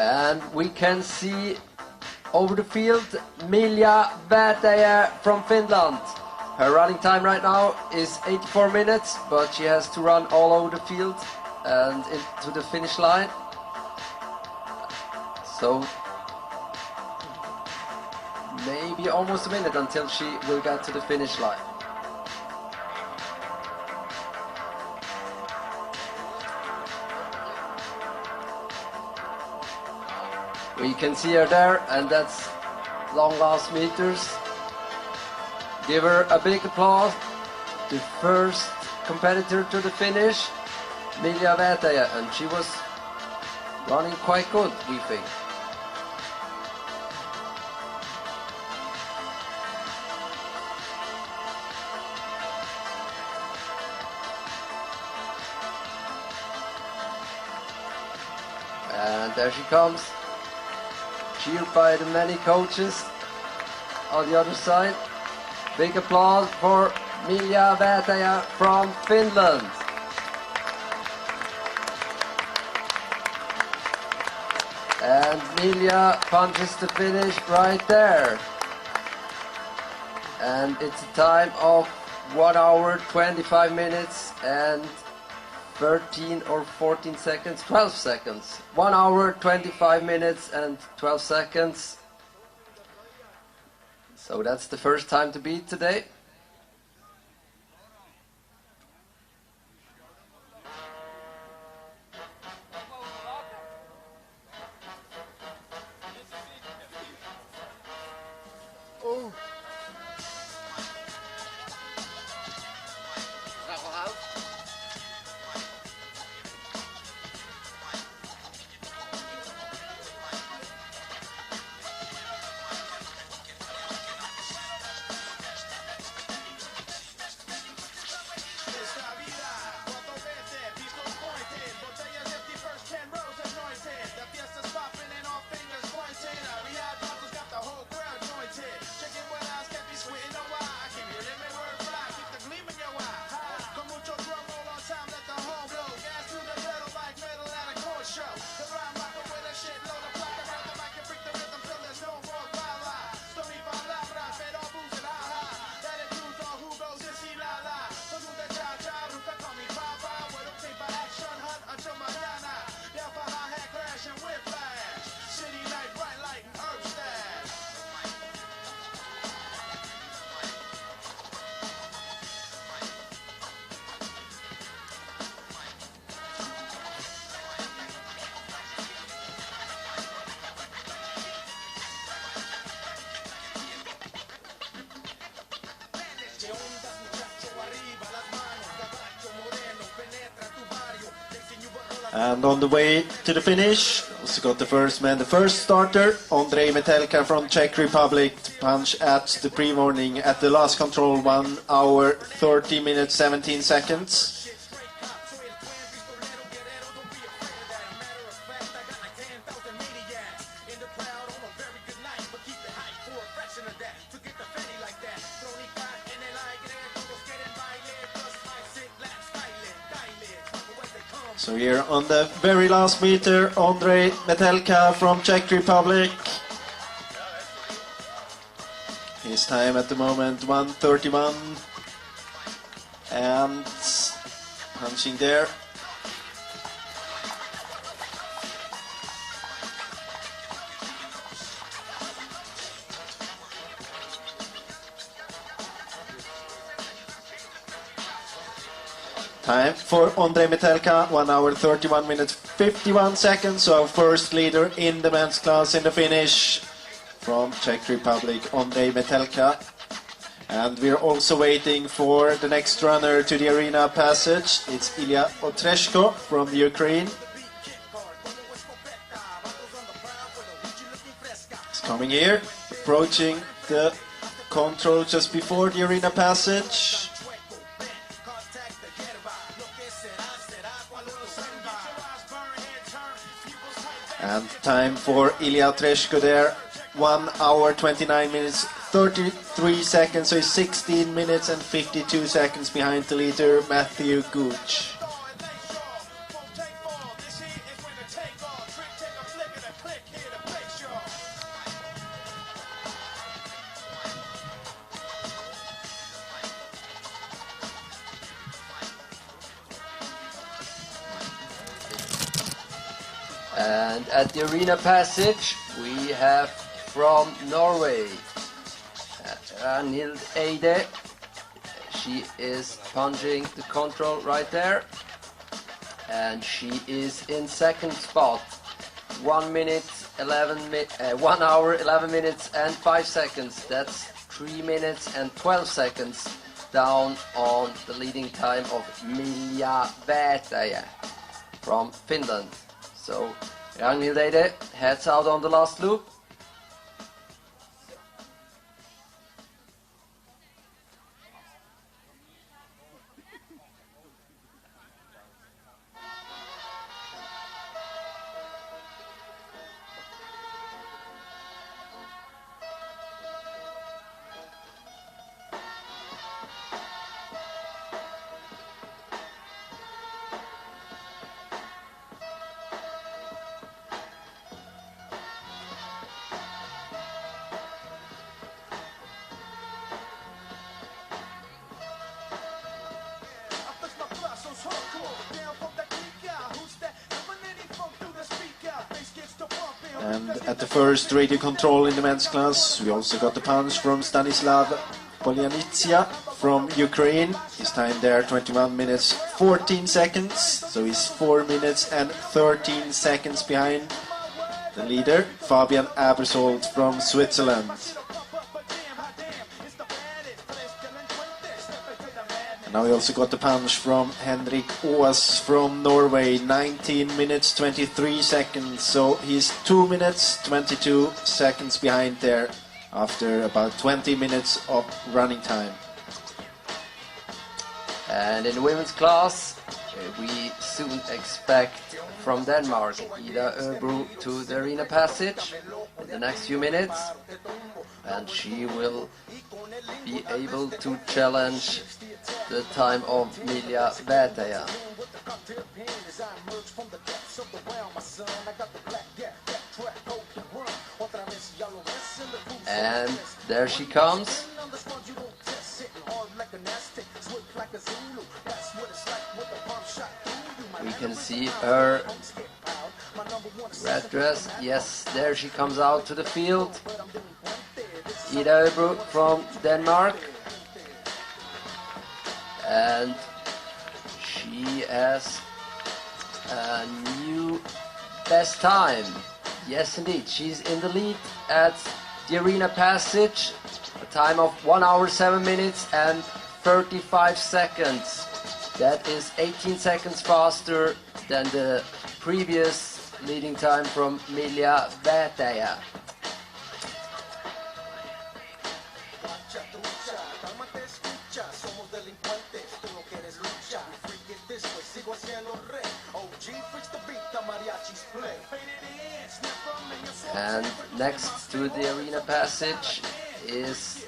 And we can see over the field Milja Väätäjä from Finland. Her running time right now is 84 minutes, but she has to run all over the field and into the finish line. So maybe almost a minute until she will get to the finish line. We can see her there, and that's long last meters. Give her a big applause. The first competitor to the finish, Milja Väätäjä, and she was running quite good, we think. And there she comes, cheered by the many coaches on the other side. Big applause for Milja Väätäjä from Finland. And Milja punches the finish right there. And it's a time of 1 hour, 25 minutes and 13 or 14 seconds, 12 seconds. 1 hour, 25 minutes and 12 seconds. So that's the first time to beat today. Oh. And on the way to the finish, also got the first man, the first starter, Ondrej Metelka from Czech Republic, to punch at the pre-morning at the last control, 1 hour, 30 minutes, 17 seconds. So here on the very last meter, Ondrej Metelka from Czech Republic. His time at the moment 1:31 and punching there. Time for Ondrej Metelka, 1 hour 31 minutes 51 seconds. So our first leader in the men's class in the finish from Czech Republic, Ondrej Metelka. And we're also waiting for the next runner to the arena passage. It's Ilya Otreshko from the Ukraine. He's coming here, approaching the control just before the arena passage. And time for Ilya Otreshko there, 1 hour 29 minutes 33 seconds, so he's 16 minutes and 52 seconds behind the leader Matthew Gooch. And at the arena passage, we have from Norway, Ragnhild Eide. She is punching the control right there. And she is in second spot. 1 hour, 11 minutes and 5 seconds. That's 3 minutes and 12 seconds down on the leading time of Milja Vätäjä from Finland. So Ragnhild Eide heads out on the last loop. And at the first radio control in the men's class, we also got the punch from Stanislav Polyanitsia from Ukraine. His time there 21 minutes 14 seconds, so he's 4 minutes and 13 seconds behind the leader, Fabian Abersold from Switzerland. And now we also got the punch from Henrik Aas from Norway, 19 minutes 23 seconds, so he's 2 minutes 22 seconds behind there after about 20 minutes of running time. And in the women's class, we soon expect from Denmark Ida Öbro to the arena passage in the next few minutes, and she will be able to challenge the time of Milja Vätäjä. And there she comes. We can see her red dress. Yes, there she comes out to the field. Ida Öbro from Denmark. And she has a new best time. Yes, indeed. She's in the lead at the arena passage. A time of 1 hour, 7 minutes and 35 seconds. That is 18 seconds faster than the previous leading time from Milja Vätäjä. And next to the arena passage is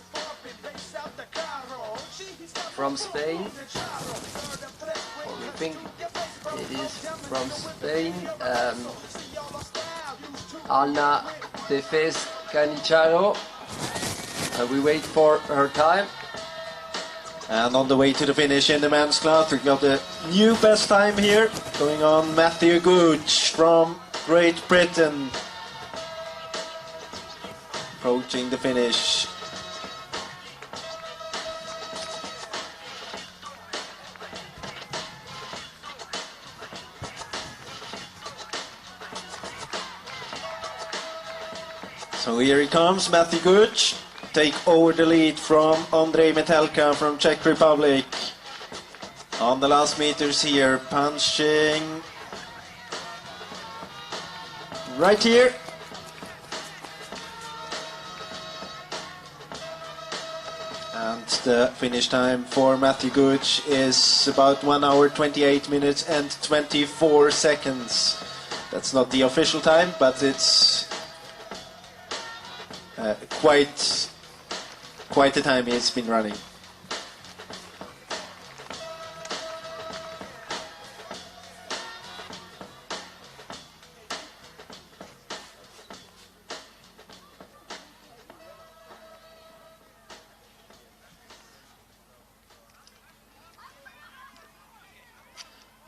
from Spain, or we think it is from Spain, Ana Tefes Canicharo, and we wait for her time. And on the way to the finish in the men's class, we got a new best time here, going on Matthew Gooch from Great Britain, approaching the finish. So here he comes, Matthew Gooch, take over the lead from Ondrej Metelka from Czech Republic. On the last meters here, punching right here. And the finish time for Matthew Gooch is about 1 hour, 28 minutes and 24 seconds. That's not the official time, but it's quite the time he's been running.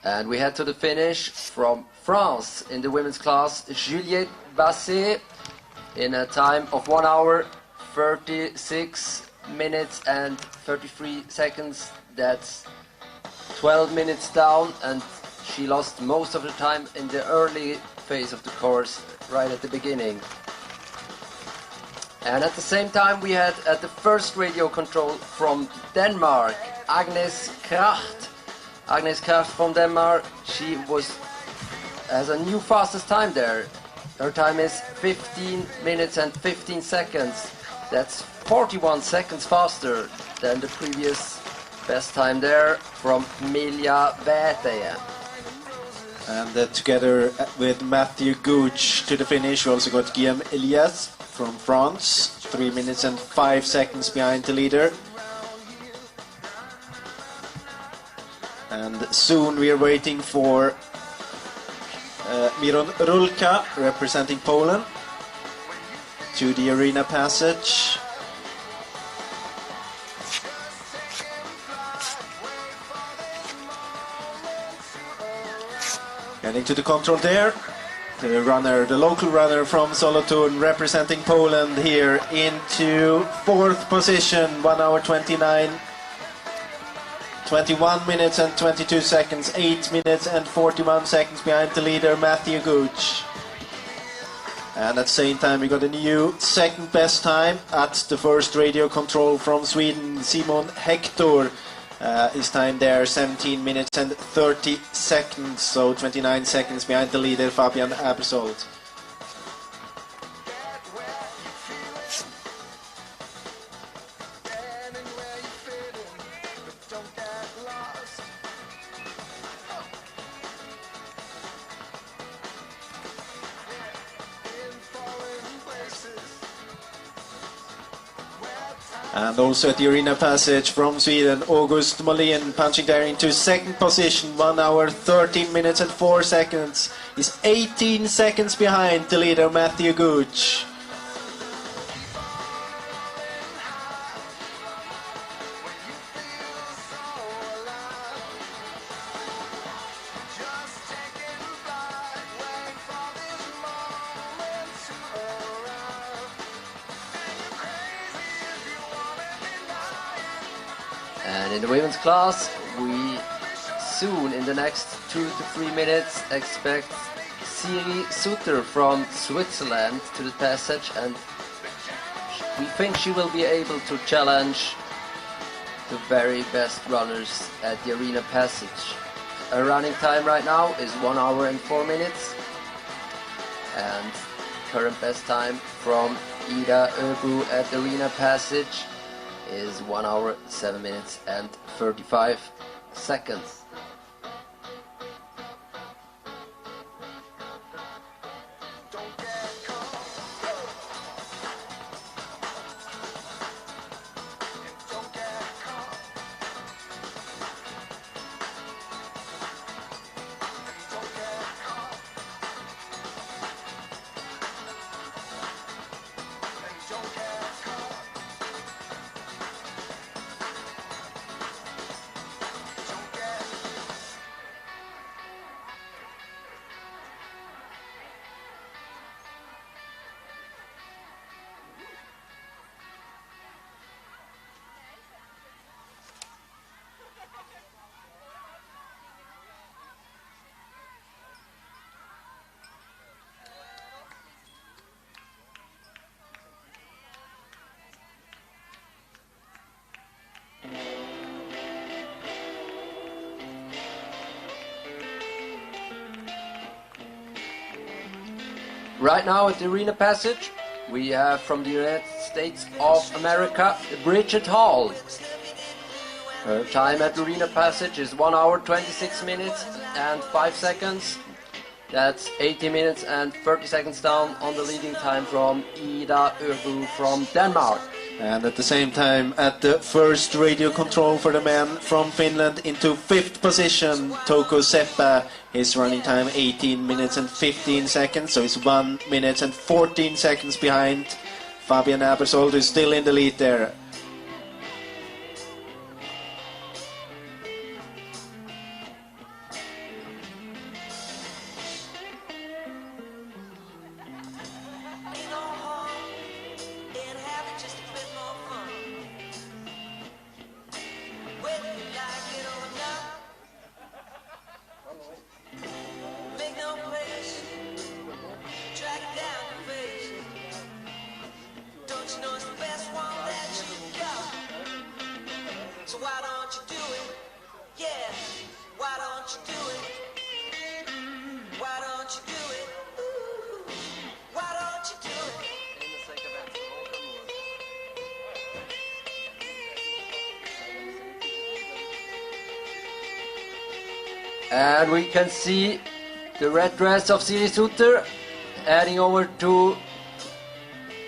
And we head to the finish from France in the women's class. Juliette Basset in a time of 1 hour, 36 minutes and 33 seconds. That's 12 minutes down, and she lost most of the time in the early phase of the course, right at the beginning. And at the same time we had at the first radio control from Denmark, Agnes Kracht. Agnes Kraft from Denmark, she has a new fastest time there. Her time is 15 minutes and 15 seconds. That's 41 seconds faster than the previous best time there from Milja Väteä. And together with Matthew Gooch to the finish, we also got Guillaume Elias from France, 3 minutes and 5 seconds behind the leader. And soon we are waiting for Miron Rulka, representing Poland, to the arena passage. Getting to the control there. The local runner from Solotun, representing Poland here into 4th position, 1 hour 21 minutes and 22 seconds, 8 minutes and 41 seconds behind the leader, Matthew Gooch. And at the same time we got a new second best time at the first radio control from Sweden, Simon Hector. His time there 17 minutes and 30 seconds, so 29 seconds behind the leader, Fabian Abersold. And also at the arena passage from Sweden, August Molin punching there into 2nd position, 1 hour 13 minutes and 4 seconds. He's 18 seconds behind the leader, Matthew Gooch. And in the women's class, we soon, in the next 2 to 3 minutes, expect Siri Sutter from Switzerland to the passage, and we think she will be able to challenge the very best runners at the arena passage. Her running time right now is 1 hour and 4 minutes, and current best time from Ida Öbu at the arena passage is 1 hour 7 minutes and 35 seconds. Right now at the arena passage, we have from the United States of America, Bridget Hall. Her time at the arena passage is 1 hour 26 minutes and 5 seconds. That's 80 minutes and 30 seconds down on the leading time from Ida Öbu from Denmark. And at the same time, at the first radio control for the men from Finland into 5th position, Touko Seppä. His running time 18 minutes and 15 seconds, so he's 1 minute and 14 seconds behind Fabian Abersold, who's still in the lead there. So why don't you do it? Yeah, why don't you do it? Why don't you do it? Ooh, why don't you do it? And we can see the red dress of Siri Suter heading over to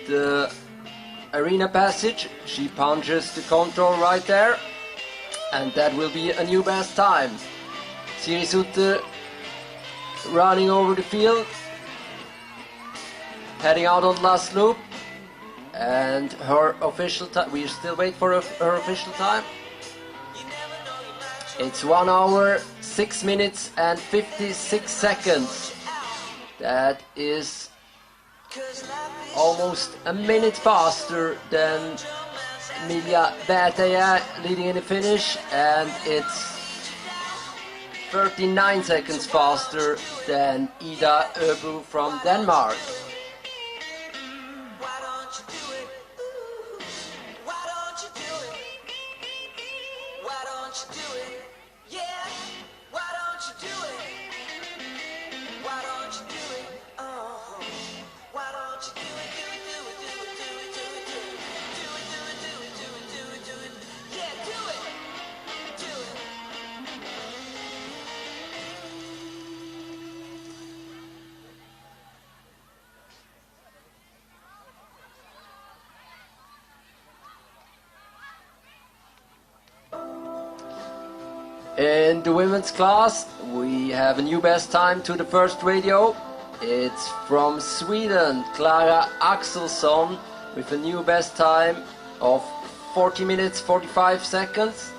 the arena passage. She punches the control right there, and that will be a new best time. Siri Suter running over the field, heading out on the last loop, and her official time, we still wait for her official time. It's 1 hour, 6 minutes and 56 seconds. That is almost a minute faster than Emilia Bertaya leading in the finish, and it's 39 seconds faster than Ida Øbu from Denmark. Why don't you do it? Ooh, why don't you do it? Why don't you do it? Yeah, why don't you do it? Why don't you do it? Oh, why don't you do it? Do it, do it, do it, do it, do it, do it, do it, do it, do it, do it, do it, do it. Yeah, do it, do it. In the women's class, we have a new best time to the first radio. It's from Sweden, Clara Axelsson, with a new best time of 40 minutes 45 seconds.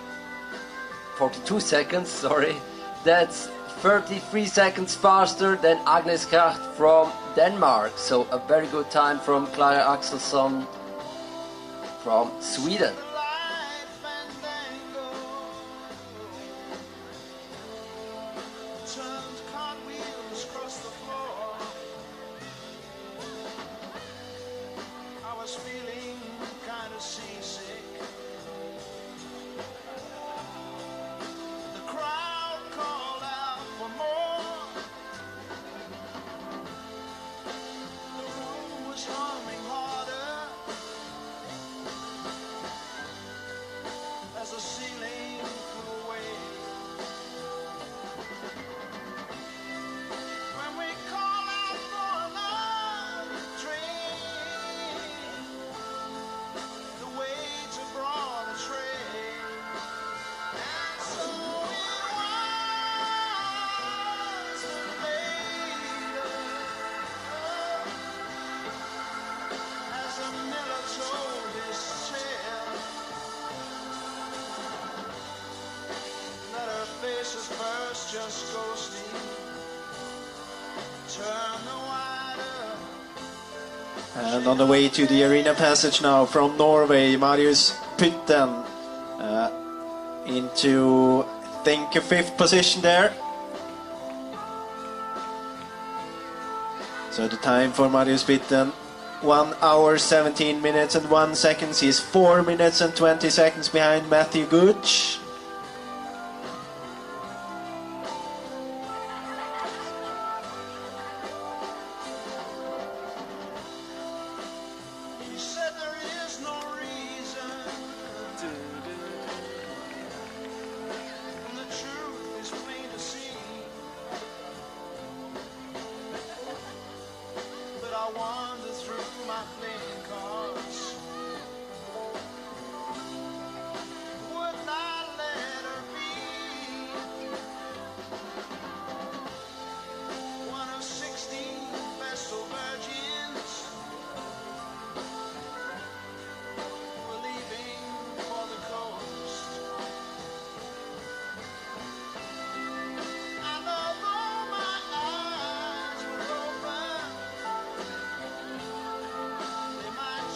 42 seconds, sorry. That's 33 seconds faster than Agnes Kracht from Denmark. So a very good time from Clara Axelsson from Sweden. Turned cartwheels across the floor. I was feeling kind of seasick. The crowd called out for more. The room was humming harder as the ceiling flew away. When we call out for another train, the waiter brought a tray, and so it was that later, as the miller told his tale, that her face was first just ghosting. And on the way to the arena passage now from Norway, Marius Pytten into, I think, a 5th position there. So the time for Marius Pytten, 1 hour 17 minutes and 1 second. He's 4 minutes and 20 seconds behind Matthew Gooch. He said there is no reason, and the truth is plain to see. But I wander through my playing cards. Would not let her be one of 16 vestal virgins. We're leaving for the coast. And although my eyes were open, they might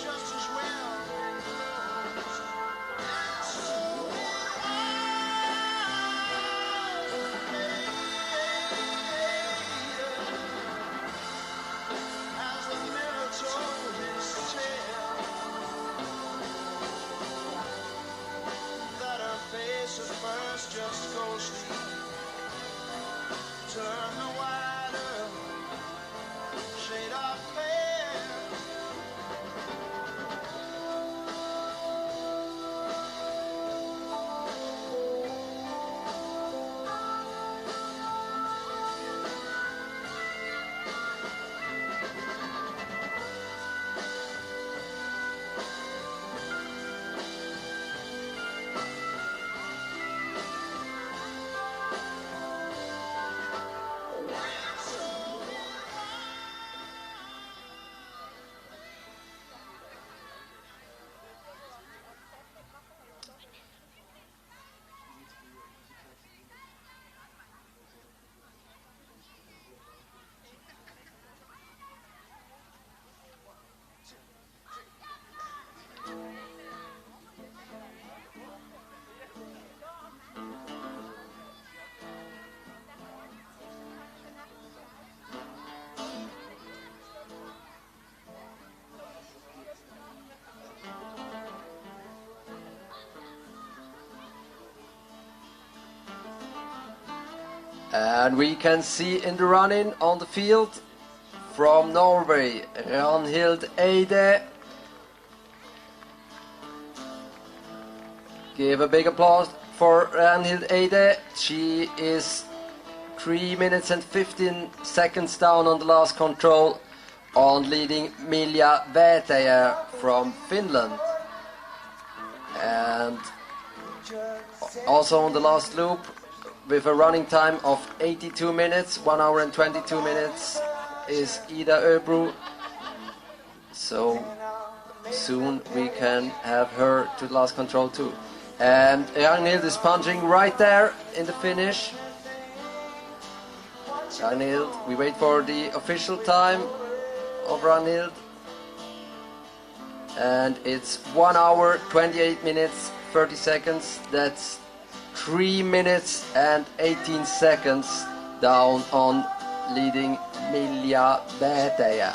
And we can see in the running on the field from Norway, Ragnhild Eide. Give a big applause for Ragnhild Eide. She is 3 minutes and 15 seconds down on the last control on leading Milja Vätäjä from Finland. And also on the last loop with a running time of 82 minutes, 1 hour and 22 minutes is Ida Öbro. So soon we can have her to the last control too. And Ragnhild is punching right there in the finish. Ragnhild, we wait for the official time of Ragnhild. And it's 1 hour, 28 minutes, 30 seconds. That's 3 minutes and 18 seconds down on leading Milja Vätäjä.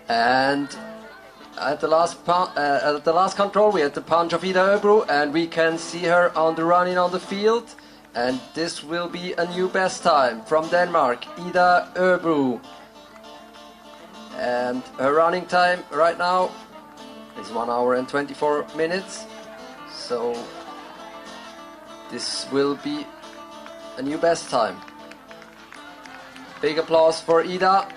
And at the last control we had the punch of Ida Öbro, and we can see her on the running on the field, and this will be a new best time from Denmark, Ida Öbro. And her running time right now is 1 hour and 24 minutes, so this will be a new best time. Big applause for Ida.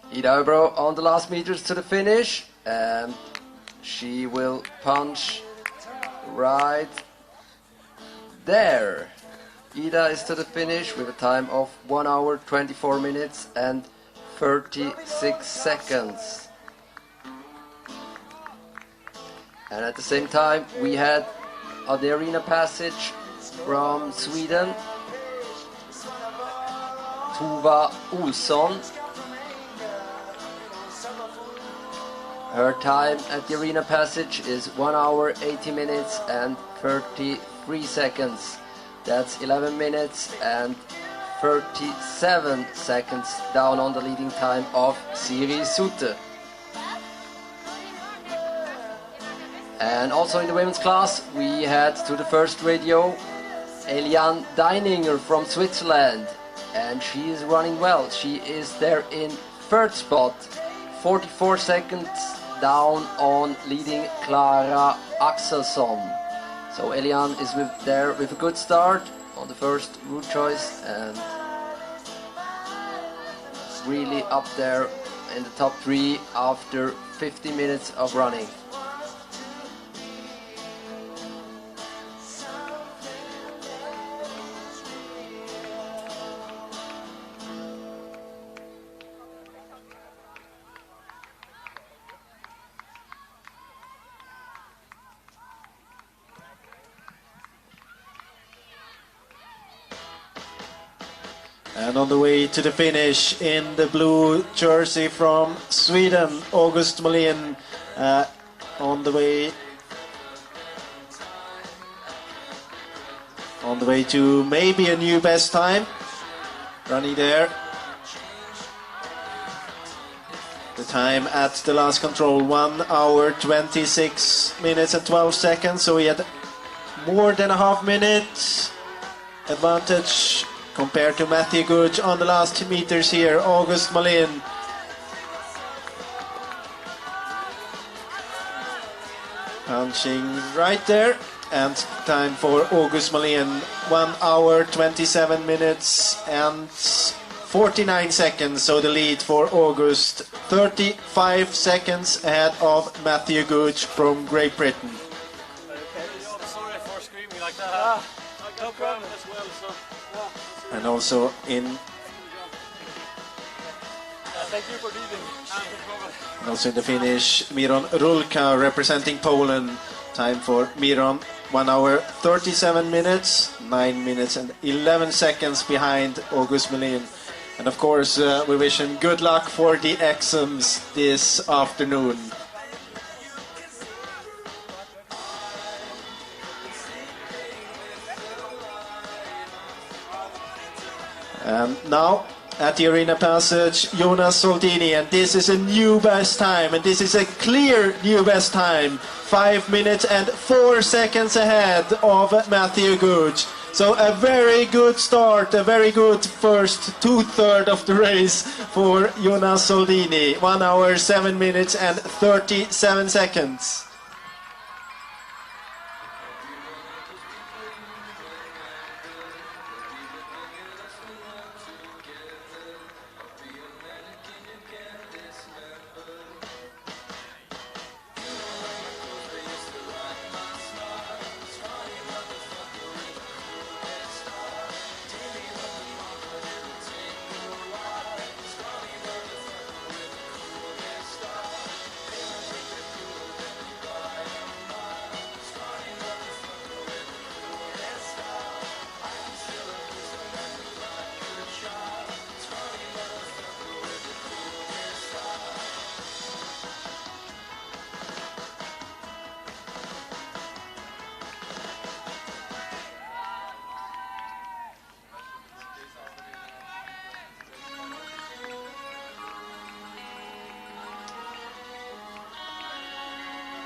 Ida Öbro on the last meters to the finish, and she will punch right there. Ida is to the finish with a time of 1 hour, 24 minutes and 36 seconds. And at the same time we had the arena passage from Sweden, Tova Olsson. Her time at the arena passage is 1 hour, 80 minutes and 33 seconds. That's 11 minutes and 37 seconds down on the leading time of Siri Sutte. And also in the women's class we had to the first radio Eliane Deininger from Switzerland, and she is running well. She is there in third spot, 44 seconds down on leading Clara Axelsson. So Eliane is there with a good start on the first route choice and really up there in the top 3 after 50 minutes of running. And on the way to the finish in the blue jersey from Sweden, August Molin, on the way to maybe a new best time, running there. The time at the last control, 1 hour, 26 minutes and 12 seconds, so he had more than a half minute advantage compared to Matthew Gooch on the last meters here, August Molin. Punching right there. And time for August Malin, 1 hour 27 minutes and 49 seconds. So the lead for August, 35 seconds ahead of Matthew Gooch from Great Britain. Sorry for screaming like that. No problem as well. So, And also in thank you for leading. and also in the finish, Miron Rulka representing Poland. Time for Miron, 1 hour 37 minutes, 9 minutes and 11 seconds behind August Malin. And of course, we wish him good luck for the exams this afternoon. And now, at the arena passage, Jonas Soldini, and this is a new best time, and this is a clear new best time. 5 minutes and 4 seconds ahead of Matthew Gooch. So a very good start, a very good first two-thirds of the race for Jonas Soldini. 1 hour, 7 minutes and 37 seconds.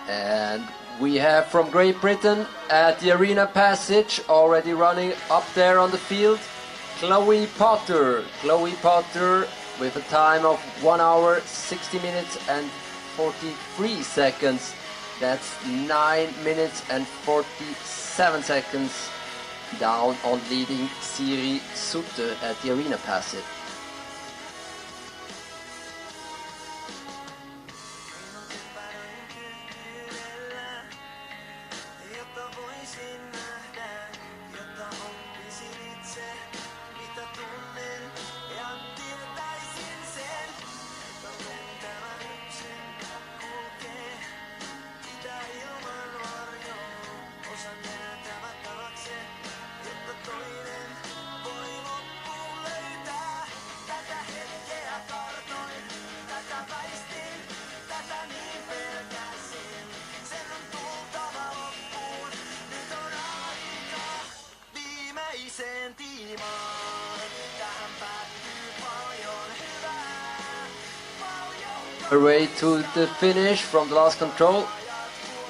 And we have from Great Britain at the arena passage, already running up there on the field, Chloe Potter. Chloe Potter with a time of 1 hour, 60 minutes and 43 seconds. That's 9 minutes and 47 seconds down on leading Siri Sutter at the arena passage. Her way to the finish from the last control,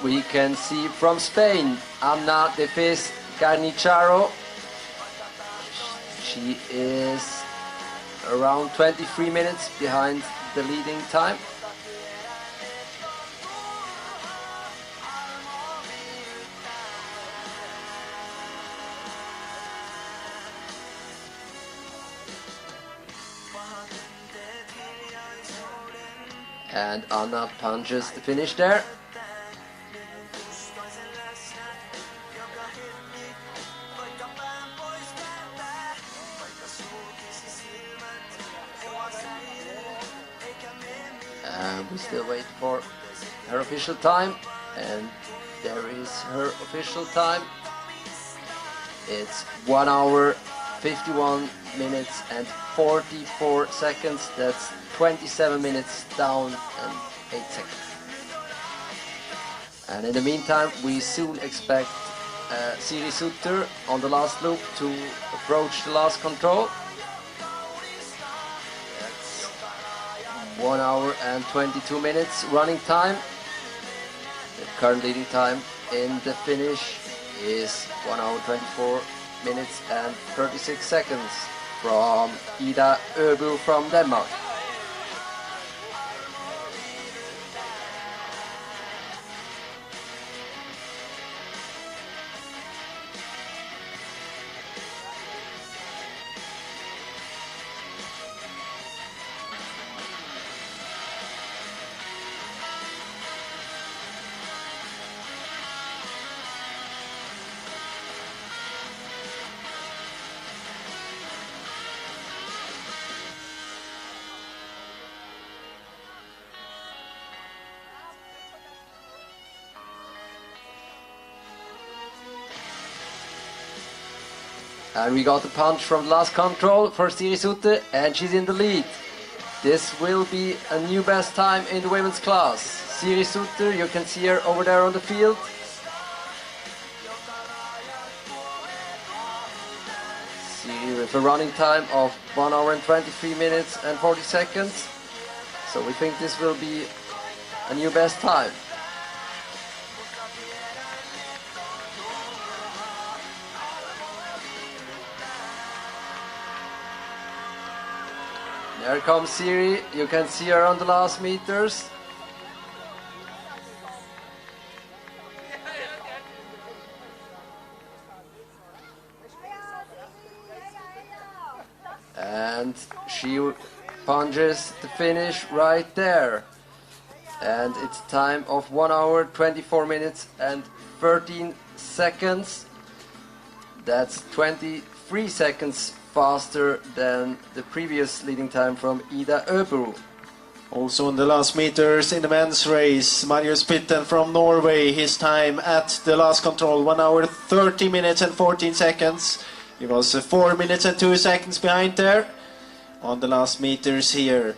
we can see from Spain, Ana de Fez Garnicharo. She is around 23 minutes behind the leading time. And Anna punches the finish there. And we still wait for her official time, and there is her official time. It's 1 hour, 51 minutes and 44 seconds. That's 27 minutes down and 8 seconds. And in the meantime, we soon expect Siri Sutter on the last loop to approach the last control. That's 1 hour and 22 minutes running time. The current leading time in the finish is 1 hour 24 minutes and 36 seconds from Ida Øbu from Denmark. And we got the punch from the last control for Siri Sutte, and she's in the lead. This will be a new best time in the women's class. Siri Sutter, you can see her over there on the field. Siri with a running time of 1 hour and 23 minutes and 40 seconds. So we think this will be a new best time. There comes Siri, you can see her on the last meters. And she punches the finish right there. And it's a time of 1 hour, 24 minutes and 13 seconds. That's 23 seconds faster than the previous leading time from Ida Öbro. Also in the last meters in the men's race, Marius Pitten from Norway, his time at the last control, 1 hour 30 minutes and 14 seconds. He was 4 minutes and 2 seconds behind there on the last meters here.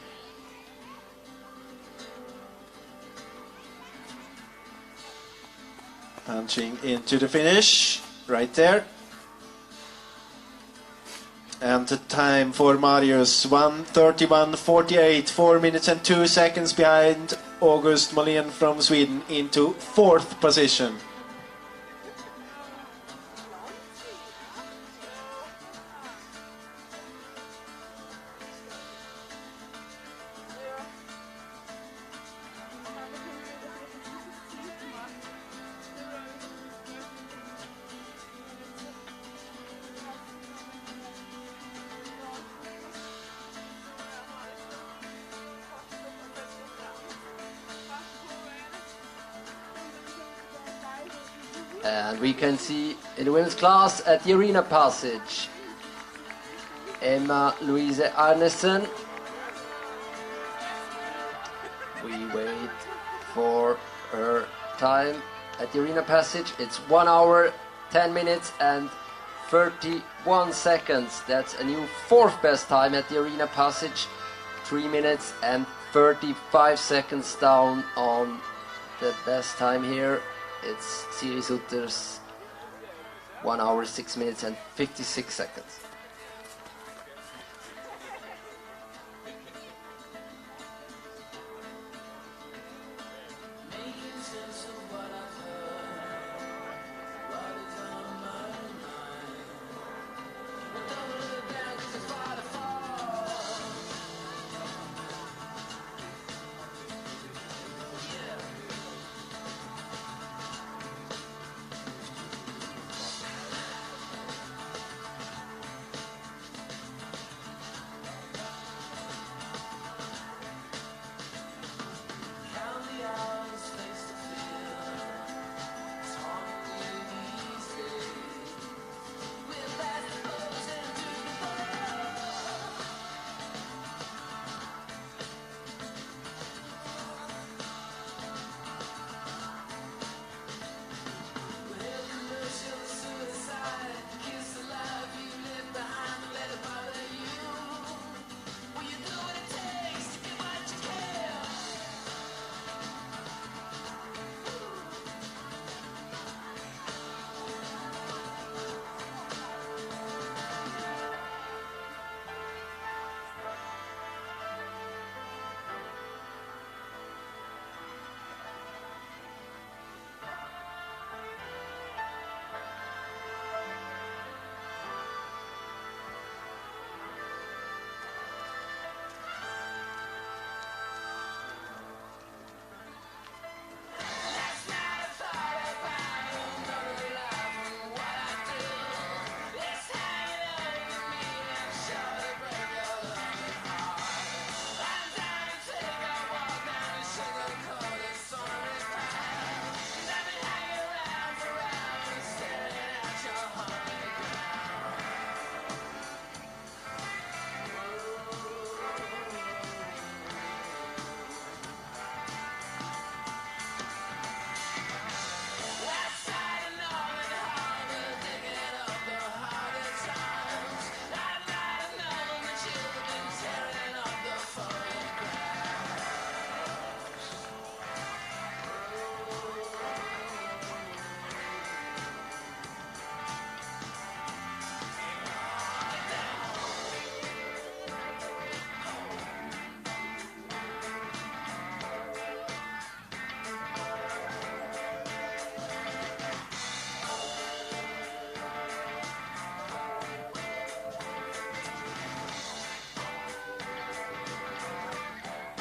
Punching into the finish, right there. And the time for Marius, 1:31.48, 4 minutes and 2 seconds behind August Molén from Sweden into 4th position. And we can see in the women's class at the arena passage, Emma Louise Arnesen. We wait for her time at the arena passage. It's 1 hour, 10 minutes and 31 seconds. That's a new 4th best time at the arena passage. 3 minutes and 35 seconds down on the best time here. It's Siri Sutter's 1 hour, 6 minutes and 56 seconds.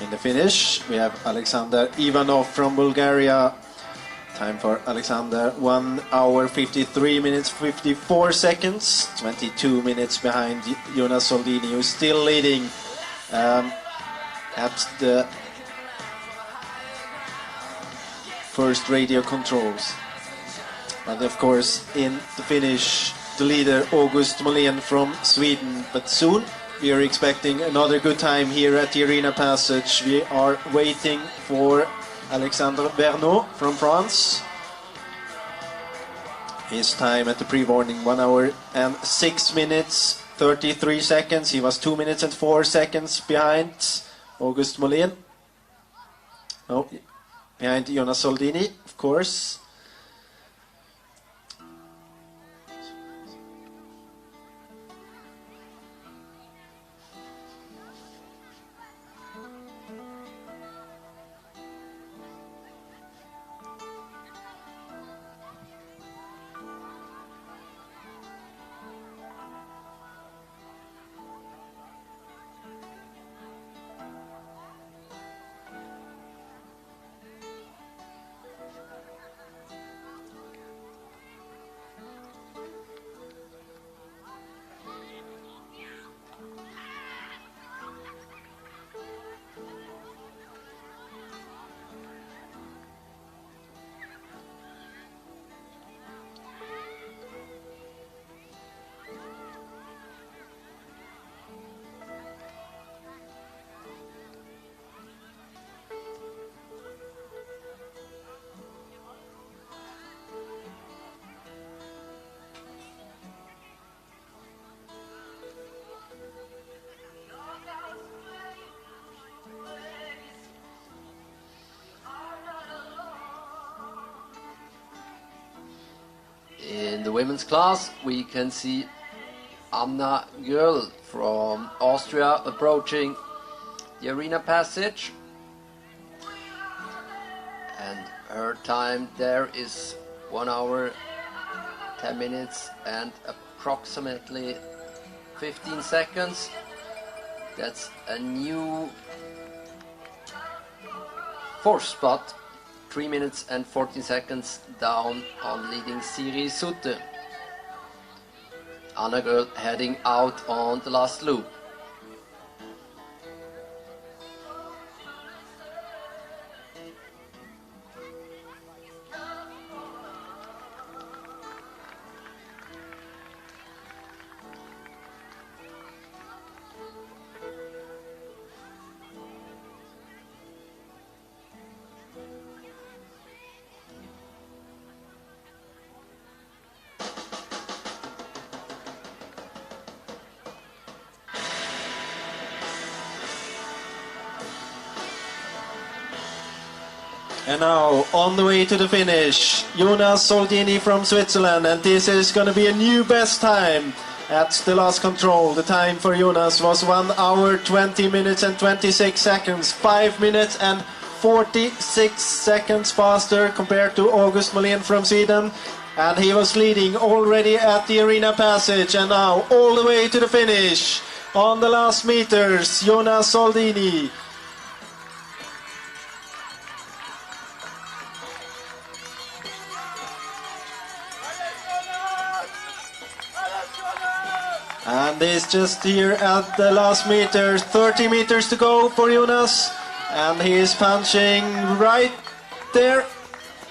In the finish, we have Alexander Ivanov from Bulgaria. Time for Alexander, 1 hour 53 minutes 54 seconds, 22 minutes behind Jonas Soldini, who's still leading at the first radio controls. And of course, in the finish, the leader August Molén from Sweden. But soon we are expecting another good time here at the Arena Passage. We are waiting for Alexandre Verneau from France. His time at the pre-warning, 1 hour and 6 minutes 33 seconds. He was 2 minutes and 4 seconds behind August Molén. Oh, behind Jonas Soldini, of course. In the women's class, we can see Anna Görl from Austria approaching the Arena Passage. And her time there is 1 hour, 10 minutes and approximately 15 seconds. That's a new fourth spot. 3 minutes and 14 seconds down on leading Siri Sutte. Anna Görl heading out on the last loop. And now, on the way to the finish, Jonas Soldini from Switzerland, and this is going to be a new best time at the last control. The time for Jonas was 1 hour, 20 minutes and 26 seconds, 5 minutes and 46 seconds faster compared to August Molén from Sweden. And he was leading already at the Arena Passage, and now all the way to the finish. On the last meters, Jonas Soldini. And he's just here at the last meter, 30 meters to go for Jonas. And he is punching right there.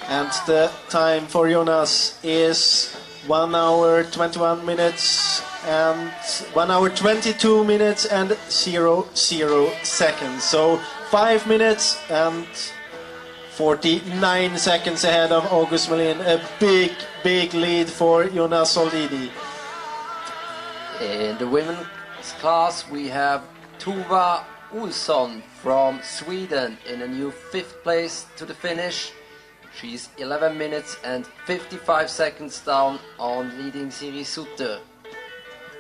And the time for Jonas is 1 hour 21 minutes and 1 hour 22 minutes and 00 seconds. So 5 minutes and 49 seconds ahead of August Molén. A big lead for Jonas Soldini. In the women's class, we have Tuva Olsson from Sweden in a new 5th place to the finish. She's 11 minutes and 55 seconds down on leading Siri Sutte.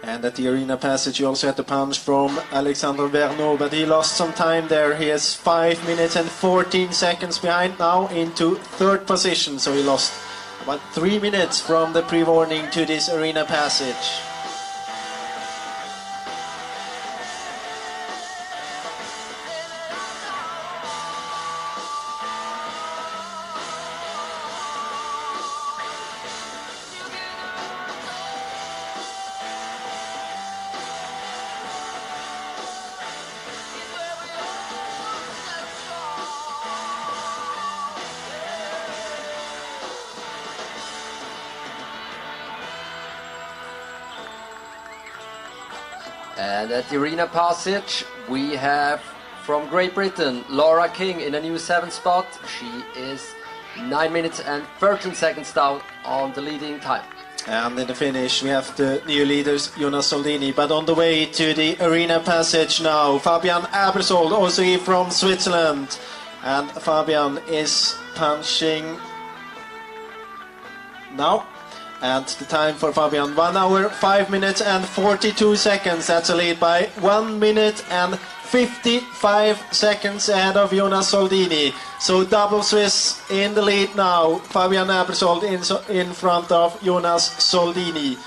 And at the Arena Passage you also had the punch from Alexandre Verneau, but he lost some time there. He is 5 minutes and 14 seconds behind now into 3rd position, so he lost about 3 minutes from the pre-warning to this Arena Passage. And at the arena passage, we have from Great Britain, Laura King in a new 7th spot. She is 9 minutes and 13 seconds down on the leading time. And in the finish, we have the new leaders, Jonas Soldini. But on the way to the arena passage now, Fabian Abersold, also here from Switzerland. And Fabian is punching now. And the time for Fabian, 1 hour, 5 minutes and 42 seconds. That's a lead by 1 minute and 55 seconds ahead of Jonas Soldini. So double Swiss in the lead now. Fabian Abersold in front of Jonas Soldini.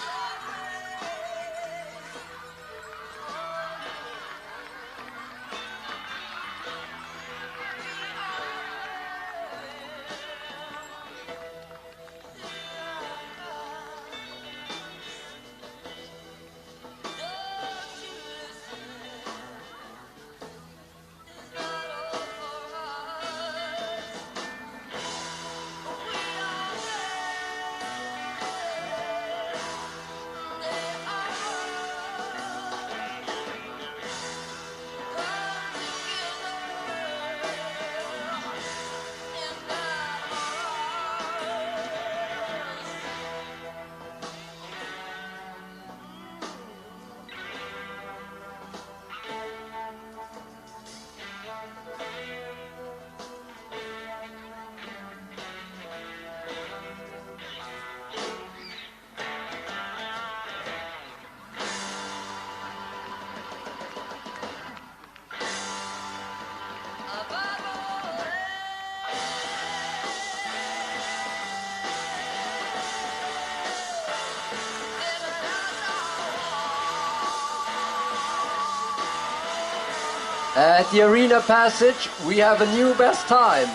At the arena passage, we have a new best time,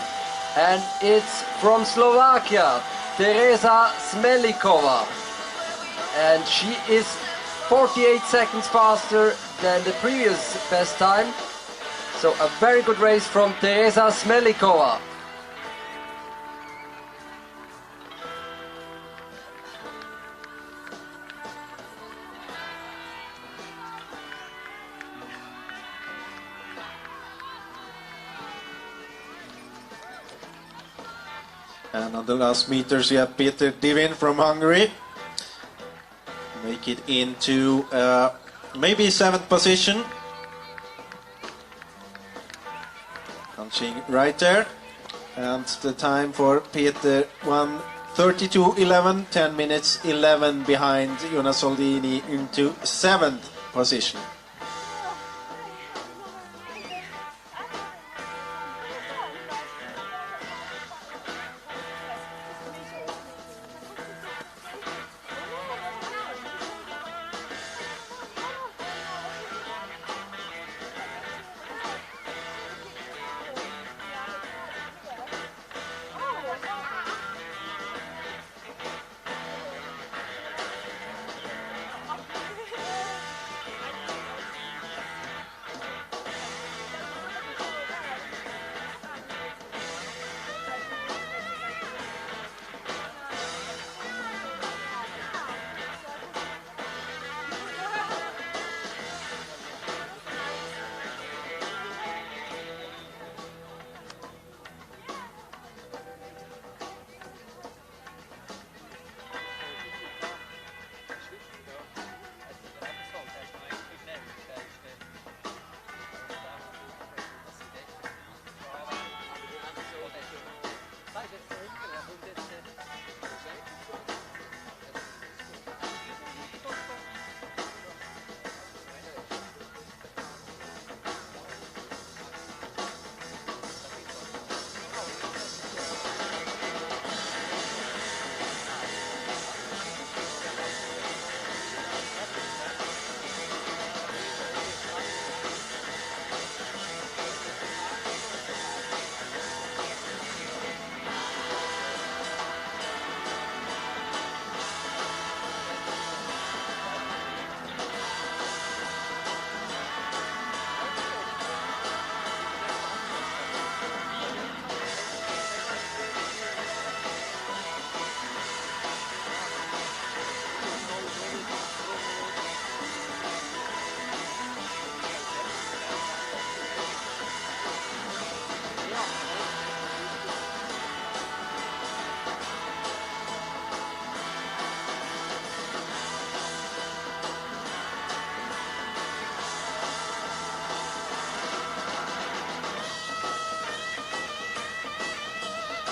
and it's from Slovakia, Teresa Smelikova, and she is 48 seconds faster than the previous best time, so a very good race from Teresa Smelikova. And on the last meters, we have Peter Divin from Hungary. Make it into maybe 7th position. Punching right there. And the time for Peter, 1:32.11, 10 minutes 11 behind Jonas Soldini into 7th position.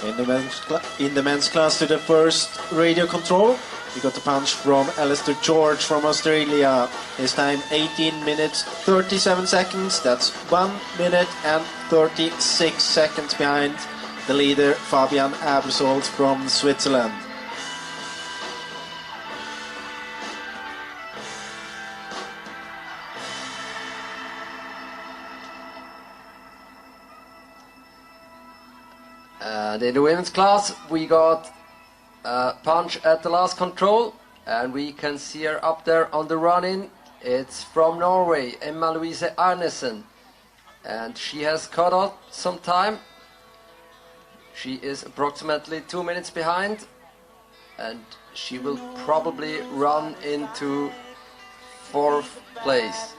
In the men's class to the first radio control, we got a punch from Alistair George from Australia. His time 18 minutes 37 seconds. That's 1 minute and 36 seconds behind the leader Fabian Abersold from Switzerland. And in the women's class, we got a punch at the last control, and we can see her up there on the run-in. It's from Norway, Emma Louise Arnesen, and she has cut out some time. She is approximately 2 minutes behind, and she will probably run into 4th place.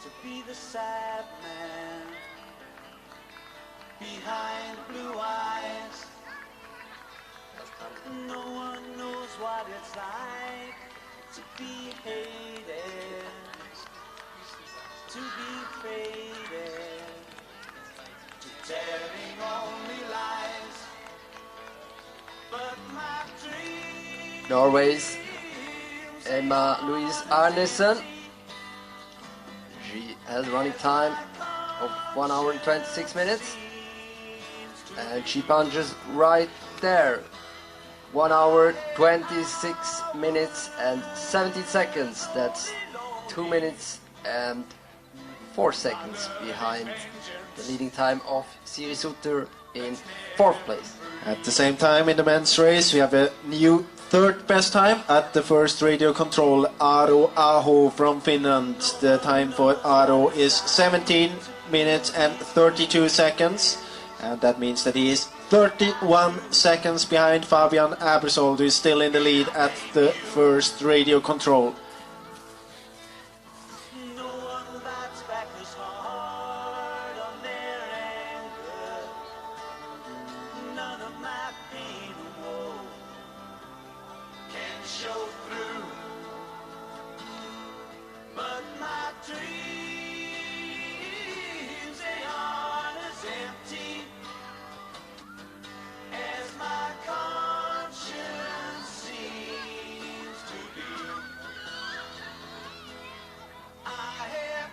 To be the sad man behind blue eyes. No one knows what it's like to be hated, to be faded, to telling only lies. But my dreams, Norway's Emma Louise Arnesen. She has a running time of 1 hour and 26 minutes. And she punches right there. 1 hour, 26 minutes and 17 seconds. That's 2 minutes and 4 seconds behind the leading time of Siri Sutter in 4th place. At the same time in the men's race, we have a new third best time at the first radio control, Aro Aho from Finland. The time for Aro is 17 minutes and 32 seconds. And that means that he is 31 seconds behind Fabian Abersold, who is still in the lead at the first radio control. no one bats back as hard on their anger. None of my pain and woe can show through. But my dreams, they aren't as empty as my conscience seems to be. I have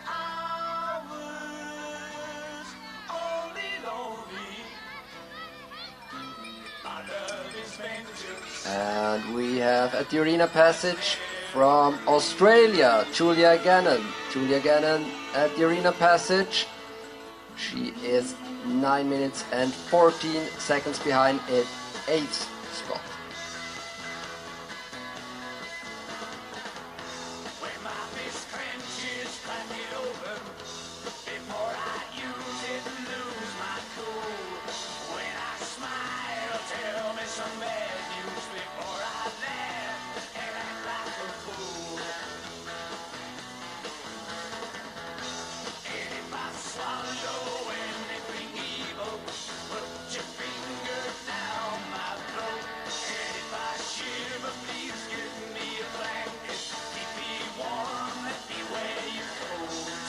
hours only lonely. My love is vengeance. And we have at the arena passage from Australia, Julia Gannon. Julia Gannon at the arena passage. She is 9 minutes and 14 seconds behind at 8th spot. When my fist clenches, crack it open. Before I use it, lose my cool. When I smile, tell me some bad news. Before I laugh and act like a fool. And if I swallow anything evil, put your finger down my throat. And if I shiver, please give me a blanket. Keep me warm, let me wear your coat.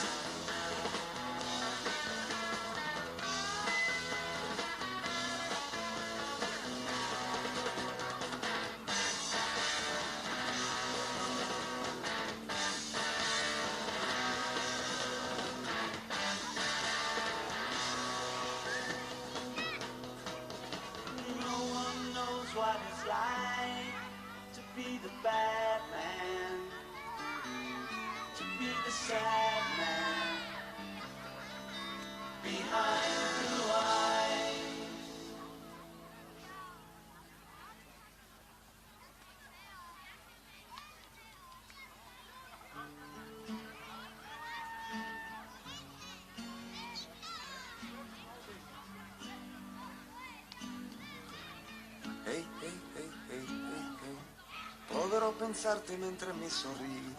No one knows what it's like to be the bad man, to be the sad man behind blue eyes. Ehi, ehi, ehi, ehi, ehi, ehi. Proverò a pensarti mentre mi sorridi.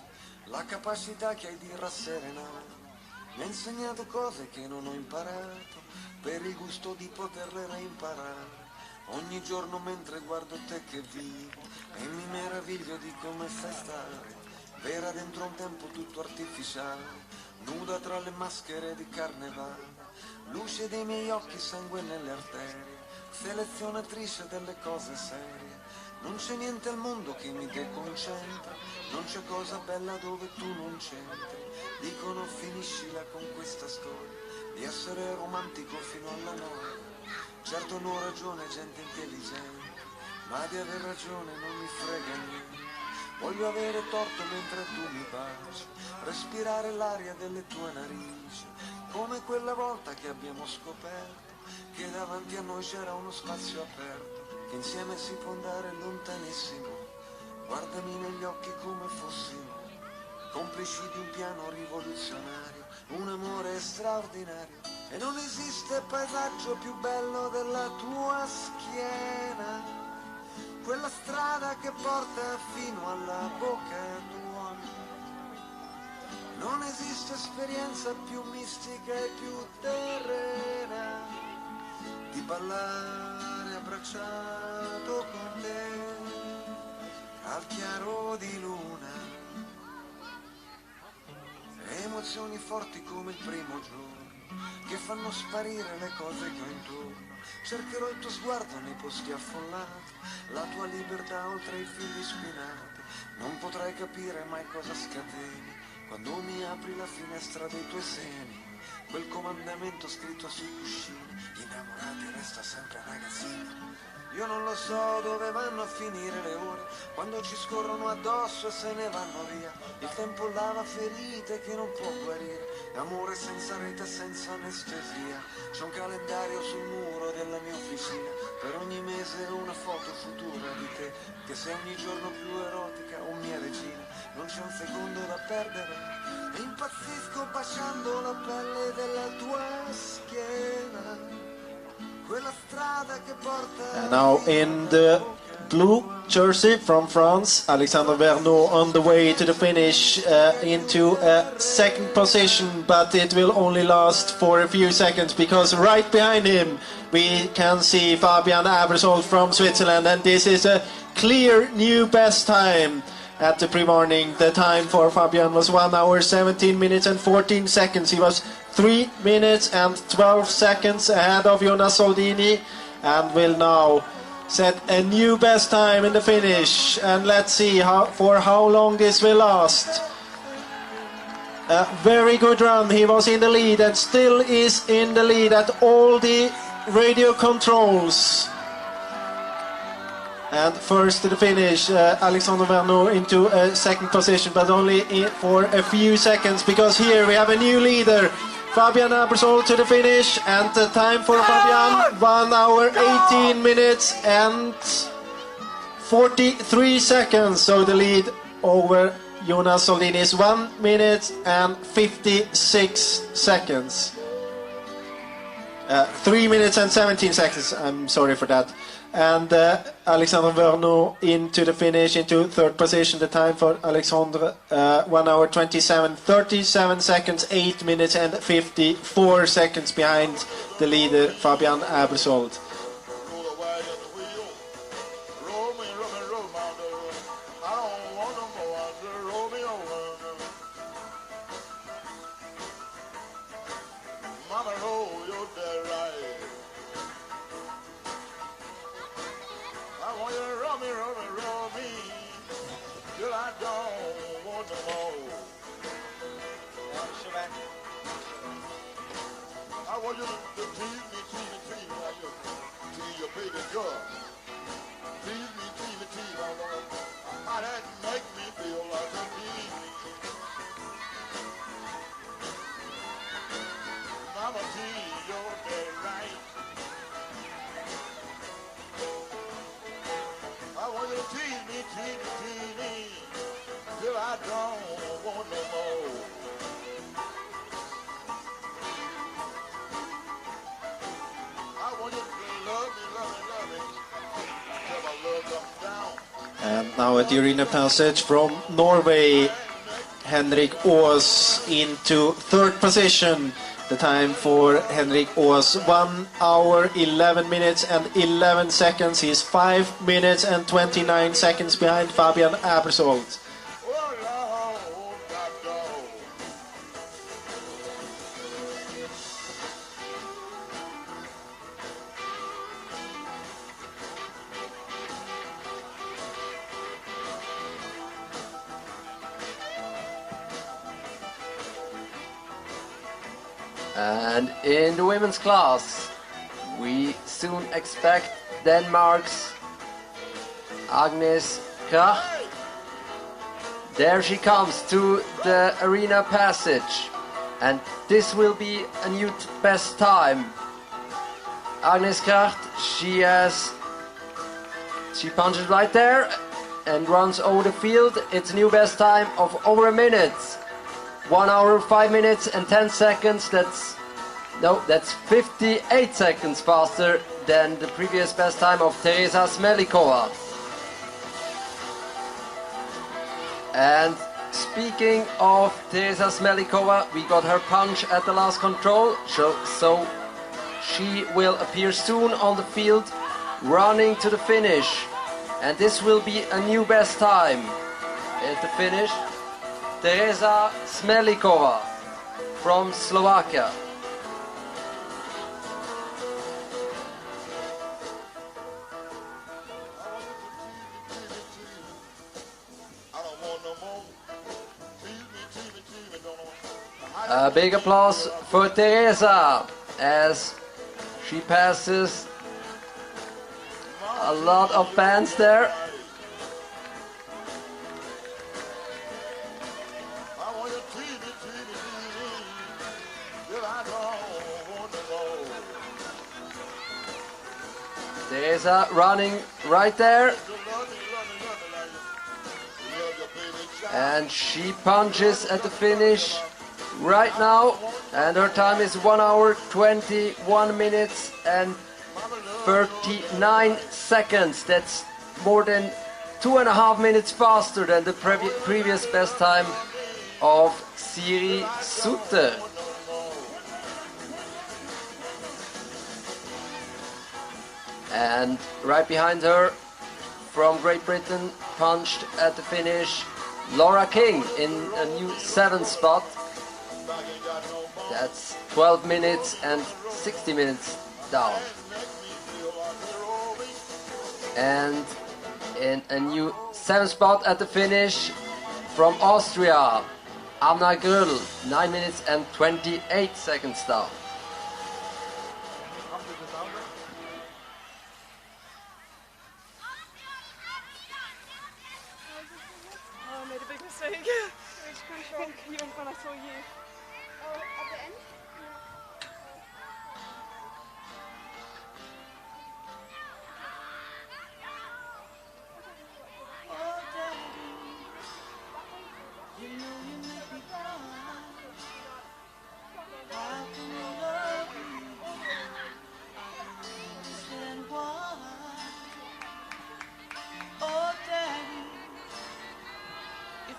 La capacità che hai di rasserenare mi ha insegnato cose che non ho imparato, per il gusto di poterle reimparare. Ogni giorno mentre guardo te che vivi e mi meraviglio di come sai stare, vera dentro un tempo tutto artificiale, nuda tra le maschere di carnevale. luce dei miei occhi, sangue nelle arterie, selezionatrice delle cose serie. Non c'è niente al mondo che mi deconcentra, non c'è cosa bella dove tu non c'entri. Dicono finiscila con questa storia di essere romantico fino alla noia. Certo hanno ragione gente intelligente, ma di aver ragione non mi frega niente. Voglio avere torto mentre tu mi baci, respirare l'aria delle tue narici, come quella volta che abbiamo scoperto che davanti a noi c'era uno spazio aperto, che insieme si può andare lontanissimo. Guardami negli occhi come fossimo complici di un piano rivoluzionario, un amore straordinario. E non esiste paesaggio più bello della tua schiena, quella strada che porta fino alla bocca tua. Non esiste esperienza più mistica e più terrena di ballare abbracciato con te al chiaro di luna. Emozioni forti come il primo giorno che fanno sparire le cose che ho intorno. Cercherò il tuo sguardo nei posti affollati, la tua libertà oltre i fili spinati. Non potrai capire mai cosa scateni quando mi apri la finestra dei tuoi seni. Quel comandamento scritto sui cuscini, innamorati resta sempre ragazzini. Io non lo so dove vanno a finire le ore, quando ci scorrono addosso e se ne vanno via. Il tempo lava ferite che non può guarire, amore senza rete, senza anestesia. C'è un calendario sul muro della mia officina, per ogni mese una foto futura di te, che sei ogni giorno più erotica, o mia regina. Non c'è un secondo da perdere, e impazzisco baciando la pelle della tua schiena. And now in the blue jersey from France, Alexandre Verneau on the way to the finish into a second position, but it will only last for a few seconds because right behind him we can see Fabian Abersold from Switzerland, and this is a clear new best time. At the pre-morning, the time for Fabian was 1 hour 17 minutes and 14 seconds. He was 3 minutes and 12 seconds ahead of Jonas Soldini and will now set a new best time in the finish. And let's see for how long this will last. A very good run. He was in the lead and still is in the lead at all the radio controls. And first to the finish, Alexandre Verneau into a second position, but only for a few seconds, because here we have a new leader, Fabian Abersold to the finish, and the time for Fabian, 1 hour 18 minutes and 43 seconds. So the lead over Jonas Soldini is 1 minute and 56 seconds. 3 minutes and 17 seconds, I'm sorry for that. And Alexandre Verneau into the finish, into third position. The time for Alexandre, 1 hour 37 seconds, 8 minutes and 54 seconds behind the leader, Fabian Abersold. I want you to tease me like you tease your baby girl. Tease me, I want how that make me feel like a tease me. Mama tease your day right. I want you to tease me, till I don't want no more. And now at the arena passage from Norway, Henrik Aas into third position. The time for Henrik Aas, 1 hour 11 minutes and 11 seconds. He's 5 minutes and 29 seconds behind Fabian Abersold. And in the women's class, we soon expect Denmark's Agnes Krach. There she comes to the arena passage, and this will be a new best time. Agnes Krach, she punches right there and runs over the field. It's a new best time of over a minute. 1 hour, 5 minutes and 10 seconds. That's 58 seconds faster than the previous best time of Teresa Smelikova. And speaking of Teresa Smelikova, we got her punch at the last control, so she will appear soon on the field, running to the finish. And this will be a new best time at the finish. Teresa Smelikova from Slovakia. A big applause for Teresa as she passes a lot of fans there. Teresa running right there. And she punches at the finish right now, and her time is 1 hour 21 minutes and 39 seconds. That's more than 2.5 minutes faster than the previous best time of Siri Sutter. And right behind her, from Great Britain, punched at the finish, Laura King in a new 7th spot. That's 12 minutes and 60 minutes down. And in a new 7th spot at the finish, from Austria, Anna Gröll, 9 minutes and 28 seconds down. I made a big mistake. Which control? When I saw you. Oh, at the end?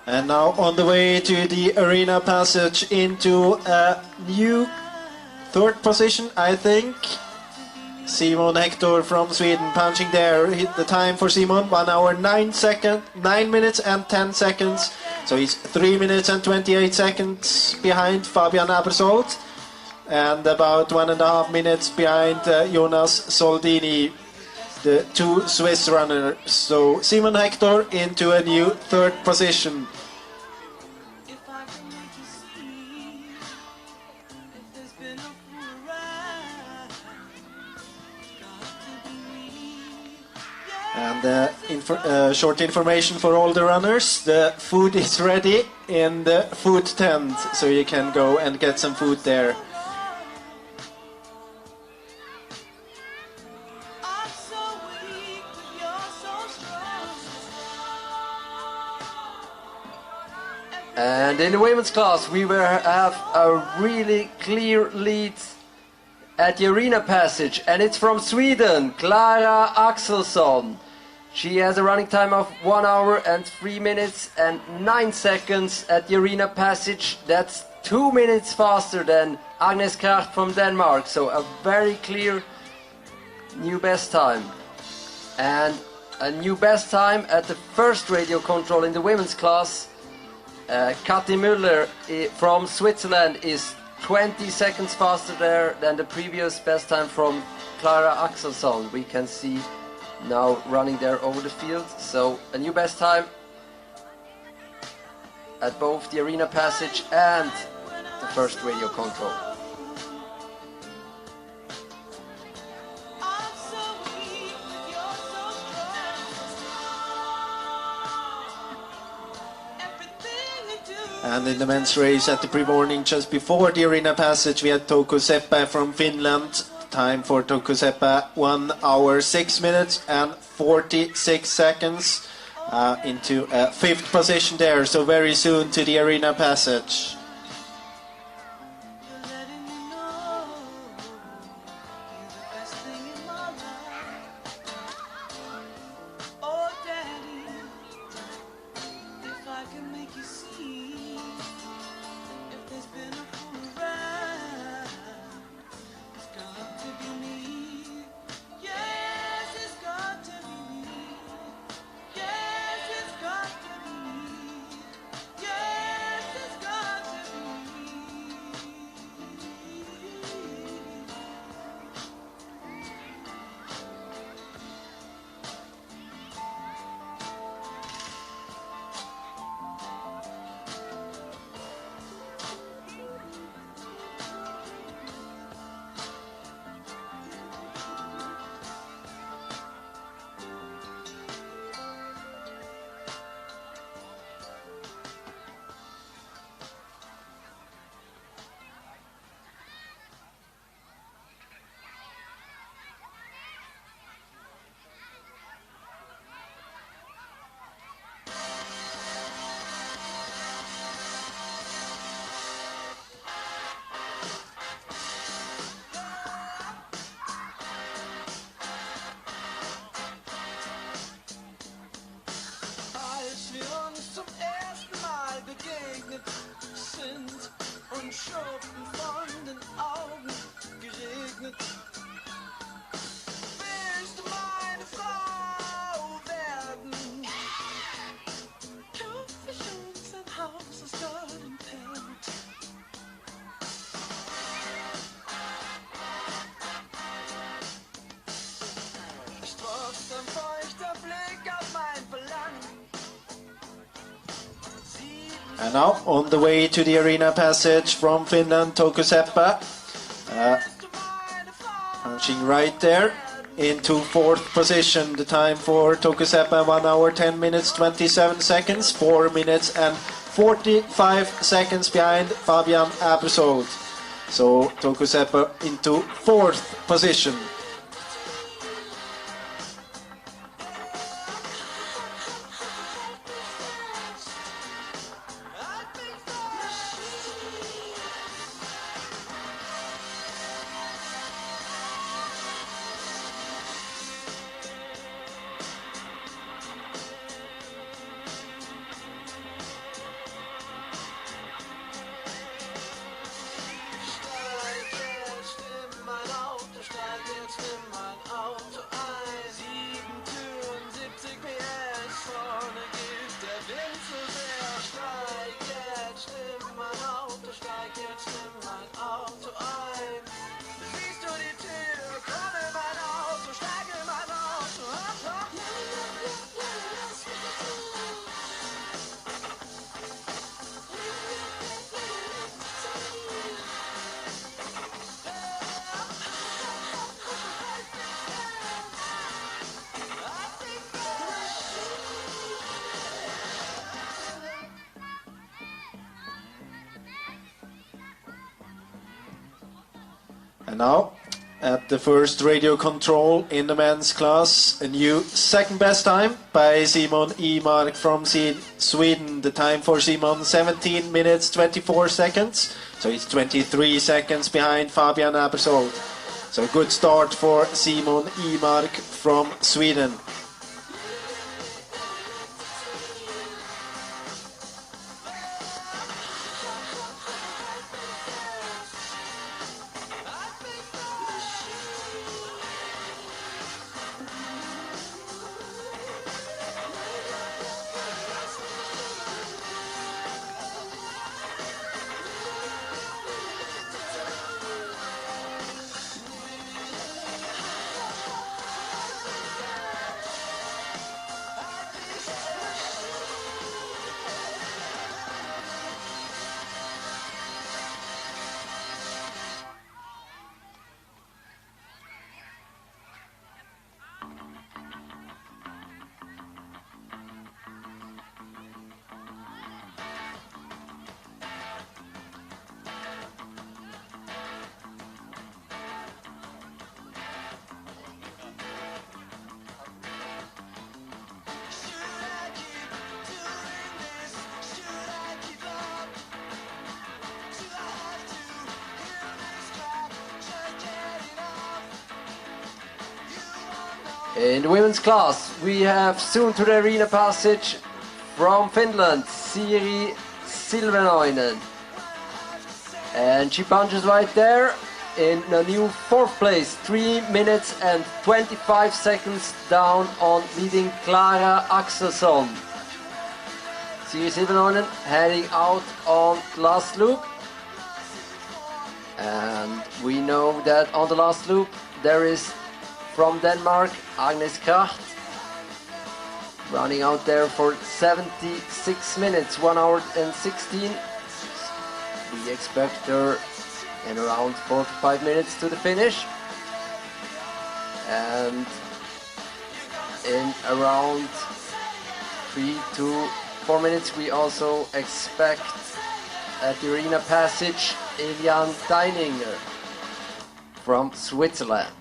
And now on the way to the arena passage into a new 3rd position, I think. Simon Hector from Sweden punching there. Hit the time for Simon, 1 hour 9 minutes and 10 seconds. So he's 3 minutes and 28 seconds behind Fabian Abersold, and about 1.5 minutes behind Jonas Soldini, the 2 Swiss runners. So Simon Hector into a new 3rd position. And short information for all the runners: the food is ready in the food tent, so you can go and get some food there. And in the women's class, we will have a really clear lead at the arena passage, and it's from Sweden, Klara Axelsson. She has a running time of 1 hour and 3 minutes and 9 seconds at the arena passage. That's 2 minutes faster than Agnes Krach from Denmark, so a very clear new best time. And a new best time at the first radio control in the women's class. Kathi Müller from Switzerland is 20 seconds faster there than the previous best time from Klara Axelsson. We can see now running there over the field. So a new best time at both the arena passage and the first radio control. And in the men's race at the pre-morning, just before the arena passage, we had Touko Seppä from Finland. Time for Touko Seppä 1 hour 6 minutes and 46 seconds into 5th position there. So very soon to the arena passage. And now on the way to the arena passage from Finland, Touko Seppä, punching right there into 4th position. The time for Touko Seppä 1 hour 10 minutes 27 seconds, 4 minutes and 45 seconds behind Fabian Abersold. So Touko Seppä into 4th position. And now, at the first radio control in the men's class, a new second best time by Simon Imark from Sweden. The time for Simon 17 minutes 24 seconds, so he's 23 seconds behind Fabian Abersold. So a good start for Simon Imark from Sweden. In the women's class, we have soon to the arena passage from Finland, Siri Silvenoinen. And she punches right there in a new 4th place, 3 minutes and 25 seconds down on leading Clara Axelsson. Siri Silvenoinen heading out on last loop. And we know that on the last loop there is from Denmark, Agnes Kracht, running out there for 76 minutes, 1 hour and 16. We expect her in around 4 to 5 minutes to the finish. And in around 3 to 4 minutes we also expect at the arena passage Eliane Deininger from Switzerland.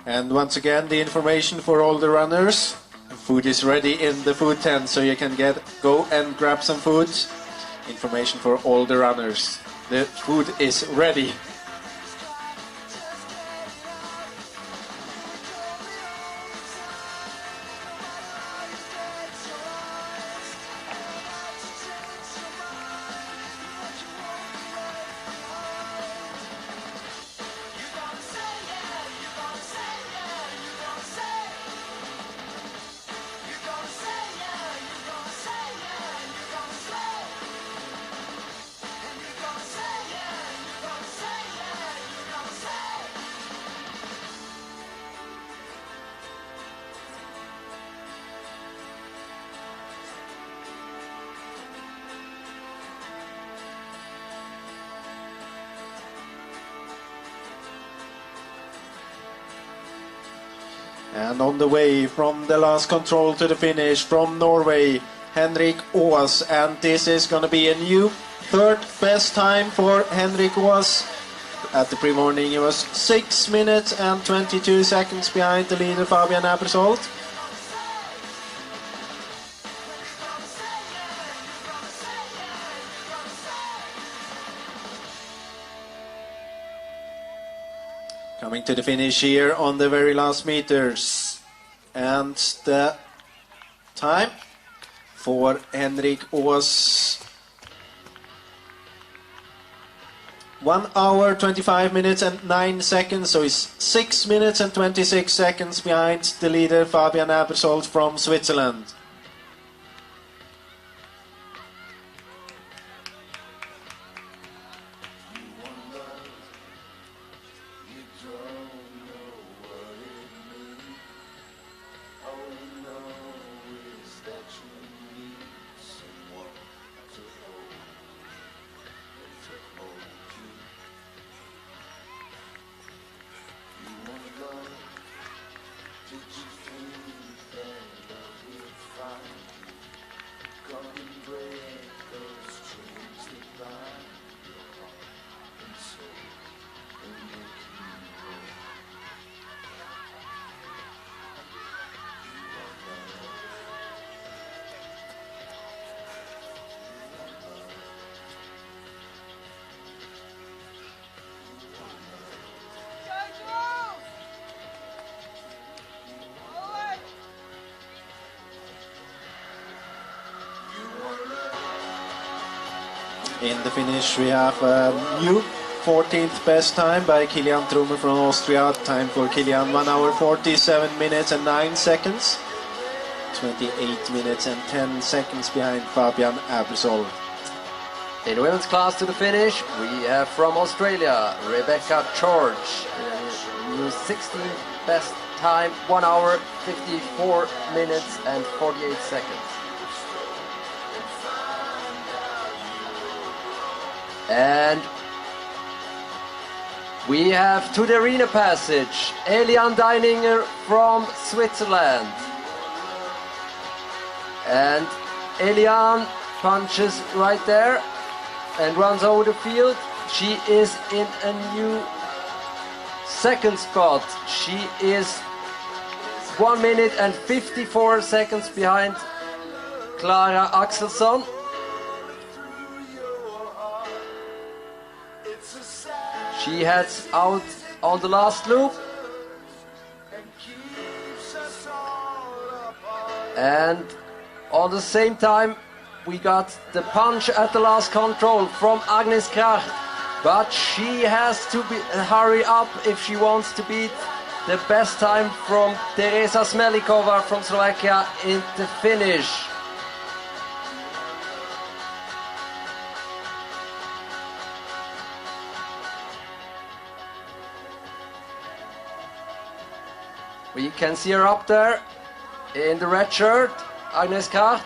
And once again, the information for all the runners. Food is ready in the food tent, so you can go and grab some food. Information for all the runners. The food is ready. And on the way from the last control to the finish from Norway, Henrik Aas. And this is going to be a new 3rd best time for Henrik Aas. At the pre-morning he was 6 minutes and 22 seconds behind the leader Fabian Abersold. Coming to the finish here on the very last meters. And the time for Henrik Aas, 1 hour 25 minutes and 9 seconds, so he's 6 minutes and 26 seconds behind the leader Fabian Abersold from Switzerland. In the finish we have a new 14th best time by Kilian Trummer from Austria. Time for Kilian 1 hour 47 minutes and 9 seconds. 28 minutes and 10 seconds behind Fabian Abersold. In the women's class to the finish we have from Australia Rebecca George. New 16th best time, 1 hour 54 minutes and 48 seconds. And we have to the arena passage Eliane Deininger from Switzerland. And Eliane punches right there and runs over the field. She is in a new 2nd spot. She is 1 minute and 54 seconds behind Clara Axelsson. She heads out on the last loop. And on the same time, we got the punch at the last control from Agnes Krach. But she has to hurry up if she wants to beat the best time from Teresa Smelikova from Slovakia in the finish. We can see her up there in the red shirt, Agnes Krach.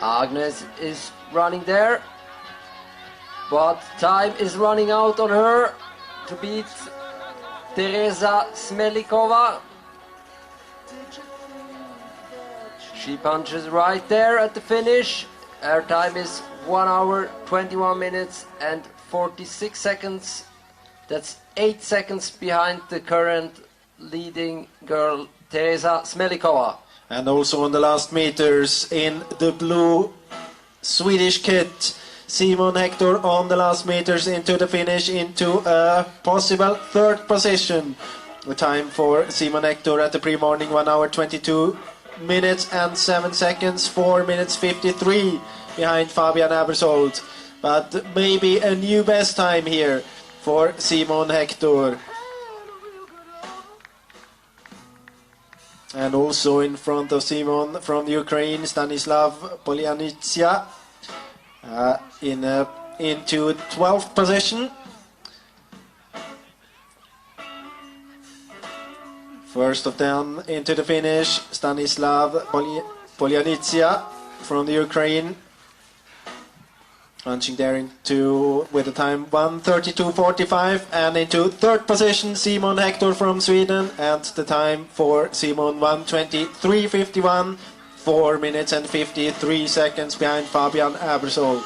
Agnes is running there, but time is running out on her to beat Teresa Smelikova. She punches right there at the finish. Her time is 1 hour, 21 minutes and 46 seconds. That's 8 seconds behind the current leading girl, Teresa Smelikova. And also on the last meters in the blue Swedish kit, Simon Hector on the last meters into the finish, into a possible third position. The time for Simon Hector at the pre-morning, 1 hour 22 minutes and 7 seconds, 4 minutes 53 behind Fabian Abersold. But maybe a new best time here for Simon Hector. And also in front of Simon from Ukraine, Stanislav Polyanitsia into 12th position. First of them into the finish, Stanislav Polyanitsia from the Ukraine. Punching there into with a time 1:32.45, and into third position Simon Hector from Sweden, and the time for Simon 1:23.51, 4 minutes and 53 seconds behind Fabian Abersold.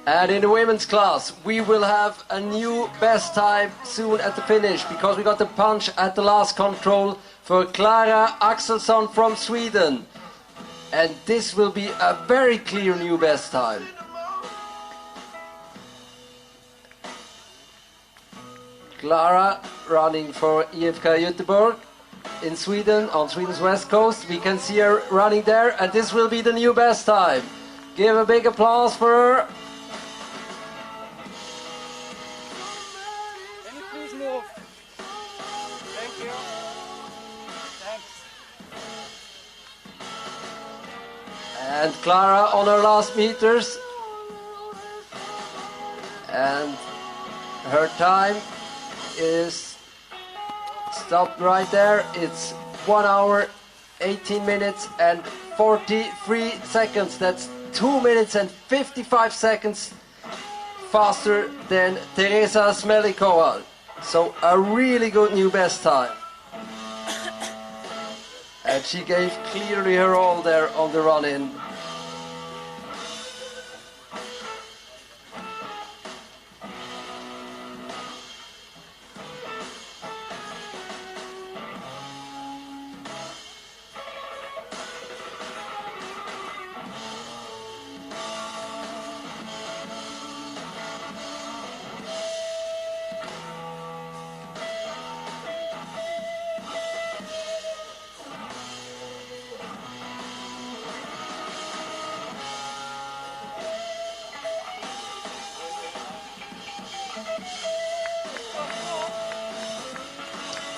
And in the women's class, we will have a new best time soon at the finish, because we got the punch at the last control for Klara Axelsson from Sweden. And this will be a very clear new best time. Klara running for IFK Göteborg in Sweden, on Sweden's west coast. We can see her running there, and this will be the new best time. Give a big applause for her. Can you please move? Thank you. Thanks. And Klara on her last meters. And her time is stopped right there. It's 1 hour, 18 minutes and 43 seconds. That's 2 minutes and 55 seconds faster than Teresa Smelikova. So a really good new best time. And she gave clearly her all there on the run-in.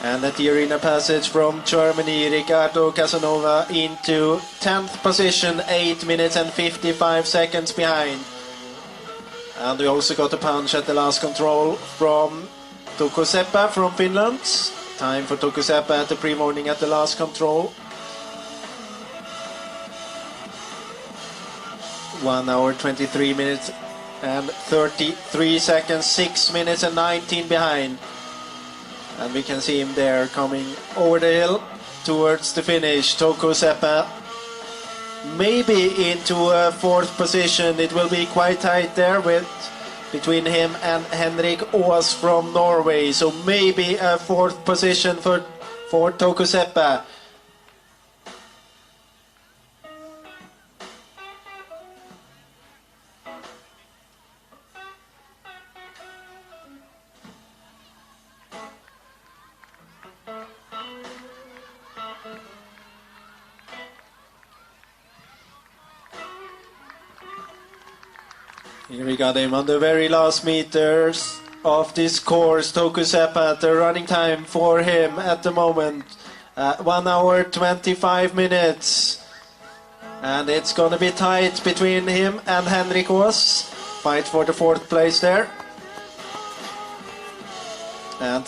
And at the arena passage from Germany, Ricardo Casanova into 10th position, 8 minutes and 55 seconds behind. And we also got a punch at the last control from Touko Seppä from Finland. Time for Touko Seppä at the pre-morning at the last control. 1 hour 23 minutes and 33 seconds, 6 minutes and 19 behind. And we can see him there coming over the hill towards the finish. Touko Seppä maybe into a 4th position. It will be quite tight there between him and Henrik Aas from Norway. So maybe a 4th position for Touko Seppä. Here we got him on the very last meters of this course. Touko Seppä, the running time for him at the moment, 1 hour 25 minutes. And it's going to be tight between him and Henrik Aas. Fight for the 4th place there. And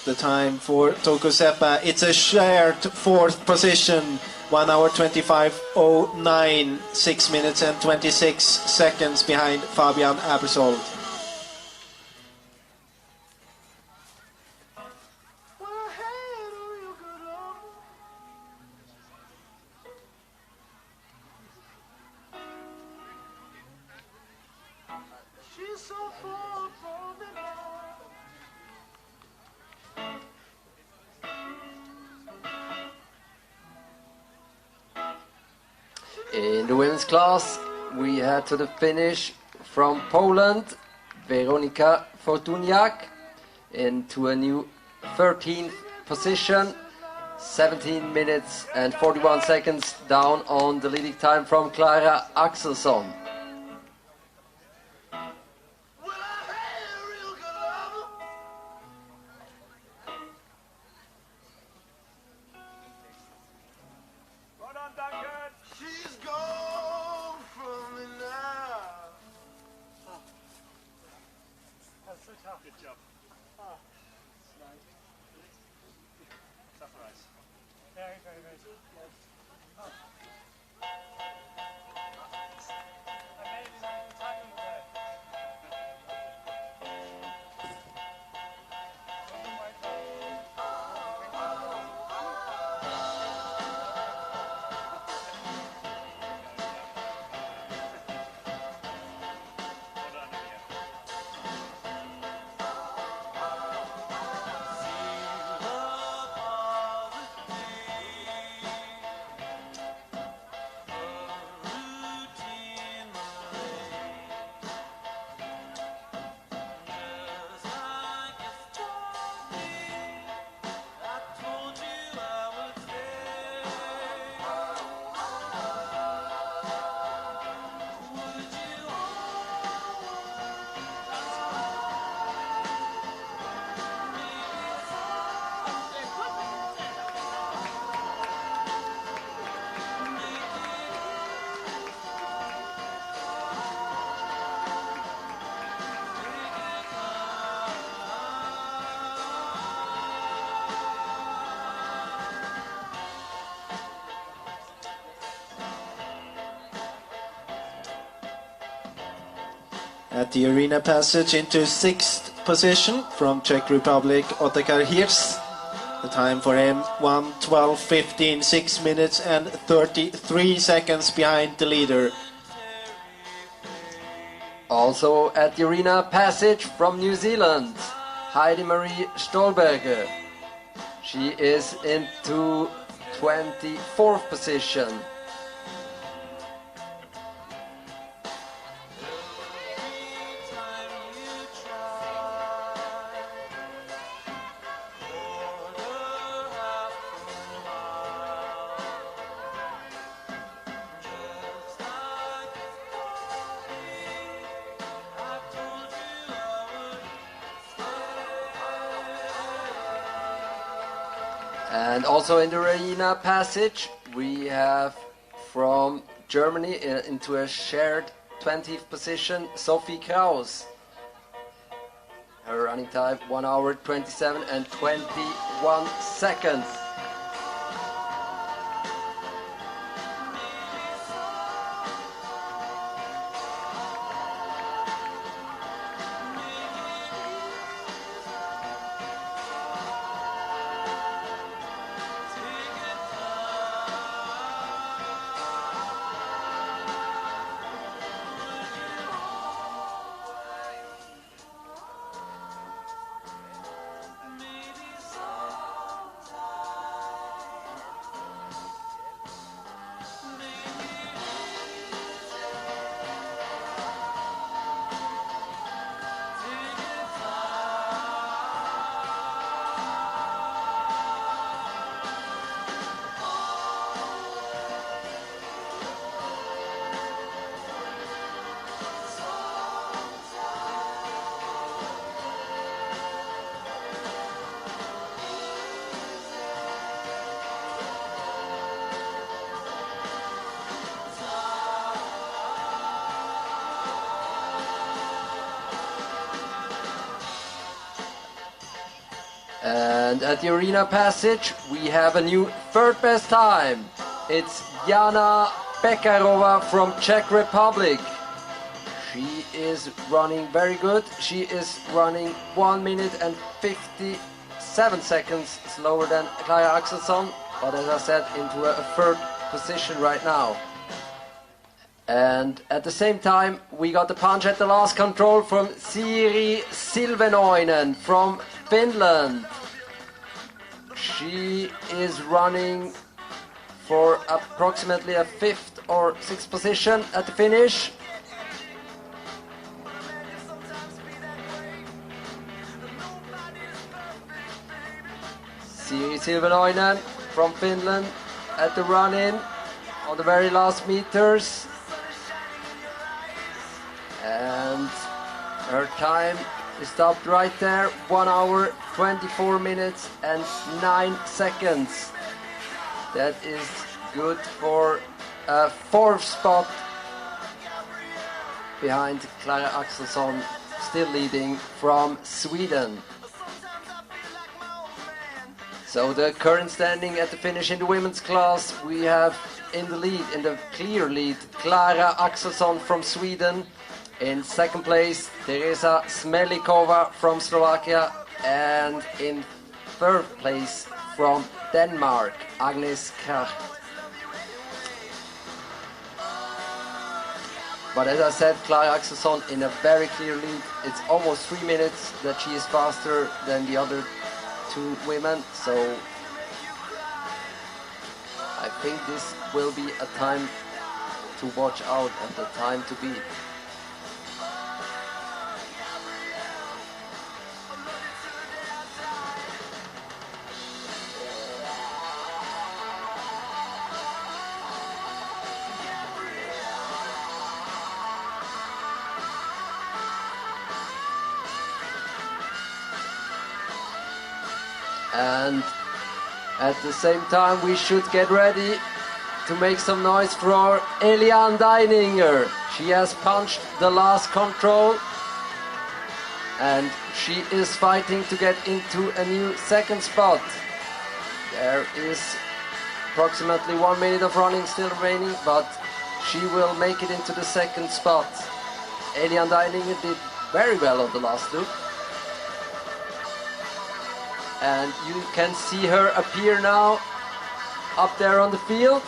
the time for Touko Seppä, it's a shared 4th position. 1 hour 25:09, 6 minutes and 26 seconds behind Fabian Abersold. In the women's class, we head to the finish from Poland, Weronika Fortuniak into a new 13th position, 17 minutes and 41 seconds down on the leading time from Clara Axelsson. Good job. Oh, nice. Tough race. Very, very, very good. Oh. Amazing timing there. At the arena passage into 6th position from Czech Republic, Otakar Hirs. The time for him 1:12:15, 6 minutes and 33 seconds behind the leader. Also at the arena passage from New Zealand, Heidi Marie Stolberger. She is into 24th position. And also in the arena passage, we have from Germany into a shared 20th position, Sophie Kraus. Her running time 1 hour 27 and 21 seconds. And at the arena passage, we have a new third best time. It's Jana Pekarova from Czech Republic. She is running very good. She is running 1 minute and 57 seconds slower than Clara Axelsson, but as I said, into a third position right now. And at the same time, we got the punch at the last control from Siri Silvenoinen from Finland. She is running for approximately a 5th or 6th position at the finish. Siri Silvenoinen from Finland at the run-in on the very last meters. And her time is stopped right there, 1 hour, 24 minutes and 9 seconds. That is good for a 4th spot behind Clara Axelsson, still leading from Sweden. So the current standing at the finish in the women's class, we have in the lead, in the clear lead, Clara Axelsson from Sweden. In second place, Teresa Smelikova from Slovakia, and in third place from Denmark, Agnes Krach. But as I said, Clara Axelsson in a very clear lead. It's almost 3 minutes that she is faster than the other two women, so I think this will be a time to watch out and the time to beat. And at the same time, we should get ready to make some noise for Eliane Deininger. She has punched the last control and she is fighting to get into a new second spot. There is approximately 1 minute of running still remaining, but she will make it into the second spot. Eliane Deininger did very well on the last loop. And you can see her appear now up there on the field.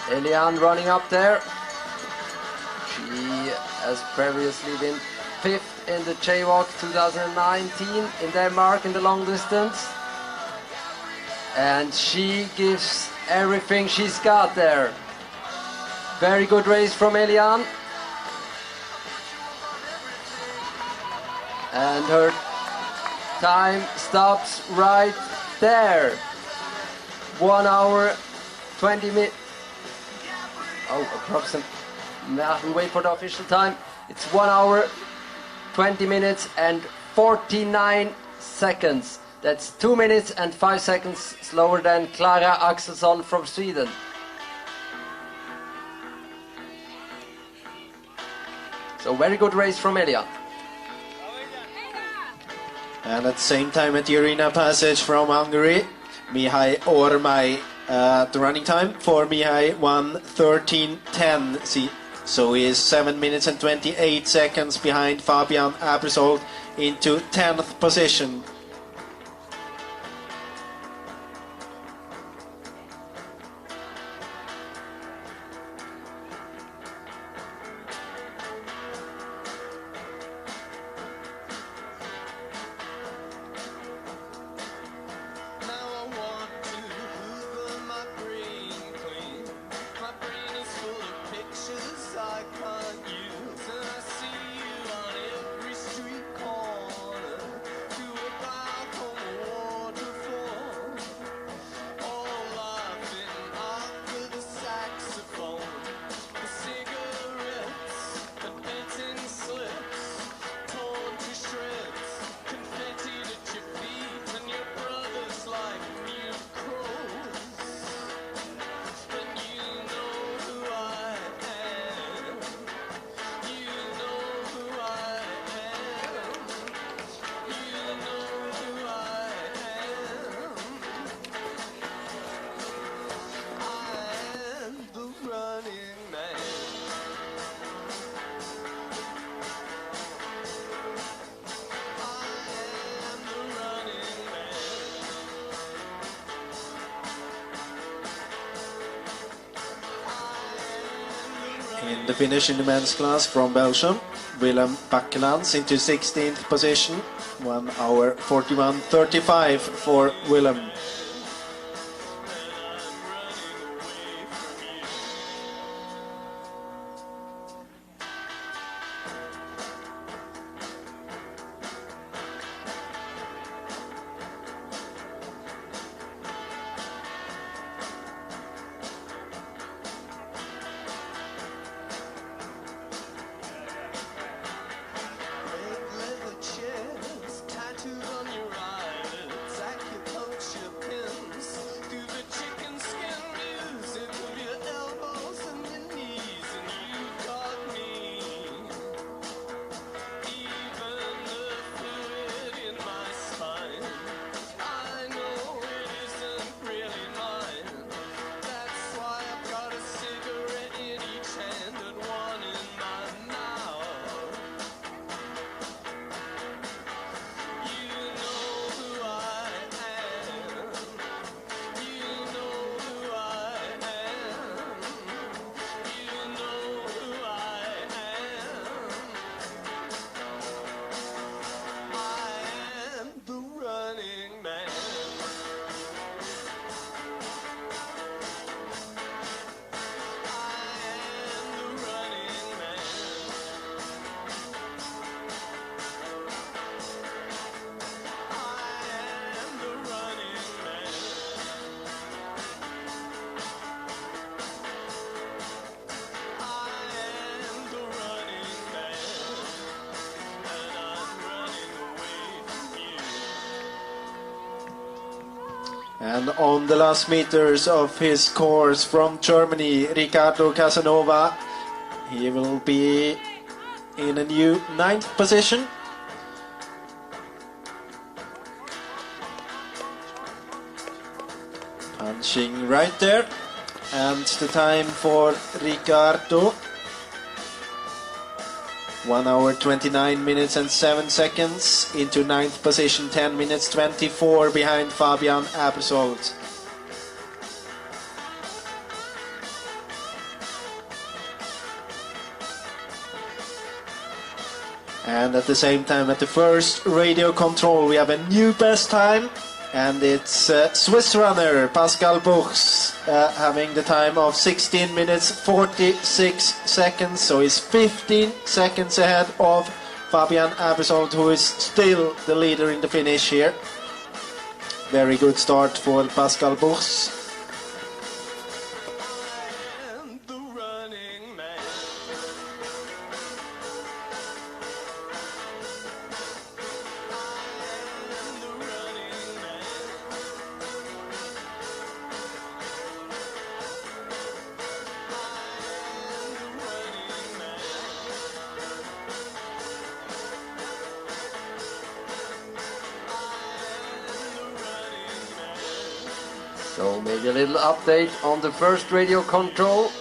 Eliane running up there. She has previously been 5th in the WUOC 2019 in Denmark in the long distance. And she gives everything she's got there. Very good race from Eliane. And her time stops right there. 1 hour 20 minutes. Oh, approximately. Wait for the official time. It's 1 hour 20 minutes and 49 seconds. That's 2 minutes and 5 seconds slower than Clara Axelsson from Sweden. So very good race from Elian. And at the same time at the arena passage from Hungary, Mihai Ormai. The running time for Mihai 1:13.10. So he is 7 minutes and 28 seconds behind Fabian Abersold into 10th position. In the finish in the men's class from Belgium, Willem Bakkelands into 16th position, 1 hour 41:35 for Willem. And on the last meters of his course from Germany, Ricardo Casanova, he will be in a new 9th position. Punching right there. And the time for Ricardo, 1 hour 29 minutes and 7 seconds into 9th position, 10 minutes 24 behind Fabian Abersold. And at the same time, at the first radio control, we have a new best time, and it's Swiss runner Pascal Buchs having the time of 16 minutes 46 seconds, so he's 15 seconds ahead of Fabian Abersold, who is still the leader in the finish here. Very good start for Pascal Buchs. So maybe a little update on the first radio control,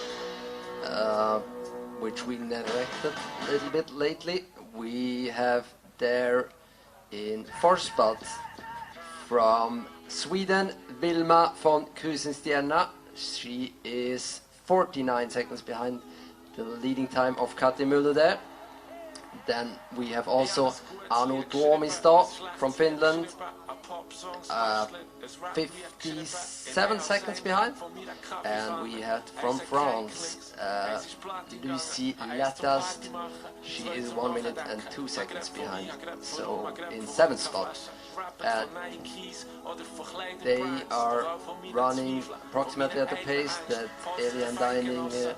which we neglected a little bit lately. We have there in fourth spot from Sweden, Vilma von Krusenstierna. She is 49 seconds behind the leading time of Kati Müller there. Then we have also Anu Tuomista from Finland, 57 seconds behind. And we had from France, Lucie Latast. She is 1 minute and 2 seconds behind, so in 7th spot. They are running approximately at the pace that Eliane Dining and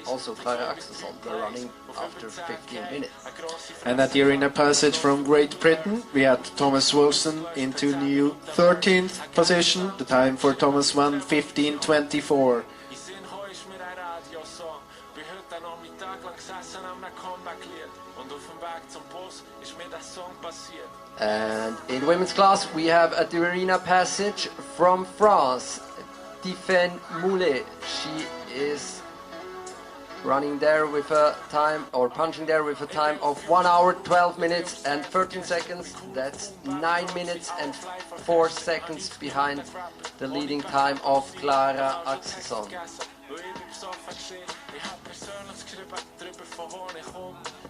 also Clara Axelsson were running after 15 minutes. And at the arena passage from Great Britain, we had Thomas Wilson into new 13th position. The time for Thomas 1:15:24. And in women's class we have at the arena passage from France, Tiffaine Moulet. She is running there with a time, or punching there with a time of 1 hour 12 minutes and 13 seconds. That's 9 minutes and 4 seconds behind the leading time of Clara Axelsson.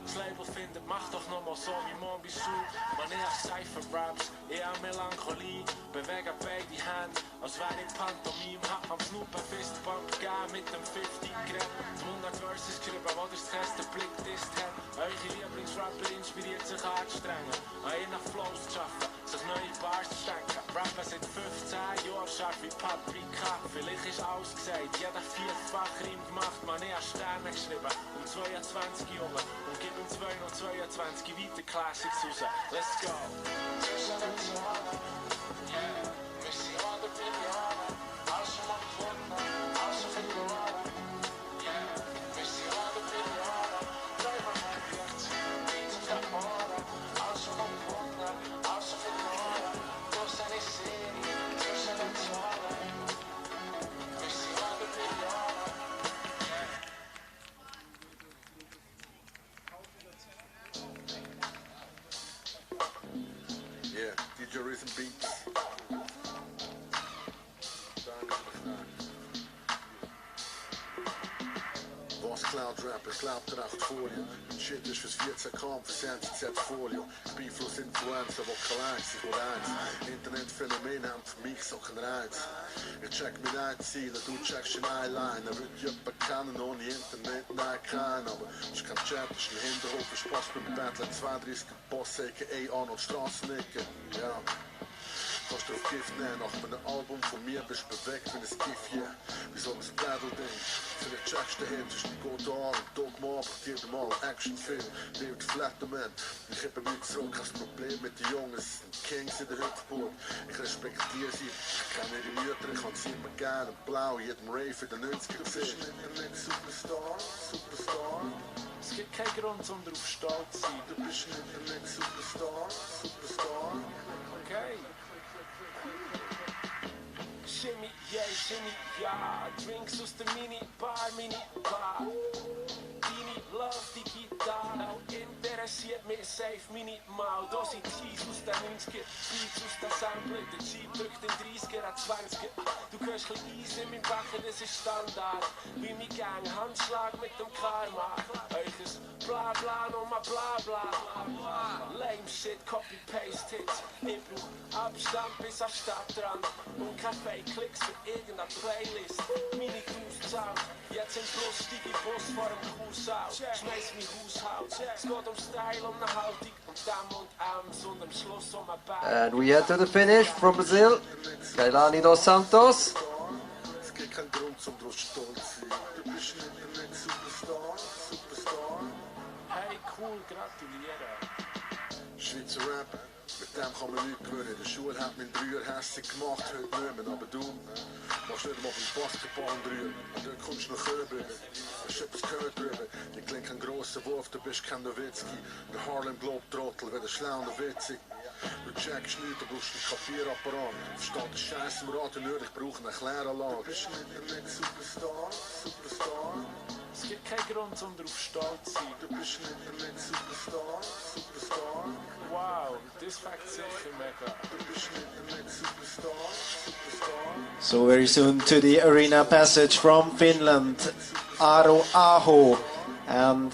Das Label findet, mach doch nochmal so wie Montbissou. Wanneer ich Cypher-Raps, eher Melancholie. Bewege beide Hände, als wäre ich Pantomime. Hab am Snoop ein Fistbump gegeben mit dem 50-Gramm. 100 Verses geschrieben, wo der Stress den Blick disst hat. Eure Lieblingsrapper inspiriert sich anzustrengen. An je nach Flows zu schaffen, sich neue Bars zu denken. Rappen seit 15 Jahren, scharf wie Paprika. Vielleicht ist alles gesagt, jeder vierfach Riem gemacht. Man, ich hab Sterne geschrieben, 22 Jungen. Und gib uns 2 noch 22 weiter Classics raus. Let's go! Rhythm beats. Was Cloud Rapper, glaubt er acht Folien. Shit ist fürs 14K, für NZZ-Folio. Beeinfluss Influencer, wo kein einzig oder eins. Internetphänomen haben für mich so keinen Reiz. Ich check mein Ziel, du checkst den Eyeliner. Würde jemand kennen ohne Internet? Nein, kein. Aber ich kann Chat, ist ein Hinterhof, ist Spaß beim Battle. 32 Boss, a.k.a. Arnold Straßenecke. Ja. Kannst du auf Gift nehmen, nach einem Album von mir bist du bewegt wie ein Gift, yeah. Wie so ein Battle-Ding. Vielleicht checkst du hin zwischen Godard und Dogma, aber jedes Mal ein Actionfilm. David Flatterman, ich habe mich zurück, hast ein Problem mit den Jungs, Kings in der Hüpfburg. Ich respektiere sie, ich kenne ihre Mütter, ich habe sie immer gerne blau, jedem Rave in den 90er gesehen. Superstar, Superstar. Es gibt keinen Grund, um darauf stolz zu sein. Du bist nicht ein Superstar, Superstar. Okay. Shimmy, yeah, shimmy, ja. Drinks aus der Minibar, Minibar. Deine Love, die Gitarre. Interessiert mich safe minimal. Da sind Tees aus den 90er, Beats aus den Sampler. Der Jeep drückt den 30er an 20er. Du hörst ein bisschen Eis in meinem Becher, das ist Standard. Wie mein Gang, Handschlag mit dem Karma. Euches bla bla, nochmal bla bla. Lame shit, Copy-Paste Hits. Ich brauch Abstand bis an Stadtrand. Und kein Fake-Klicks für irgendeine Playlist. Meine Crews zahlt. Jetzt im Plus stieg ich Bus vor dem Haus auf. Schmeiß mein Haus auf. Es geht ums And we head to the finish from Brazil, Kailani dos Santos. Es gibt keinen Grund zum drauf stolz sein. Du bist ein Internet-Superstar, Superstar. Hey, cool, gratuliere. Schweizer Rap, mit dem kann man nichts gewinnen. In der Schule hat mein Brüder hässlich gemacht, heute nicht mehr. Aber du machst nicht mal auf den Basketball drüben. Und dann kommst du noch rüber. Hast du etwas gehört drüber? Ich klinge kein grosser Wurf, du bist kein Nowitzki. Der Harlem Globetrottel, weder schlau noch witzig. Du checkst nichts, du brauchst einen Kapierapparat. Versteht den Scheiß im Radio nicht, ich brauche eine Kläranlage. Du bist ein Internet-Superstar, Superstar. Es gibt keinen Grund, um darauf stolz zu sein. Du bist ein Internet-Superstar, Superstar. Wow, das fängt sicher mega. Du bist ein Internet-Superstar, Superstar. So very soon to the arena passage from Finland, Aro Aho, and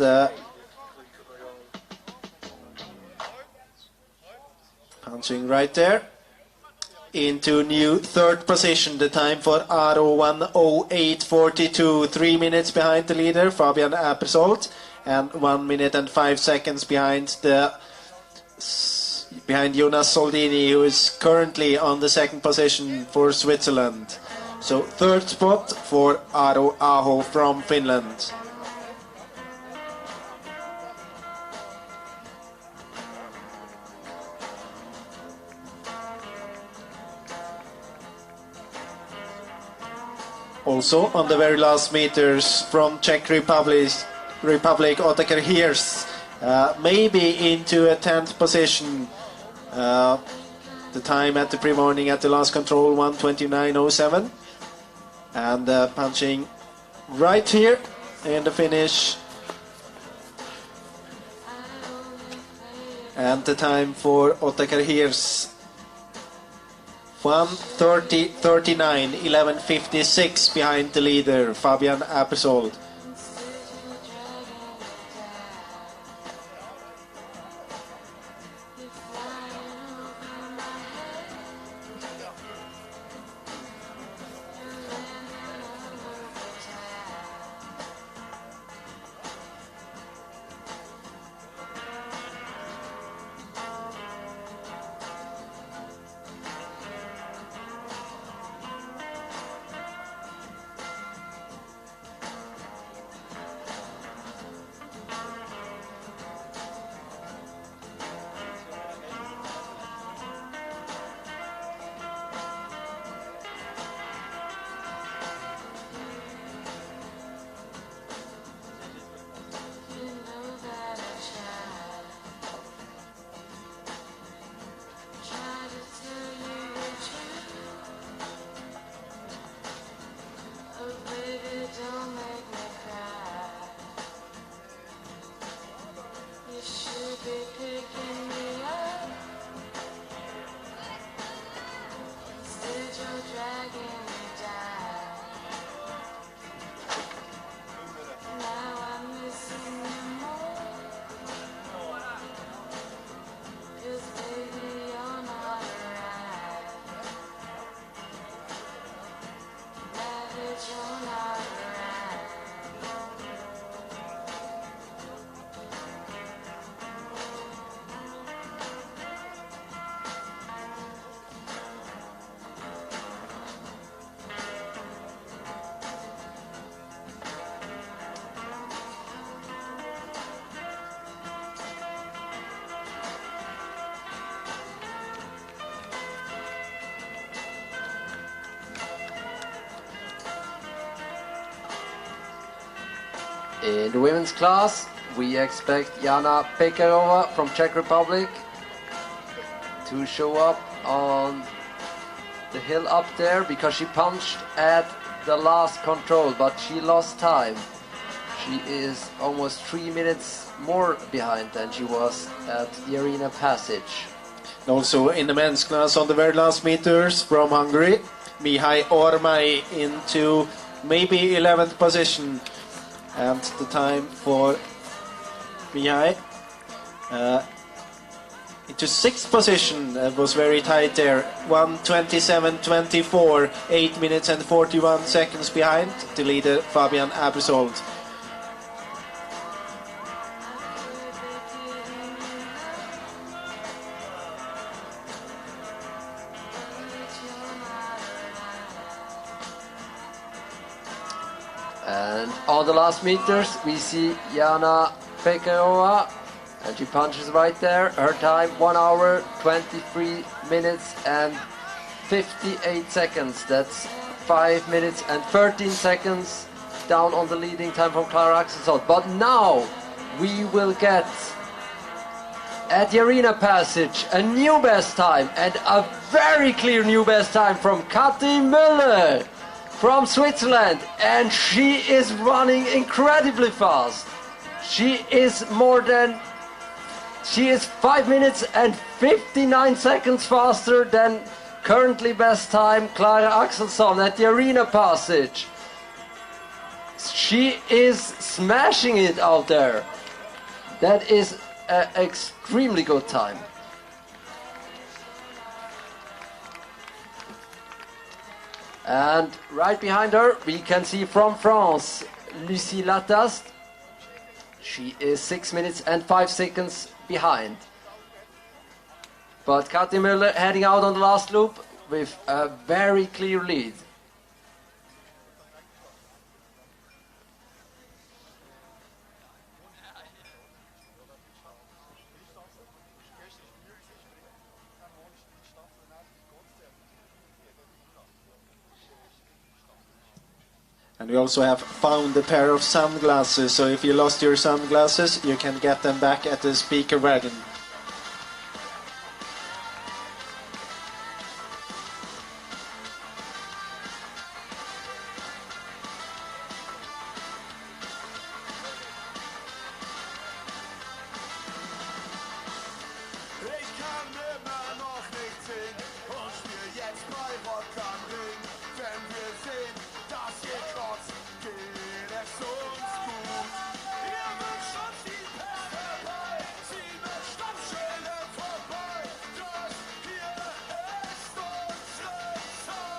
punching right there into new third position. The time for Aro 1:08.42, 3 minutes behind the leader Fabian Appersold, and 1 minute and 5 seconds behind Jonas Soldini, who is currently on the second position for Switzerland. So third spot for Aro Aho from Finland. Also on the very last meters from Czech Republic Otakar Hirs, maybe into a 10th position. The time at the pre-morning at the last control 1:29.07, and punching right here in the finish, and the time for Otakar Hirs 1:30.39, 11:56 behind the leader Fabian Appersold. In the women's class, we expect Jana Pekarova from Czech Republic to show up on the hill up there, because she punched at the last control, but she lost time. She is almost 3 minutes more behind than she was at the arena passage. Also in the men's class on the very last meters from Hungary, Mihai Ormai into maybe 11th position, and the time for Mihai into 6th position was very tight there, 1:27.24, 8 minutes and 41 seconds behind the leader Fabian Appersold. And on the last meters, we see Jana Pekarova, and she punches right there. Her time 1 hour, 23 minutes and 58 seconds. That's 5 minutes and 13 seconds down on the leading time from Clara Axelsson. But now we will get at the arena passage a new best time, and a very clear new best time from Kathi Müller from Switzerland, and she is running incredibly fast. She is 5 minutes and 59 seconds faster than currently best time Clara Axelsson at the arena passage. She is smashing it out there. That is an extremely good time. And right behind her, we can see from France, Lucie Latast. She is 6 minutes and 5 seconds behind. But Kathi Müller heading out on the last loop with a very clear lead. And we also have found a pair of sunglasses, so if you lost your sunglasses, you can get them back at the speaker wagon. Ich kann immer noch nicht sehen und spiel jetzt bei Rock am Ring. Wenn wir sehen, dass ihr kotzt, geht es uns gut. Ihr wünscht uns die Pest herbei, sie mit Stoppschilden vorbei. Das hier ist unsere Zeit.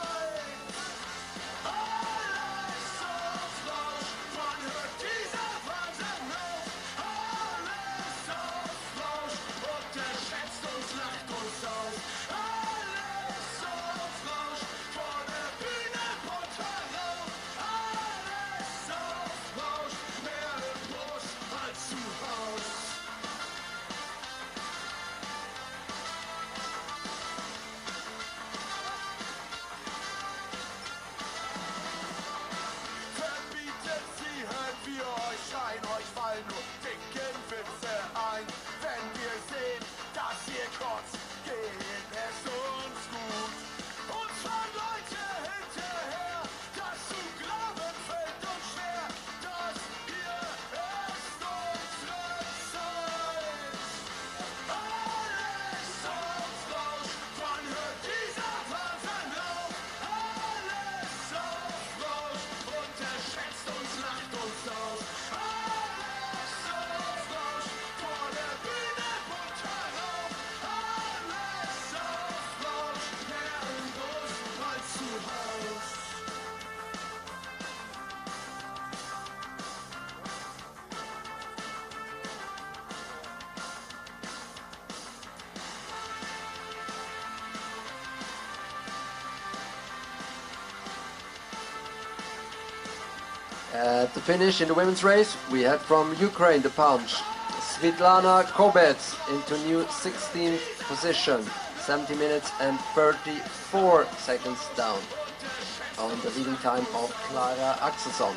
Alles auf Rausch, wann hört dieser Wahnsinn auf? Alles auf Rausch, und der schätzt uns, lacht uns aus. Alles auf Rausch, vor der Bühne und herauf. Alles auf Rausch, mehr im Bus als zu Haus. Verbietet sie, hört wir euch schreien, euch fallen nur dicken Witze ein. Wenn wir sehen, dass ihr kotzt, geht es uns gut. Uns fahren Leute hinterher, das zu glauben fällt uns schwer. Das hier ist unsere Zeit. Alles auf Rausch, wann hört dieser Wahnsinn auf? Alles auf Rausch, und er schätzt uns, lacht uns aus. Alles auf Rausch, vor der Bühne und herauf. Alles auf Rausch, mehr im Bus als zu Haus. At the finish in the women's race, we had from Ukraine the punch. Svitlana Kobets into new 16th position, 70 minutes and 34 seconds down on the leading time of Clara Axelsson.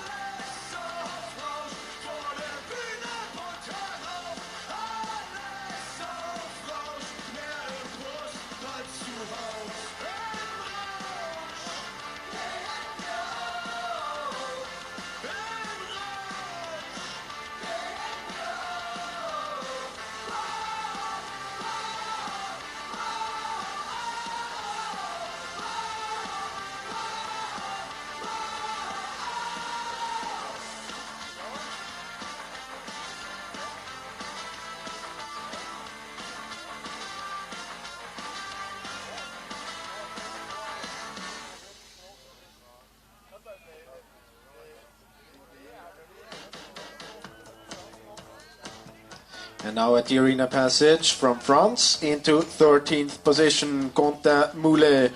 And now at the arena passage from France into 13th position, Conta Moule,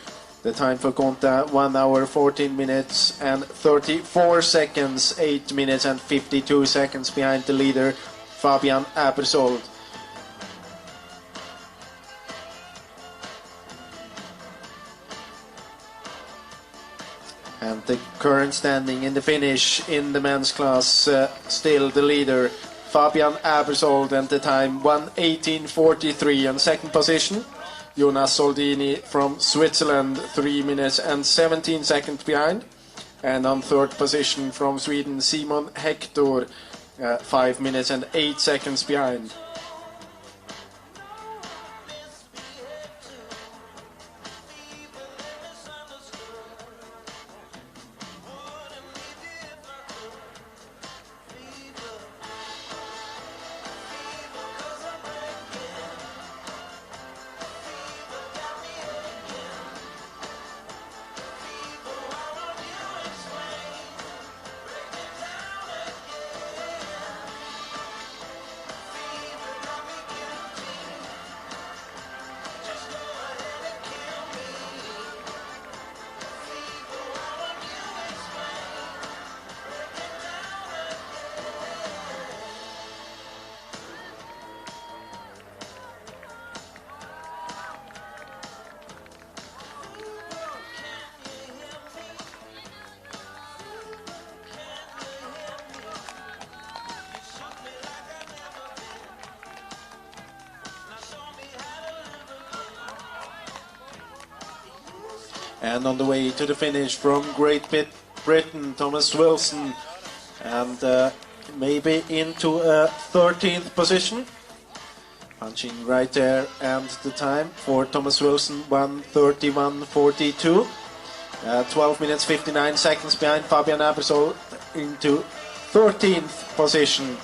The time for Conta 1 hour 14 minutes and 34 seconds, 8 minutes and 52 seconds behind the leader Fabian Abersold. And the current standing in the finish in the men's class, still the leader Fabian Abersold, and the time 1:18:43. On second position, Jonas Soldini from Switzerland, 3 minutes and 17 seconds behind. And on third position from Sweden, Simon Hector, 5 minutes and 8 seconds behind. And on the way to the finish from Great Britain, Thomas Wilson, and maybe into a 13th position. Punching right there, and the time for Thomas Wilson 1:31:42. 12 minutes 59 seconds behind Fabian Abersold, into 13th position.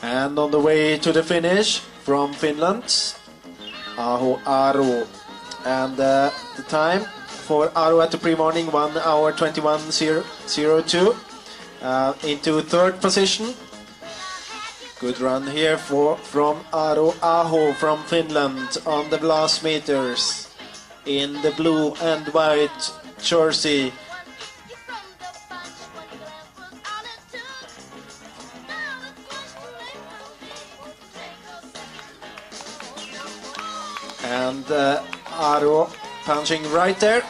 And on the way to the finish from Finland, Aho Aro. And the time for Aro at the pre-morning, 1:21:02. Into third position. Good run here from Aro Aho from Finland on the last meters in the blue and white jersey. And Aro punching right there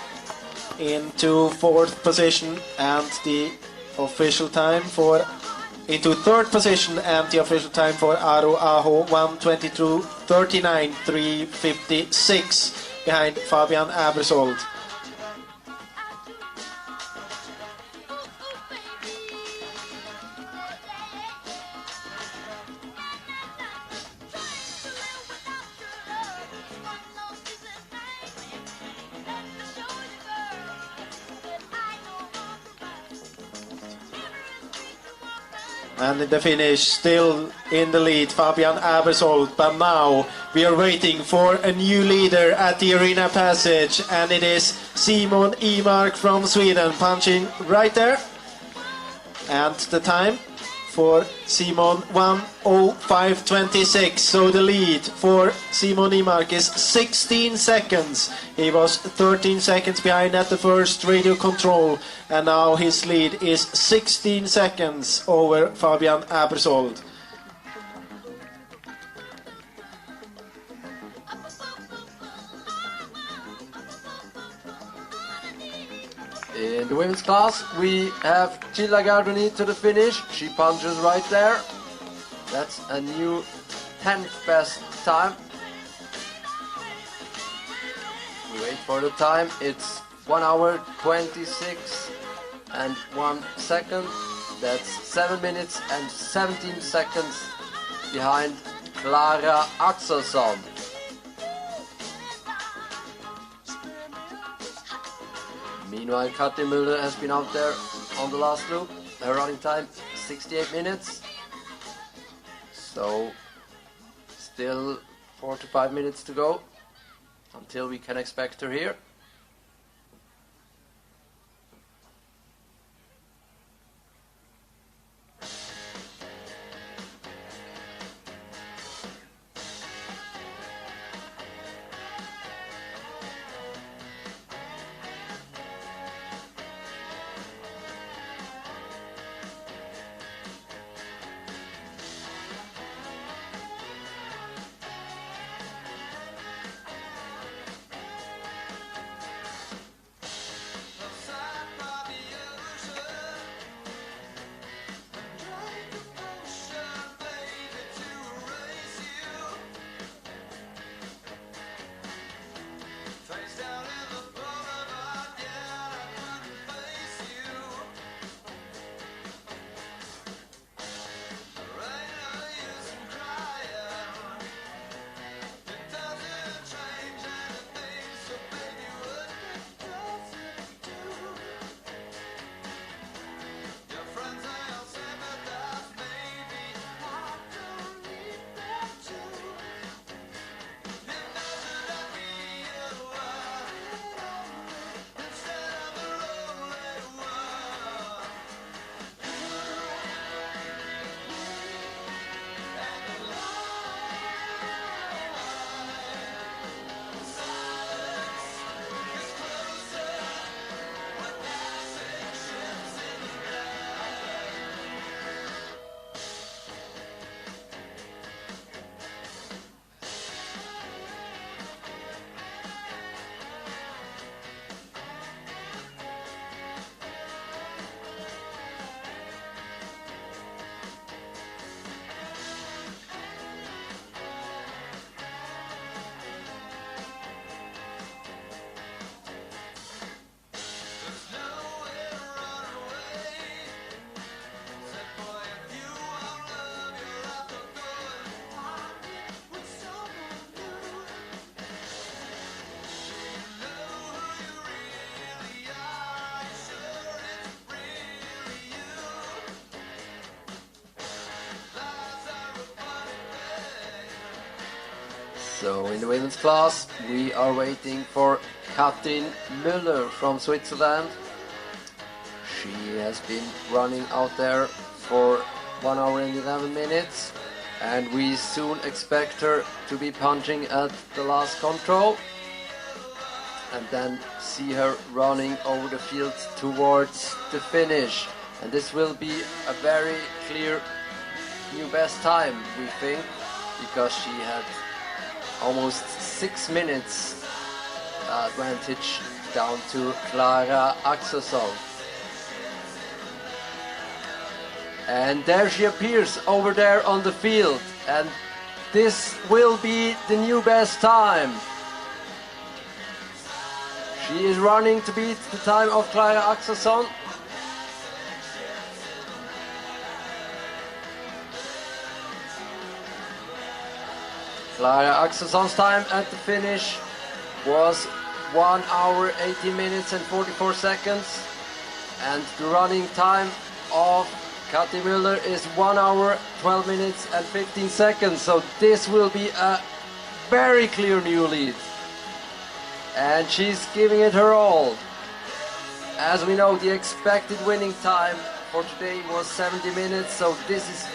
into fourth position, and the official time for into third position, and the official time for Aro Aho 1:22:39, 3:56 behind Fabian Abersold. And in the finish, still in the lead, Fabian Abersold. But now we are waiting for a new leader at the arena passage, and it is Simon Imark from Sweden punching right there. And the time for Simon 1:05:26. So the lead for Simon Imark is 16 seconds. He was 13 seconds behind at the first radio control, and now his lead is 16 seconds over Fabian Abersold. In the women's class, we have Gilla Gardoni to the finish. She punches right there. That's a new 10th best time. We wait for the time. It's 1 hour 26 and 1 second. That's 7 minutes and 17 seconds behind Clara Axelsson. Meanwhile, Katja Müller has been out there on the last loop. Her running time 68 minutes. So still 4 to 5 minutes to go until we can expect her here. So in the women's class, we are waiting for Katrin Müller from Switzerland. She has been running out there for 1 hour and 11 minutes, and we soon expect her to be punching at the last control, and then see her running over the field towards the finish. And this will be a very clear new best time, we think, because she had almost 6 minutes advantage down to Clara Axelsson. And there she appears over there on the field. And this will be the new best time. She is running to beat the time of Clara Axelsson. Clara Axelsson's time at the finish was 1 hour 18 minutes and 44 seconds. And the running time of Kathi Müller is 1 hour 12 minutes and 15 seconds. So this will be a very clear new lead. And she's giving it her all. As we know, the expected winning time for today was 70 minutes, so this is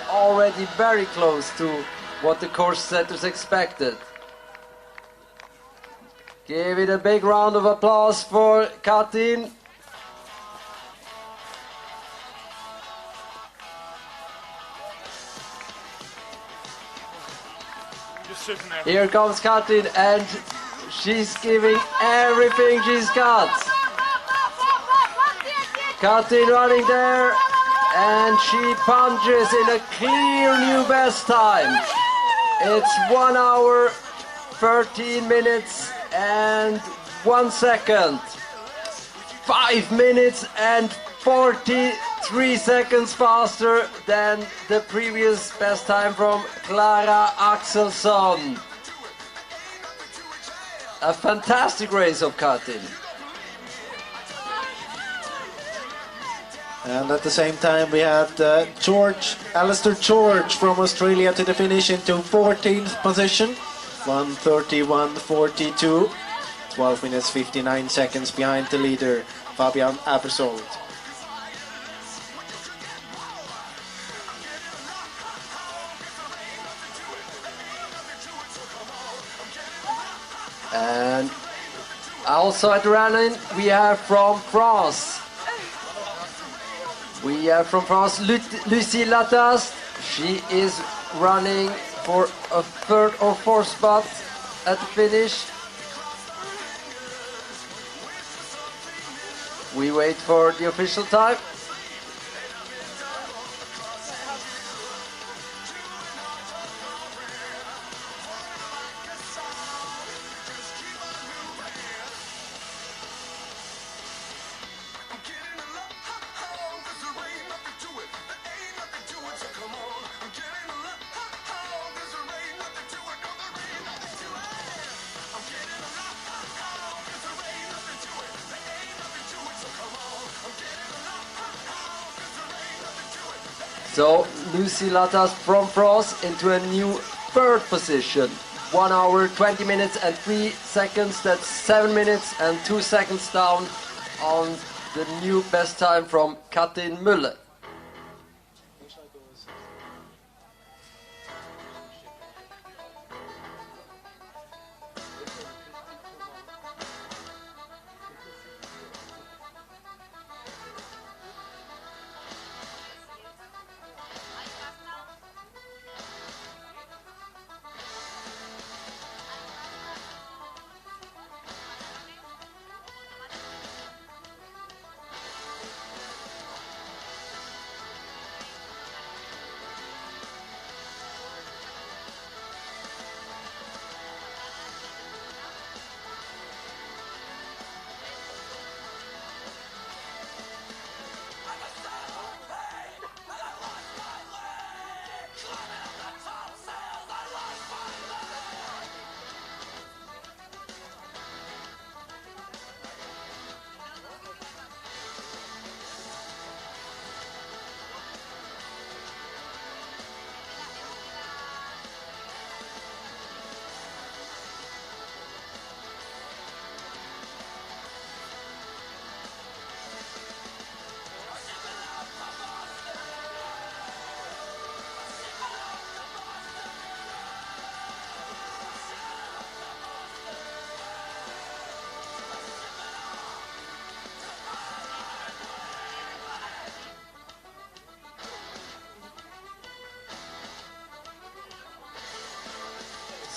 already very close to what the course setters expected. Give it a big round of applause for Katin. Just sitting there. Here comes Katin, and she's giving everything she's got. Katin running there, and she punches in a clear new best time. It's 1 hour 13 minutes and 1 second. 5 minutes and 43 seconds faster than the previous best time from Clara Axelsson. A fantastic race of Katin. And at the same time we had Alistair George from Australia to the finish into 14th position. 1:31.42. 12 minutes 59 seconds behind the leader, Fabian Abersold. And also at the running we have from France. We have from France Lucie Latas. She is running for a third or fourth spot at the finish. We wait for the official time. So Lucie Latas from France into a new third position. 1 hour 20 minutes and 3 seconds. That's 7 minutes and 2 seconds down on the new best time from Katin Müller.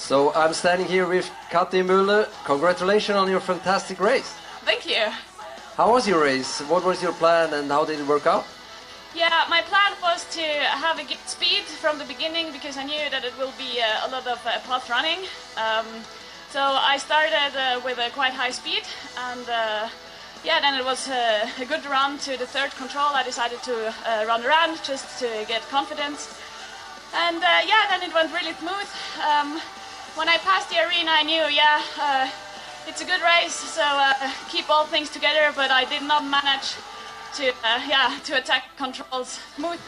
So I'm standing here with Kathi Müller. Congratulations on your fantastic race. Thank you. How was your race? What was your plan and how did it work out? Yeah, my plan was to have a good speed from the beginning because I knew that it will be a lot of path running. So I started with a quite high speed, and yeah, then it was a good run to the third control. I decided to run around just to get confidence, and yeah, then it went really smooth. When I passed the arena, I knew, yeah, it's a good race, so keep all things together, but I did not manage to to attack controls smooth.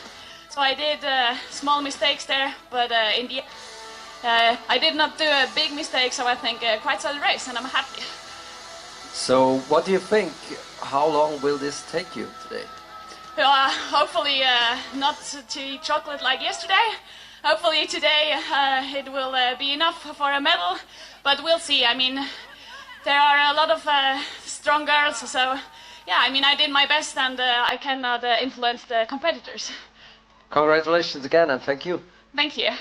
So I did small mistakes there, but in the end, I did not do a big mistake, so I think quite solid race, and I'm happy. So, what do you think? How long will this take you today? Hopefully not to eat chocolate like yesterday. Hopefully today it will be enough for a medal, but we'll see. I mean, there are a lot of strong girls, so yeah, I mean, I did my best, and I cannot influence the competitors. Congratulations again, and thank you. Thank you.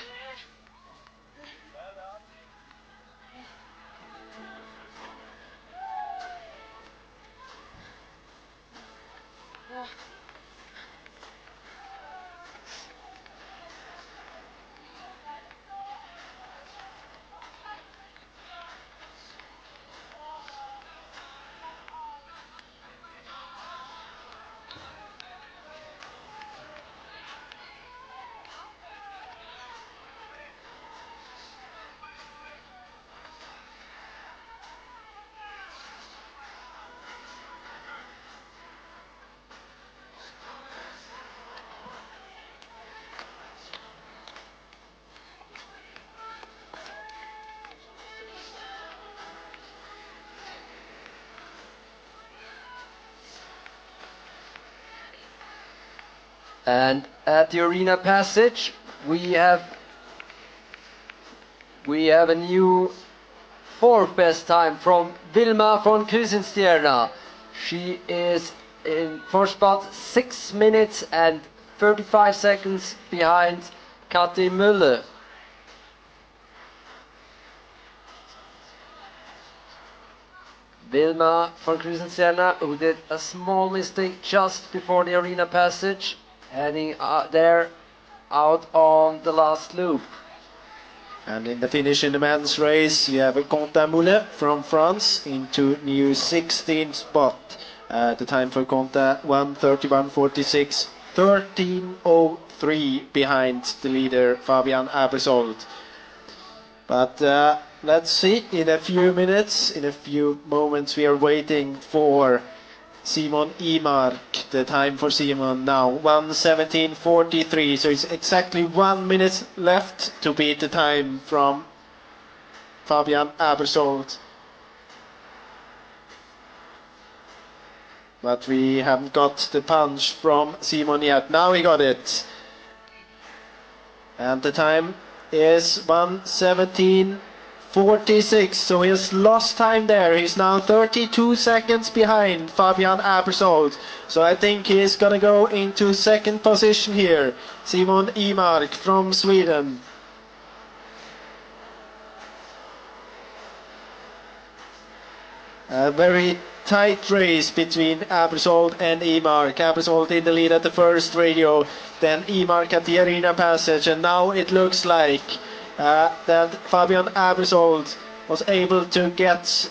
And at the arena passage, we have a new fourth best time from Vilma von Krusenstjerna. She is in first spot, 6 minutes and 35 seconds behind Kati Müller. Vilma von Krusenstjerna, who did a small mistake just before the arena passage, heading there out on the last loop. And in the finish in the men's race, you have Quentin Moulet from France into new 16th spot. The time for Quentin 1:31.46, 13:03 behind the leader Fabian Abersold. But let's see, in a few minutes, in a few moments, we are waiting for Simon Imark. The time for Simon now 1:17.43, so it's exactly 1 minute left to beat the time from Fabian Abersold. But we haven't got the punch from Simon yet. Now we got it. And the time is 1:17.46, so he has lost time there. He's now 32 seconds behind Fabian Abersold. So I think he's gonna go into second position here. Simon Imark from Sweden. A very tight race between Abersold and Imark. Abersold in the lead at the first radio, then Imark at the arena passage, and now it looks like that Fabian Abersold was able to get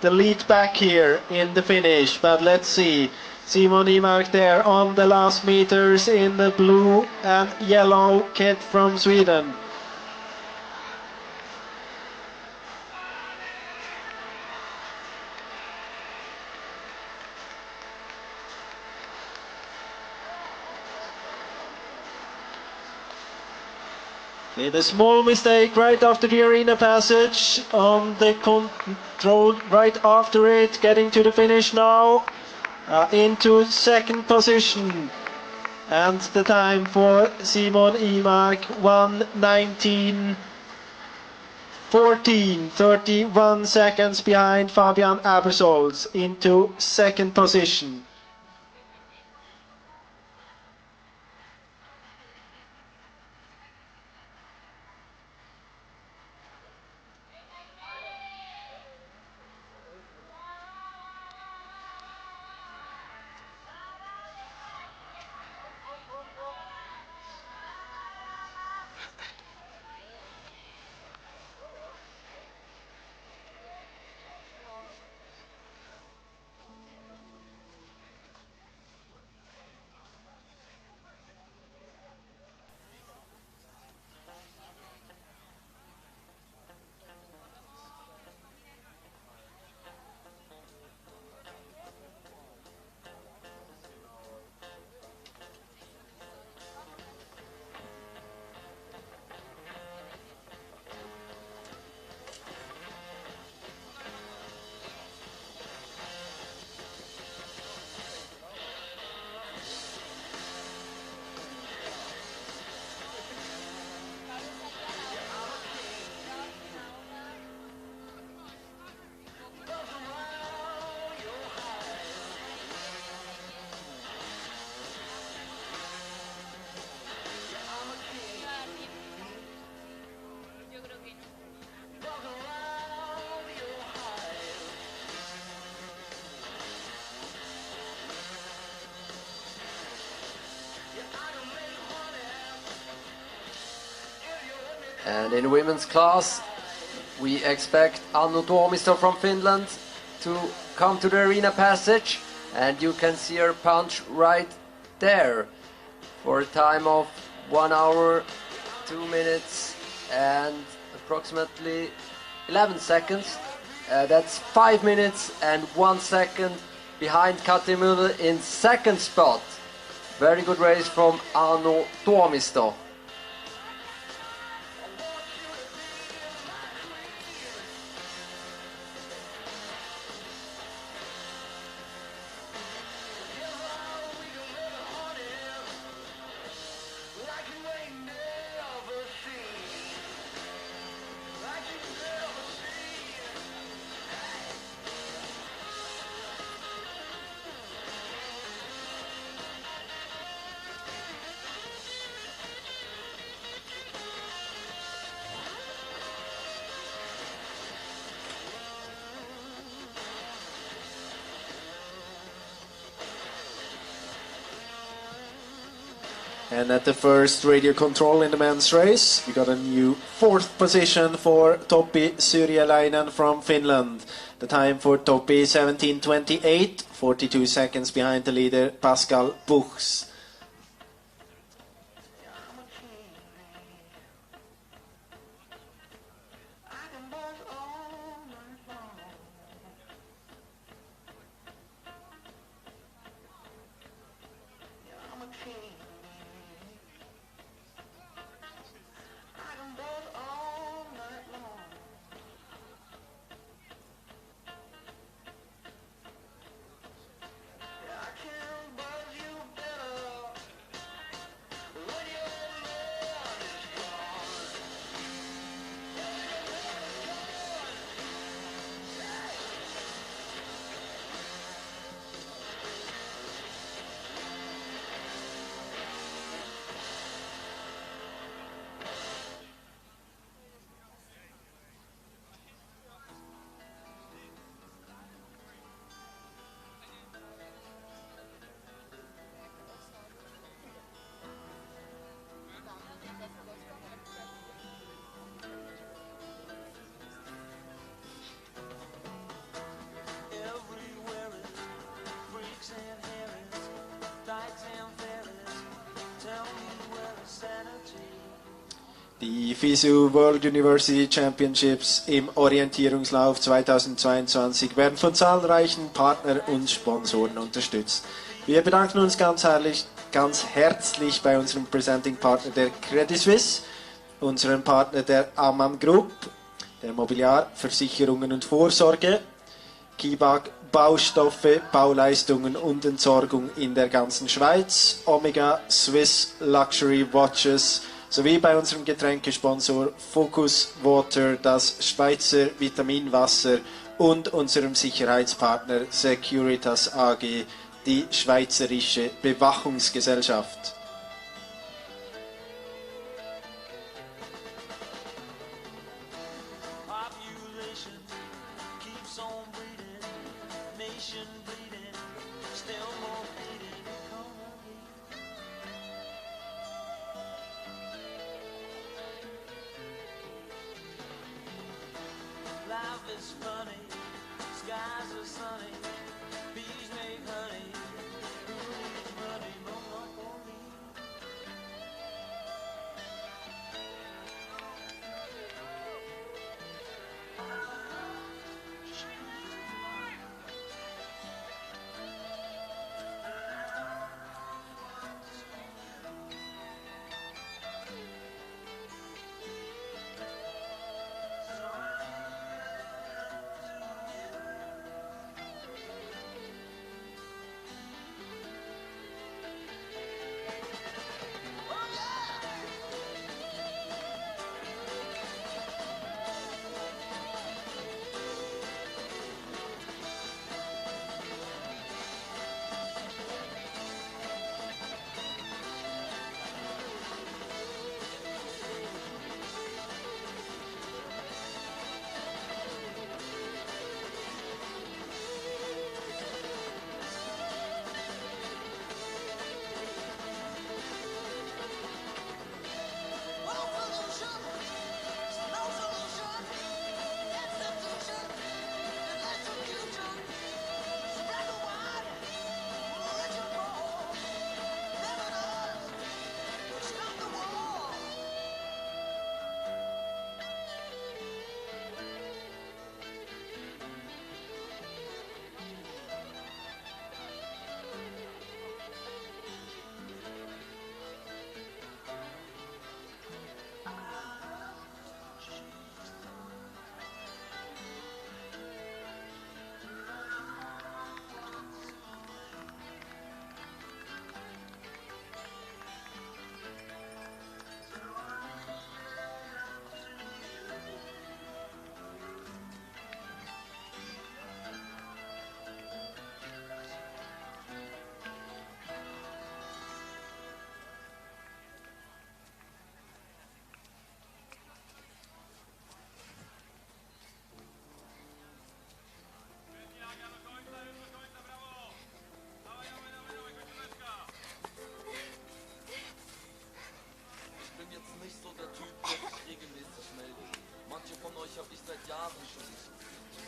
the lead back here in the finish. But let's see. Simon Imark there on the last meters in the blue and yellow kit from Sweden. Made a small mistake right after the arena passage on the control right after it, getting to the finish now, into second position. And the time for Simon Imark 1:19.14, 31 seconds behind Fabian Abersold into second position. And in women's class, we expect Anno Tuomisto from Finland to come to the arena passage, and you can see her punch right there for a time of 1 hour, 2 minutes and approximately 11 seconds. That's 5 minutes and 1 second behind Kati Müller in second spot. Very good race from Anno Tuomisto. And at the first radio control in the men's race, we got a new 4th position for Topi Syrjäläinen from Finland. The time for Topi 17:28, 42 seconds behind the leader Pascal Buchs. Die FISU World University Championships im Orientierungslauf 2022 werden von zahlreichen Partnern und Sponsoren unterstützt. Wir bedanken uns ganz herzlich bei unserem Presenting Partner der Credit Suisse, unserem Partner der Ammann Group, der Mobiliar, Versicherungen und Vorsorge, Kibak Baustoffe, Bauleistungen und Entsorgung in der ganzen Schweiz, Omega Swiss Luxury Watches, sowie bei unserem Getränkesponsor Focus Water, das Schweizer Vitaminwasser und unserem Sicherheitspartner Securitas AG, die Schweizerische Bewachungsgesellschaft. euch hab ich seit Jahren schon nicht.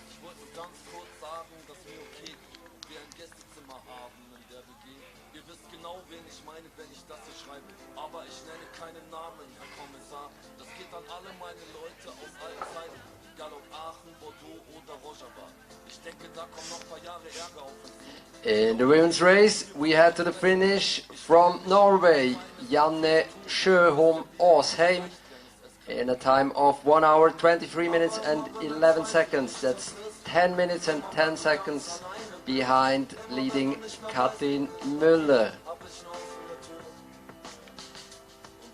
Ich wollte nur ganz kurz sagen, dass WUOC wir ein Gästezimmer haben in der WG. Ihr wisst genau, wen ich meine, wenn ich das hier schreibe. Aber ich nenne keinen Namen, Herr Kommissar. Das geht an alle meine Leute aus allen Zeiten. Egal ob Aachen, Bordeaux oder Rojava. Ich denke, da kommen noch ein paar Jahre Ärger auf uns zu. In the women's race, we head to the finish from Norway, Janne Sjøholm Aasheim, in a time of 1 hour, 23 minutes and 11 seconds. That's 10 minutes and 10 seconds behind leading Katrin Müller.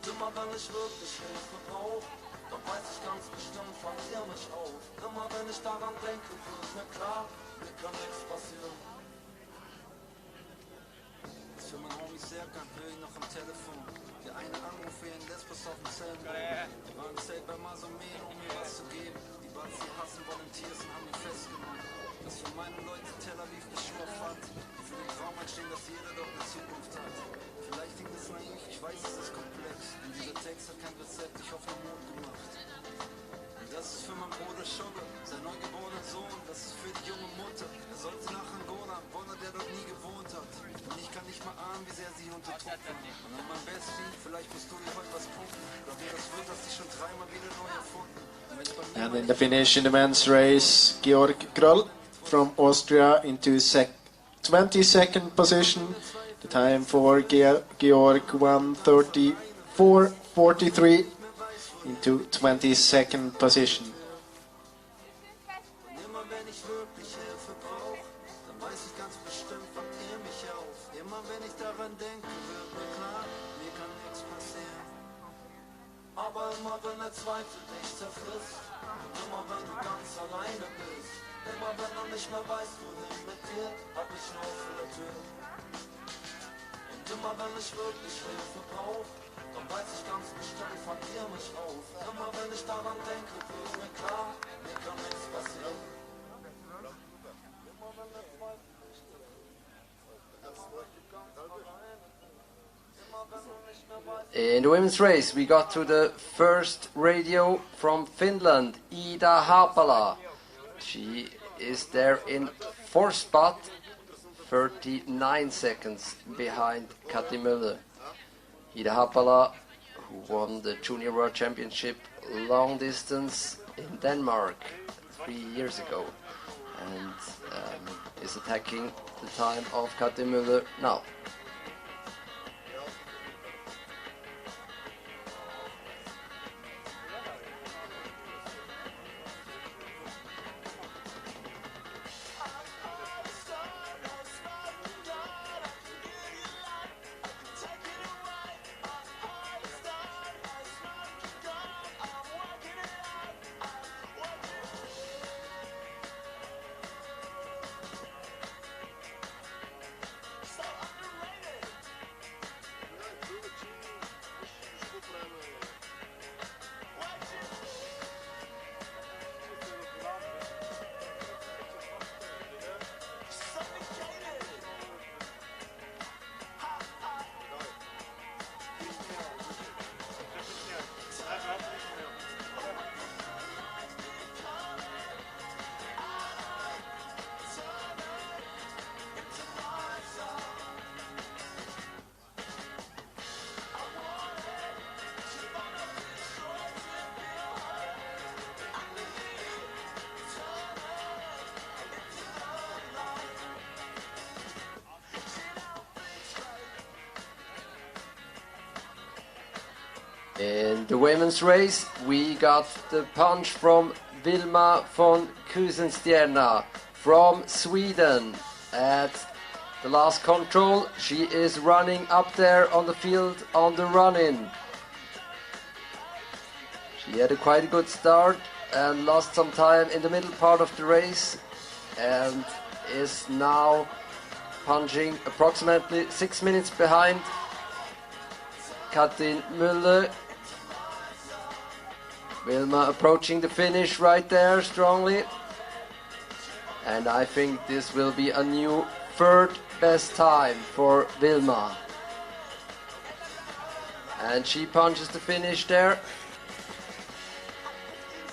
Immer wenn ich wirklich Hilfe brauch, dann weiß ich ganz bestimmt, fangt ihr mich auf. Immer wenn ich daran denke, wird mir klar, mir kann nichts passieren. Ist für mein Homie Serkan, höre ich noch am Telefon. Der eine Anruf für ihn Lesbos auf dem Zellenboden. Die waren safe bei Masomen, um mir was zu geben. Die Bats, die hassen Volunteers und haben ihn festgenommen. Das für meine Leute Tel Aviv eine Schuhe fand. Die für den Traum einstehen, dass jeder dort eine Zukunft hat. Vielleicht klingt es naiv, ich weiß, es ist komplex. Denn dieser Text hat kein Rezept, ich hoffe, Mut gemacht. Und das ist für meinen Bruder Sugar, sein neugeborenen Sohn. Das ist für die junge Mutter. Er sollte nach Angola, Bonner, der dort nie gewohnt hat. Und ich kann nicht mal ahnen, wie sehr sie unter Druck war. Und an meinem Bestie, vielleicht musst du dir heute was pumpen. Doch wer das wird, hast dich schon dreimal wieder neu erfunden. And in the finish in the men's race, Georg Gröll from Austria into 22nd position. The time for Georg 1:34.43 into 22nd position. Immer wenn ich wirklich Hilfe brauch, dann weiß ich ganz bestimmt, fangt ihr mich auf. Immer wenn ich daran denke, wird mir klar, mir kann nichts passieren. Aber immer wenn der Zweifel dich zerfrisst, und immer wenn du ganz alleine bist, immer wenn du nicht mehr weißt, wohin mit dir, hab ich eine offene Tür. Und immer wenn ich wirklich Hilfe brauch, dann weiß ich ganz bestimmt, fangt ihr mich auf. Immer wenn ich daran denke, wird mir klar, mir kann nichts passieren. In the women's race, we got to the first radio from Finland, Ida Haapala. She is there in fourth spot, 39 seconds behind Katrin Müller. Ida Haapala, who won the Junior World Championship long distance in Denmark 3 years ago, and is attacking the time of Katrin Müller now. In the women's race, we got the punch from Vilma von Kusenstierna from Sweden. At the last control, she is running up there on the field on the run-in. She had a quite good start and lost some time in the middle part of the race and is now punching approximately 6 minutes behind Katrin Müller. Vilma approaching the finish right there strongly, and I think this will be a new third best time for Vilma, and she punches the finish there.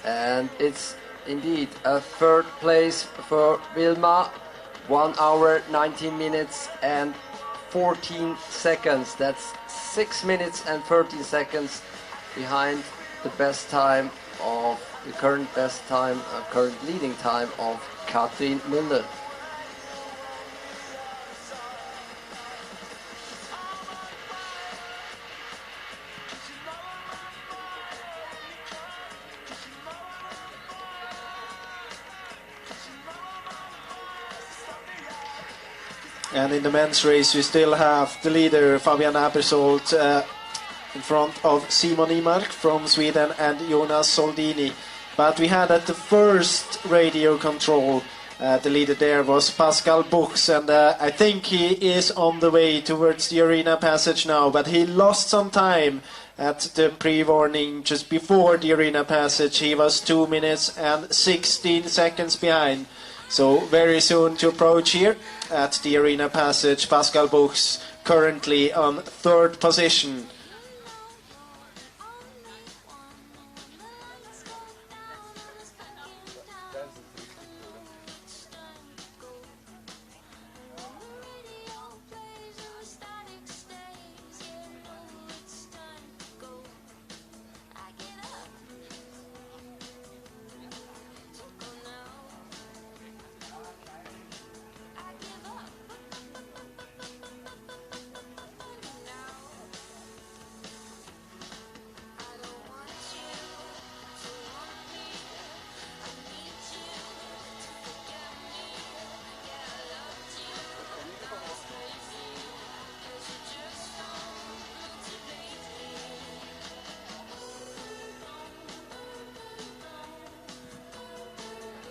And it's indeed a third place for Vilma, 1 hour 19 minutes and 14 seconds. That's 6 minutes and 13 seconds behind the best time of the current best time, current leading time of Katrin Müller. And in the men's race, we still have the leader, Fabian Abersold, in front of Simon Imark from Sweden and Jonas Soldini. But we had at the first radio control, the leader there was Pascal Buchs, and I think he is on the way towards the arena passage now, but he lost some time at the pre-warning just before the arena passage. He was 2 minutes and 16 seconds behind. So very soon to approach here at the arena passage. Pascal Buchs currently on third position.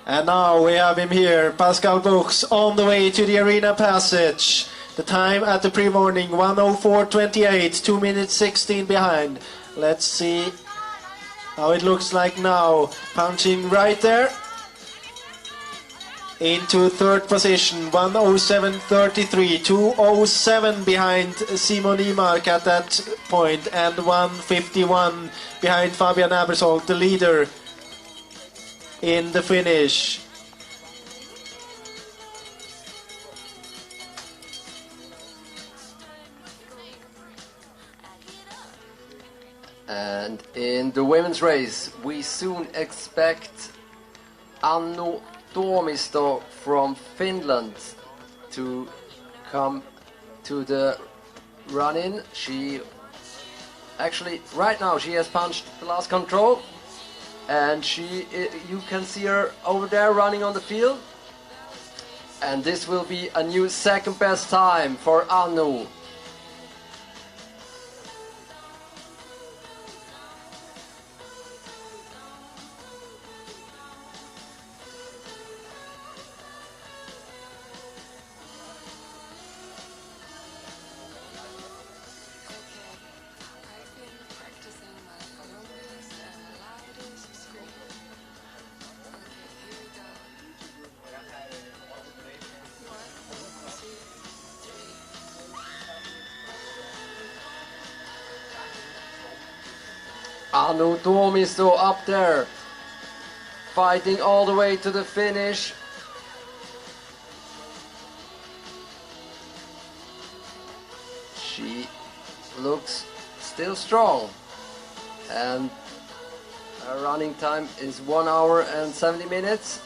And now we have him here, Pascal Buchs, on the way to the arena passage. The time at the pre-warning, 1:04.28, 2 minutes 16 behind. Let's see how it looks like now. Punching right there into third position, 1:07.33, 2:07 behind Simon Imark at that point, and 1:51 behind Fabian Abersold, the leader in the finish. And in the women's race, we soon expect Annu Tuomisto from Finland to come to the run-in. She actually, right now, she has punched the last control, and you can see her over there running on the field. And this will be a new second best time for Annu. Annu Tuomisto up there, fighting all the way to the finish. She looks still strong, and her running time is 1 hour and 70 minutes.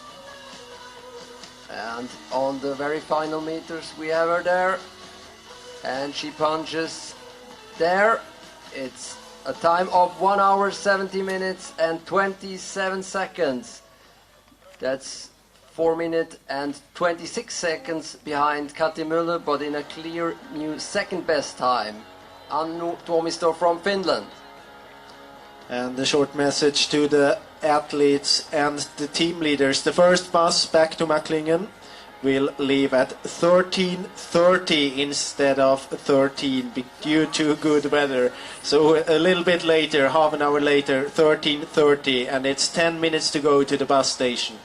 And on the very final meters we have her there, and she punches there. It's a time of 1 hour 70 minutes and 27 seconds. That's 4 minutes and 26 seconds behind Kati Müller, but in a clear new second best time. Annu Tuomisto from Finland. And a short message to the athletes and the team leaders. The first bus back to Macklingen will leave at 13:30 instead of 13 due to good weather. So a little bit later, half an hour later, 13:30, and it's 10 minutes to go to the bus station.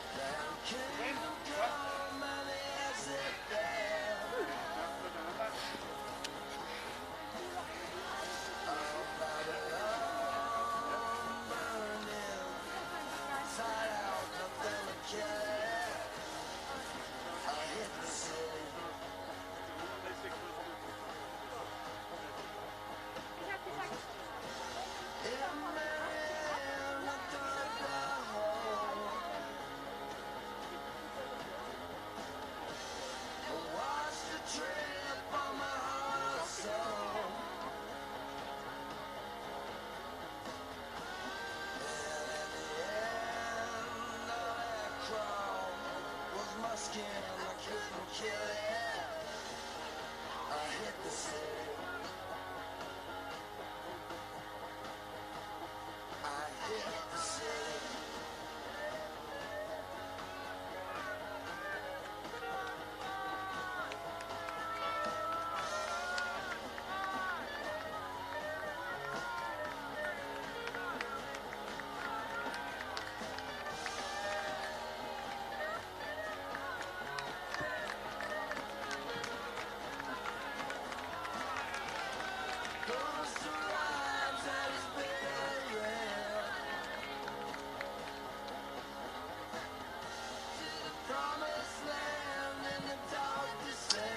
skin and I couldn't kill it. I hit the city. I hit the city.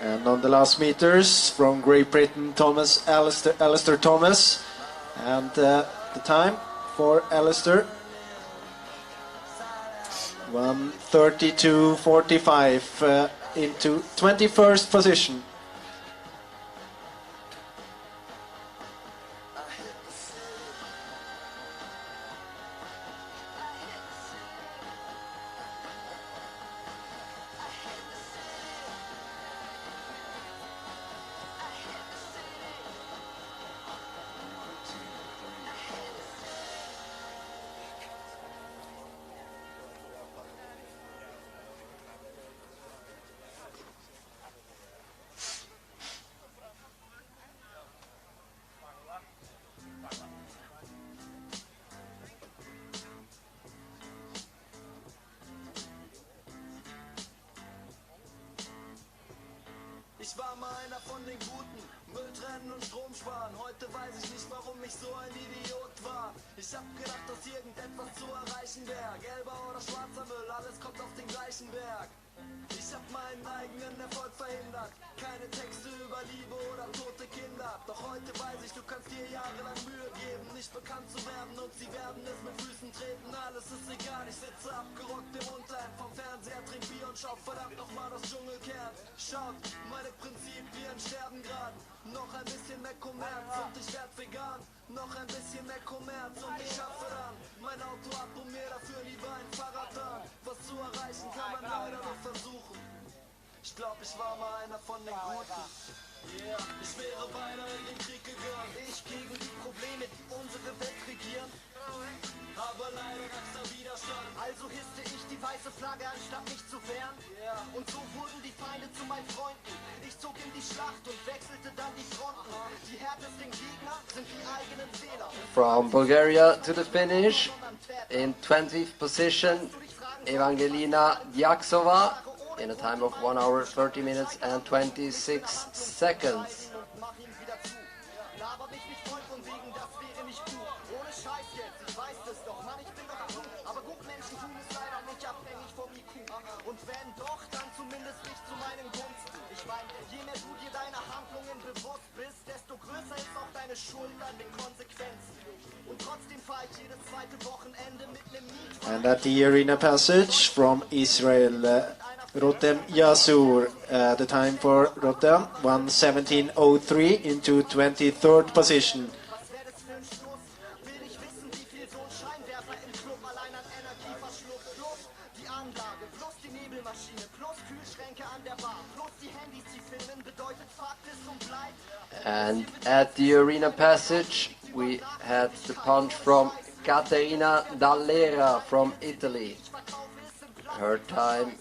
And on the last meters from Great Britain, Alistair Thomas. And the time for Alistair, 1:32.45 into 21st position. Ich war mal einer von den Guten, Müll trennen und Strom sparen. Heute weiß ich nicht, warum ich so ein Idiot war. Ich hab gedacht, dass irgendetwas zu erreichen wäre. Gelber oder schwarzer Müll, alles kommt auf den gleichen Berg. Ich hab meinen eigenen Erfolg verhindert. Keine Texte über Liebe oder tote Kinder. Doch heute weiß ich, du kannst dir jahrelang Mühe geben, nicht bekannt zu werden und sie werden es mit Füßen treten. Alles ist egal, ich sitze abgerockt im Unterhemd vom Fernseher, trink Bier und schau verdammt nochmal das Dschungelcamp. Schaut, meine Prinzipien sterben grad. Noch ein bisschen mehr Kommerz und ich werd vegan. Noch ein bisschen mehr Kommerz und ich schaffe dann mein Auto ab und mir dafür lieber ein Fahrrad an. Was zu erreichen kann man leider nur versuchen. Ich glaub, ich war mal einer von den Guten. Yeah. Ich wäre beinahe in den Krieg gegangen. Ich gegen die Probleme, die unsere Welt regieren. Aber leider gab's da Widerstand. Also hisste ich die weiße Flagge, anstatt mich zu wehren. Yeah. Und so wurden die Feinde zu meinen Freunden. Ich zog in die Schlacht und wechselte dann die Fronten. Die härtesten Gegner sind die eigenen Fehler. From Bulgaria to the finish, in 20th position, Evangelina Diaksova, in a time of 1 hour 30 minutes and 26 seconds. Und wenn doch, dann zumindest nicht zu meinen Gunsten. Ich meine, je mehr du dir deiner Handlungen bewusst bist, desto größer ist auch deine Schuld an den Konsequenzen. Und trotzdem fahre ich jedes zweite Wochenende mit nem Mietwagen. And at the arena passage from Israel, Rotem Yasur, the time for Rotem, 1:17.03 into 23rd position. Was wäre das für ein Schluss? Will ich wissen, wie viel so ein Scheinwerfer im Club allein an Energie verschluckt. Plus die Anlage, plus die Nebelmaschine, plus Kühlschränke an der Bar, plus die Handys, die filmen, bedeutet Fakt ist und bleibt. And at the arena passage, we had the punch from Caterina Dallera from Italy. Her time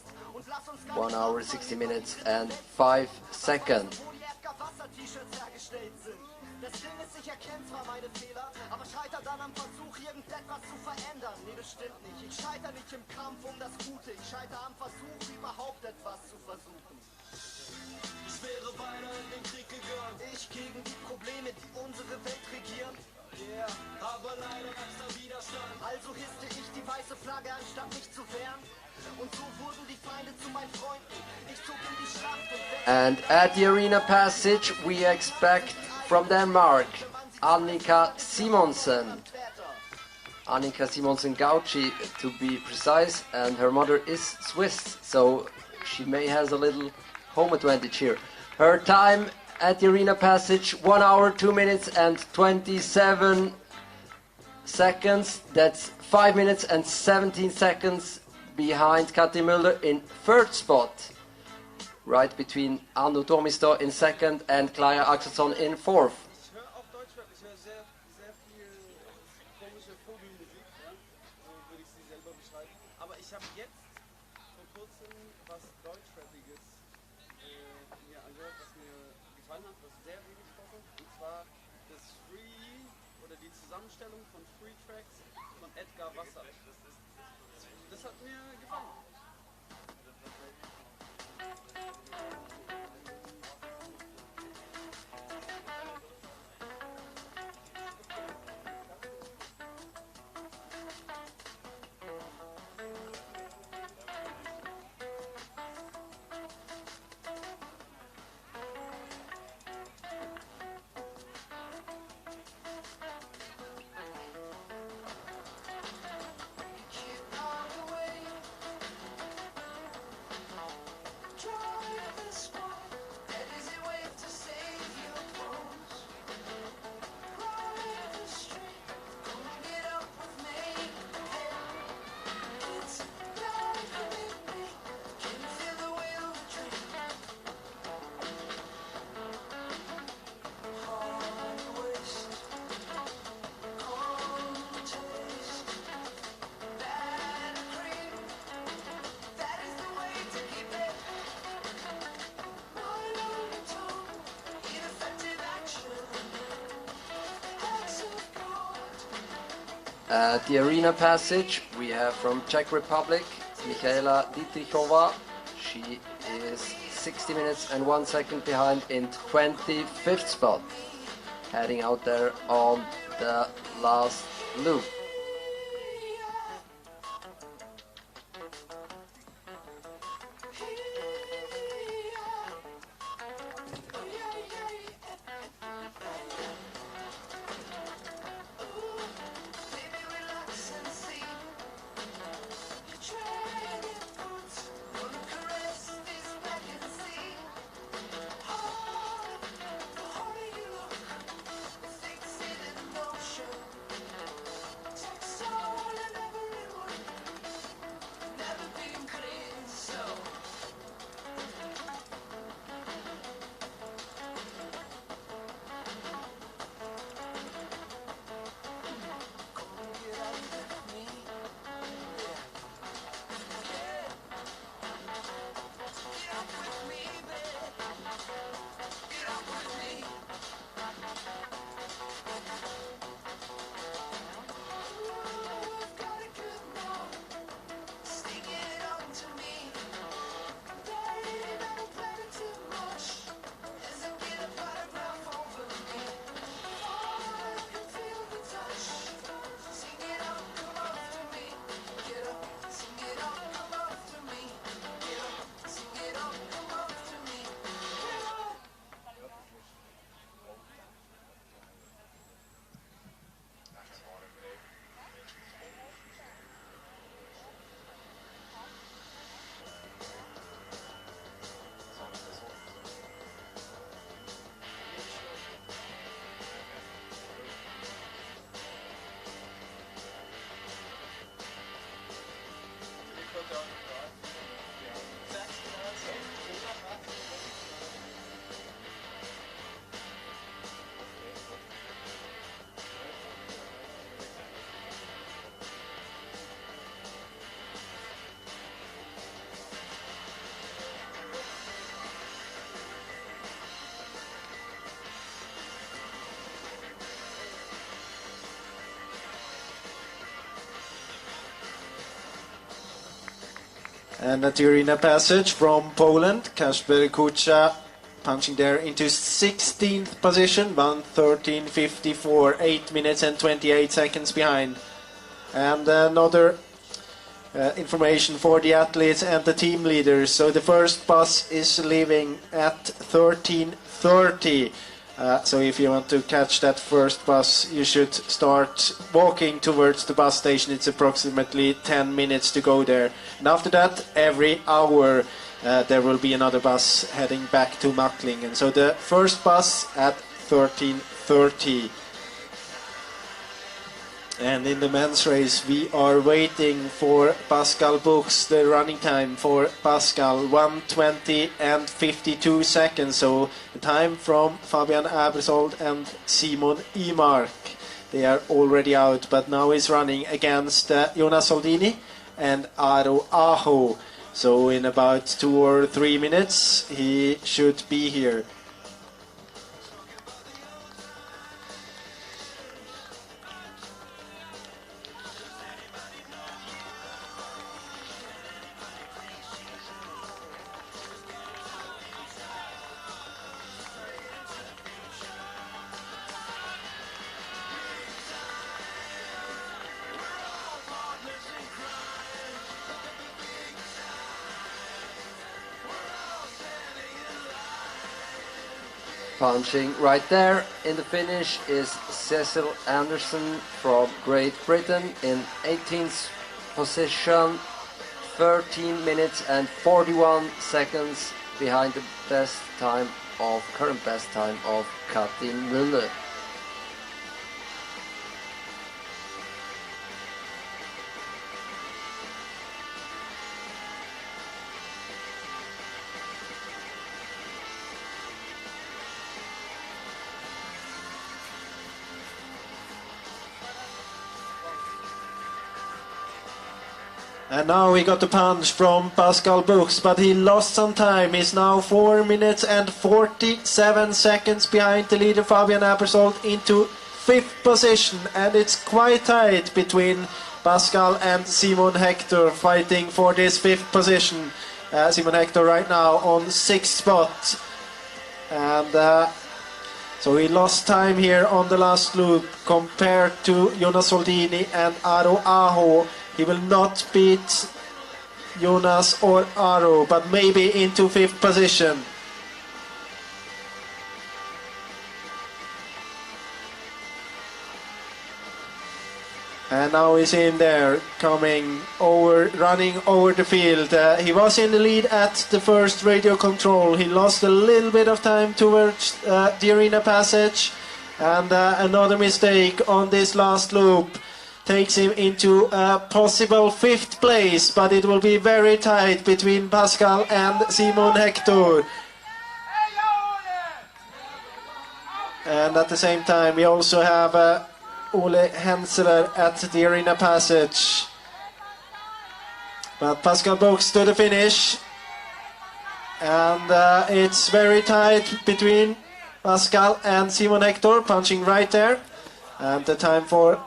1 hour 60 minutes and 5 seconds. Wo die FK-Wasser-T-Shirts hergestellt sind. Das Ding ist, ich erkenne zwar meine Fehler, aber scheiter dann am Versuch, irgendetwas zu verändern. Nee, das stimmt nicht. Ich scheiter nicht im Kampf um das Gute. Ich scheiter am Versuch, überhaupt etwas zu versuchen. Ich wäre beinahe in den Krieg gegangen. Ich gegen die Probleme, die unsere Welt regieren. Yeah. Aber leider gab's da Widerstand. Also hisste ich die weiße Flagge, anstatt mich zu wehren. Und so wurden die Feinde zu meinen Freunden. Ich zog in die Schlacht und And at the arena passage, we expect from Denmark, Annika Simonsen. Annika Simonsen Gauci, to be precise, and her mother is Swiss, so she may has a little home advantage here. Her time at the arena passage, 1 hour 2 minutes and 27 seconds. That's 5 minutes and 17 seconds behind Kati Müller in third spot, right between Anu Tormisto in second and Clara Axelsson in fourth. Ich höre auch Deutschrap, ich höre sehr viel komische Vogelmusik, ja? So würde ich sie selber beschreiben. Aber ich habe jetzt vor kurzem was Deutschrappiges mir angehört, was mir gefallen hat, was sehr wenig vorkommt. Und zwar das Free oder die Zusammenstellung von Free Tracks von Edgar Wasser. Das hat mir gefallen. At the arena passage, we have from Czech Republic, Michaela Dietrichova. She is 60 minutes and 1 second behind in 25th spot, heading out there on the last loop. And at the arena passage from Poland, Kasper Kucha punching there into 16th position, 1:13.54, 8 minutes and 28 seconds behind. And another information for the athletes and the team leaders. So the first bus is leaving at 13:30. So if you want to catch that first bus, you should start walking towards the bus station. It's approximately 10 minutes to go there. And after that, every hour there will be another bus heading back to Macklingen. So the first bus at 13:30. And in the men's race, we are waiting for Pascal Buchs, the running time for Pascal, 1:20 and 52 seconds. So the time from Fabian Abersold and Simon Imark. They are already out, but now he's running against Jonas Soldini and Aro Aho. So in about 2 or 3 minutes, he should be here. Punching right there in the finish is Cecil Anderson from Great Britain in 18th position, 13 minutes and 41 seconds behind the current best time of Katin Müller. And now we got the punch from Pascal Buchs, but he lost some time. He's now 4 minutes and 47 seconds behind the leader Fabian Abersold into 5th position, and it's quite tight between Pascal and Simon Hector fighting for this 5th position. Simon Hector right now on 6th spot, and so he lost time here on the last loop compared to Jonas Soldini and Aro Aho. He will not beat Jonas or Aro, but maybe into 5th position. And now he's in there, running over the field. He was in the lead at the first radio control. He lost a little bit of time towards the arena passage. And another mistake on this last loop takes him into a possible 5th place, but it will be very tight between Pascal and Simon Hector. And at the same time we also have Ole Henseler at the arena passage. But Pascal Buchs to the finish, and it's very tight between Pascal and Simon Hector, punching right there. And the time for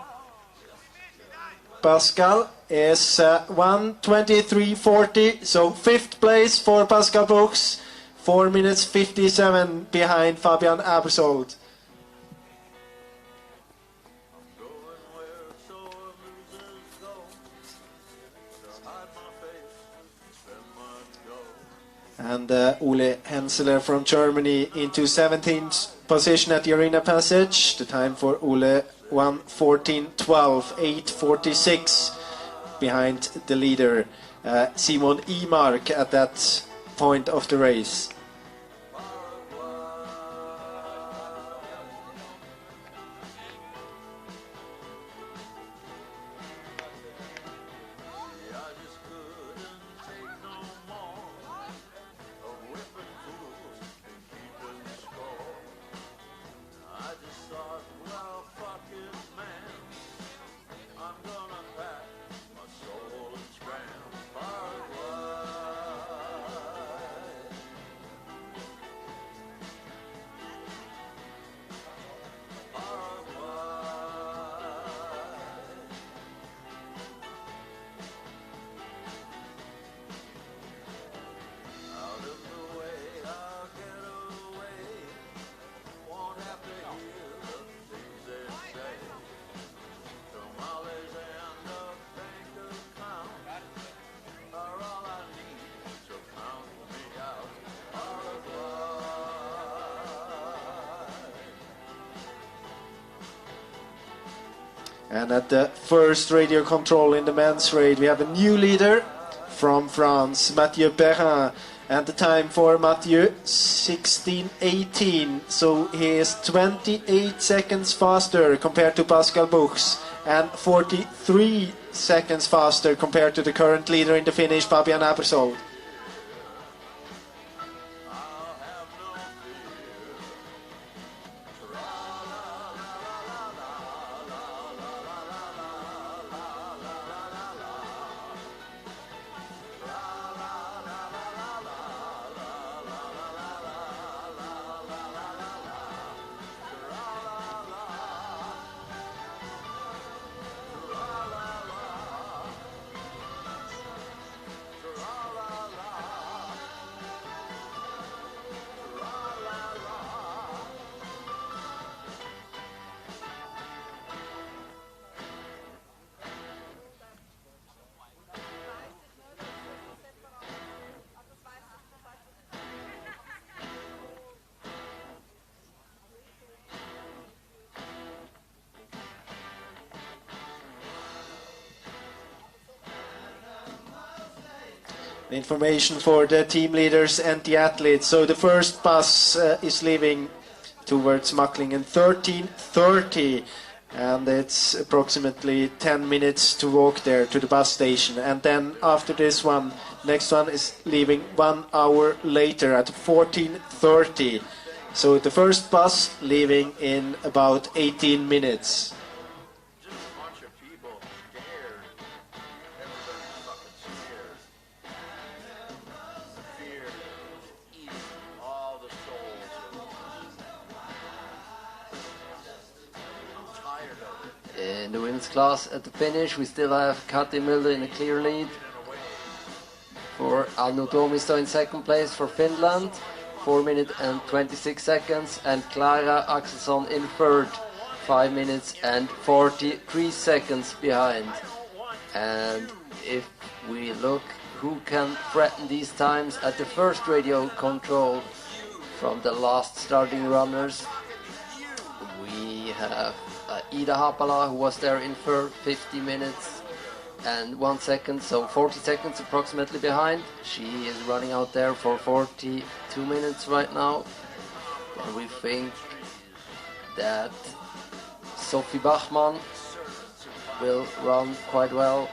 Pascal is 1:23.40, so 5th place for Pascal Buchs, 4 minutes 57 behind Fabian Abersold. And Ole Henseler from Germany into 17th position at the arena passage. The time for Ole 1:14.12, 8:46 behind the leader Simon Imark at that point of the race. And at the first radio control in the men's raid, we have a new leader from France, Mathieu Perrin. And the time for Mathieu, 16:18. So he is 28 seconds faster compared to Pascal Buchs and 43 seconds faster compared to the current leader in the finish, Fabian Abersold. Information for the team leaders and the athletes. So the first bus is leaving towards Macklingen 13:30, and it's approximately 10 minutes to walk there to the bus station. And then after this one, next one is leaving 1 hour later at 14:30. So the first bus leaving in about 18 minutes. In the women's class at the finish, we still have Kati Mulder in a clear lead. For Anu Tomisto in second place for Finland, 4 minutes and 26 seconds, and Clara Axelsson in third, 5 minutes and 43 seconds behind. And if we look who can threaten these times at the first radio control from the last starting runners, we have Ida Hapala, who was there in 50 minutes and 1 second, so 40 seconds approximately behind. She is running out there for 42 minutes right now. And we think that Sophie Bachmann will run quite well.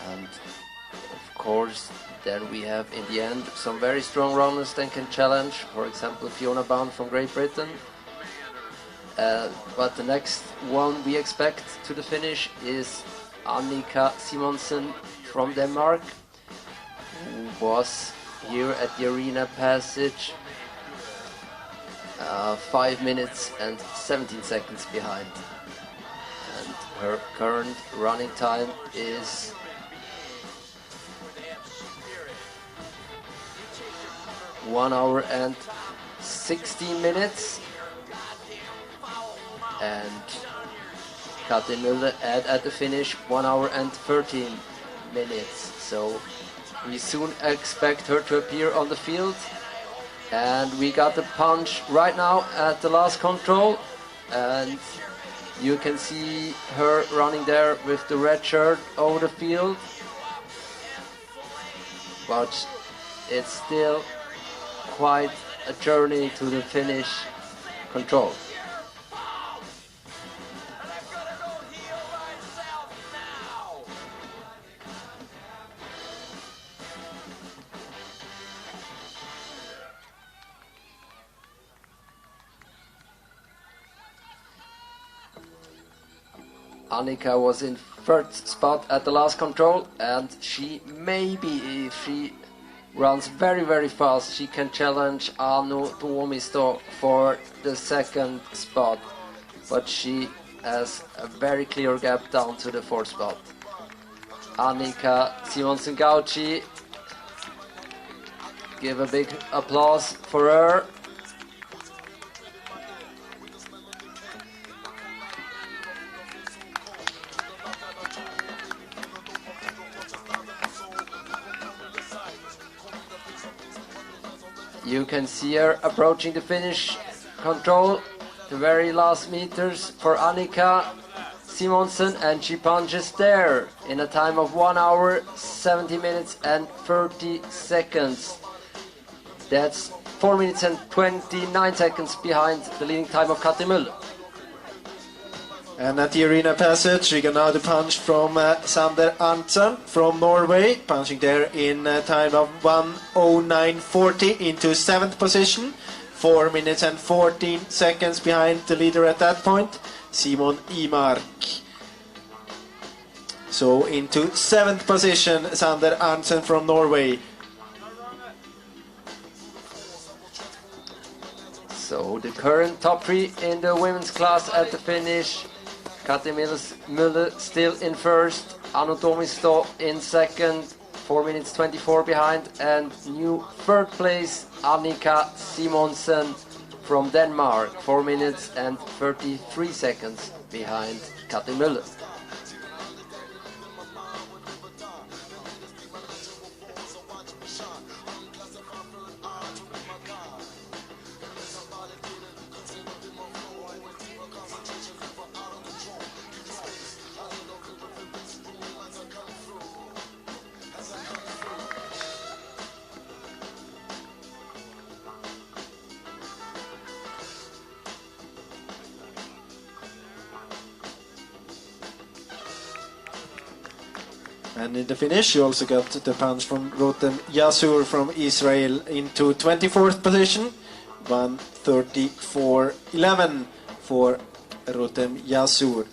And of course, then we have in the end some very strong runners that can challenge, for example Fiona Bound from Great Britain. But the next one we expect to the finish is Annika Simonsen from Denmark, who was here at the arena passage 5 minutes and 17 seconds behind. And her current running time is one hour and 16 minutes. And Katrin Mulder at the finish 1 hour and 13 minutes. So we soon expect her to appear on the field. And we got the punch right now at the last control, and you can see her running there with the red shirt over the field. But it's still quite a journey to the finish control. Annika was in third spot at the last control, and she maybe, if she runs very fast, she can challenge Anu Tuomisto for the second spot, but she has a very clear gap down to the fourth spot. Annika Simonsen Gauci, give a big applause for her. You can see her approaching the finish control, the very last meters for Annika Simonsen, and she punches there in a time of 1 hour, 70 minutes and 30 seconds. That's 4 minutes and 29 seconds behind the leading time of Katrin Mulder. And at the arena passage, we got now the punch from Sander Arntzen from Norway, punching there in time of 1:09.40 into 7th position, 4 minutes and 14 seconds behind the leader at that point, Simon Imark. So into 7th position, Sander Arntzen from Norway. So the current top 3 in the women's class at the finish. Kati Müller still in first, Anu Tomisto in second, 4 minutes 24 behind, and new third place Annika Simonsen from Denmark, 4 minutes and 33 seconds behind Kati Müller. And in the finish, you also got the punch from Rotem Yasur from Israel into 24th position, 1:34.11 for Rotem Yasur.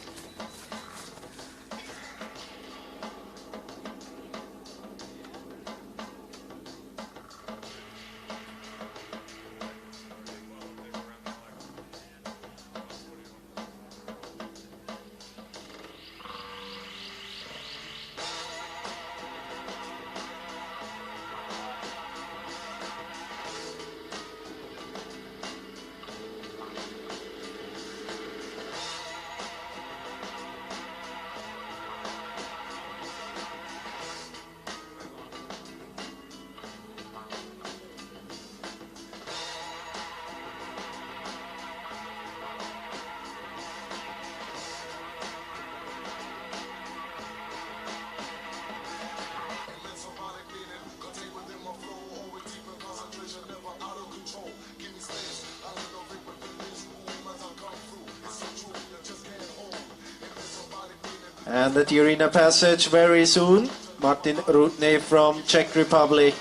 And at the arena passage very soon, Martin Rutny from Czech Republic.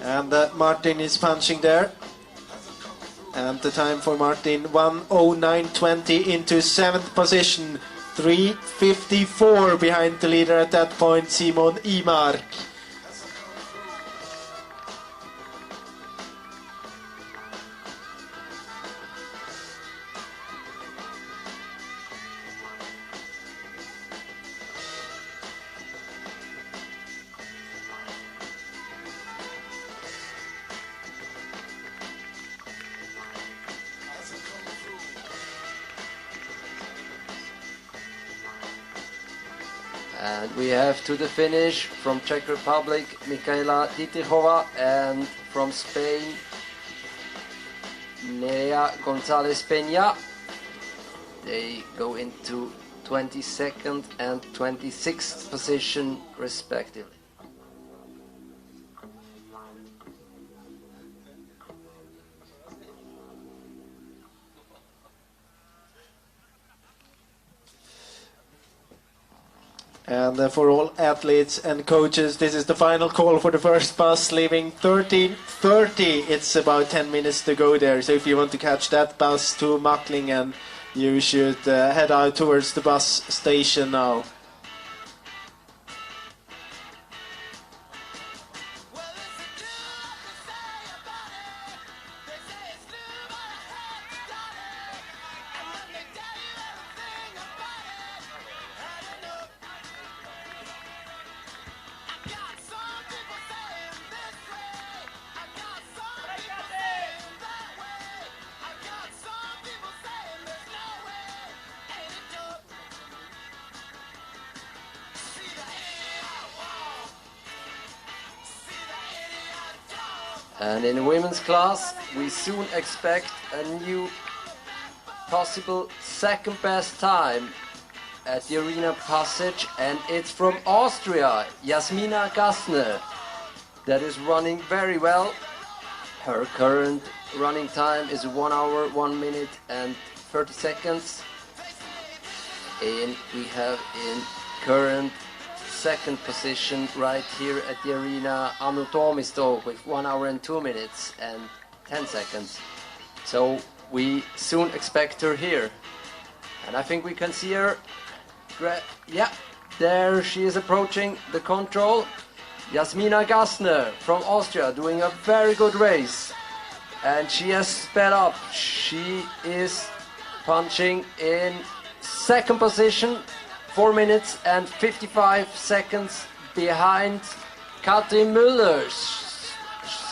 And Martin is punching there. And the time for Martin, 1:09.20 into 7th position, 3:54 behind the leader at that point, Simon Imark. And we have to the finish from Czech Republic, Michaela Dietrichova, and from Spain, Nerea González Peña. They go into 22nd and 26th position respectively. And for all athletes and coaches, this is the final call for the first bus leaving 13:30. It's about 10 minutes to go there. So if you want to catch that bus to Macklingen, you should head out towards the bus station now. And in the women's class, we soon expect a new possible second best time at the arena passage, and it's from Austria, Jasmina Gassner, that is running very well. Her current running time is 1 hour, 1 minute and 30 seconds. And we have in current second position right here at the arena Anu Tomisto with 1 hour and 2 minutes and 10 seconds. So we soon expect her here. And I think we can see her. Yeah, there she is approaching the control. Jasmina Gassner from Austria doing a very good race. And she has sped up. She is punching in second position, 4 minutes and 55 seconds behind Katrin Müller.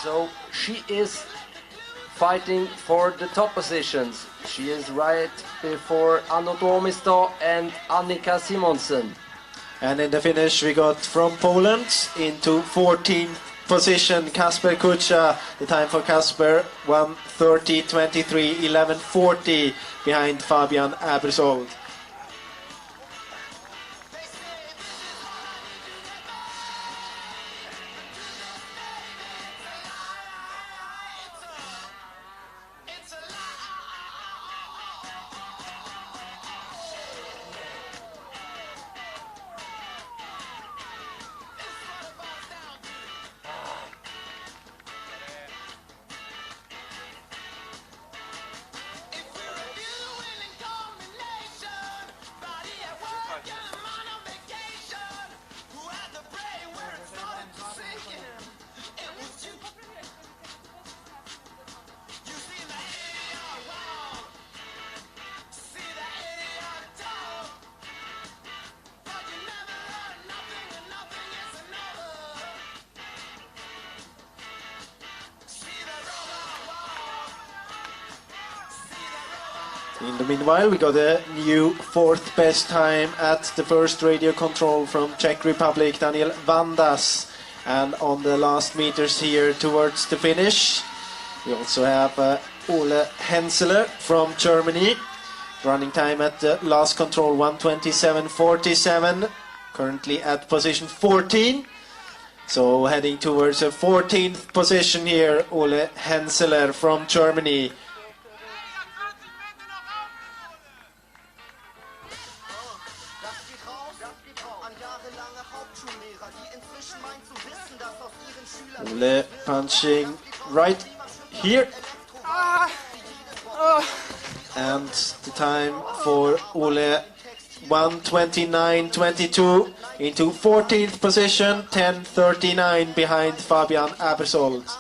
So she is fighting for the top positions. She is right before Anno Tomisto and Annika Simonsen. And in the finish we got from Poland into 14th position Kasper Kucha. The time for Kasper 1:30.23, 11:40 behind Fabian Abersold. In the meanwhile, we got a new fourth best time at the first radio control from Czech Republic, Daniel Vandas. And on the last meters here towards the finish, we also have Ole Henseler from Germany. Running time at the last control 1:27.47, currently at position 14. So heading towards a 14th position here, Ole Henseler from Germany. Ole punching right here. And the time for Ole 1:29.22 into 14th position, 10:39 behind Fabian Abersold.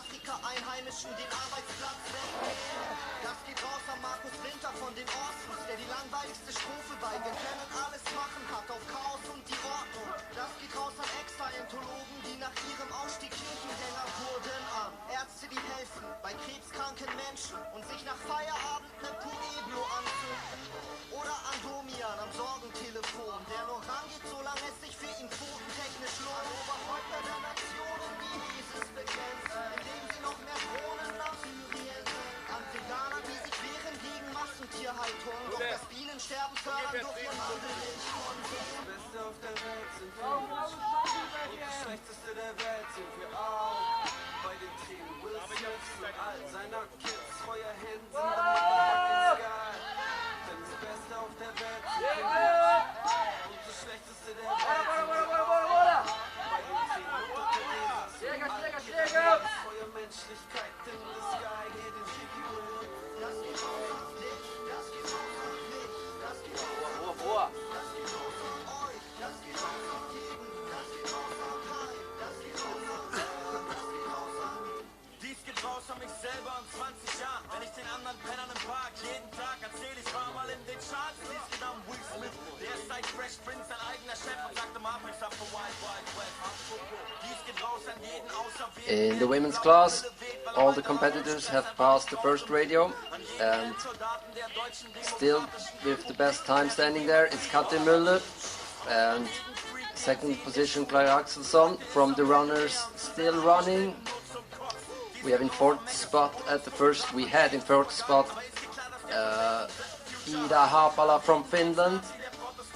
In the women's class, all the competitors have passed the first radio, and still with the best time standing there, it's Katrin Müller, and second position Clara Axelsson. From the runners still running, we have in fourth spot at the first, we had in fourth spot Ida Haapala from Finland,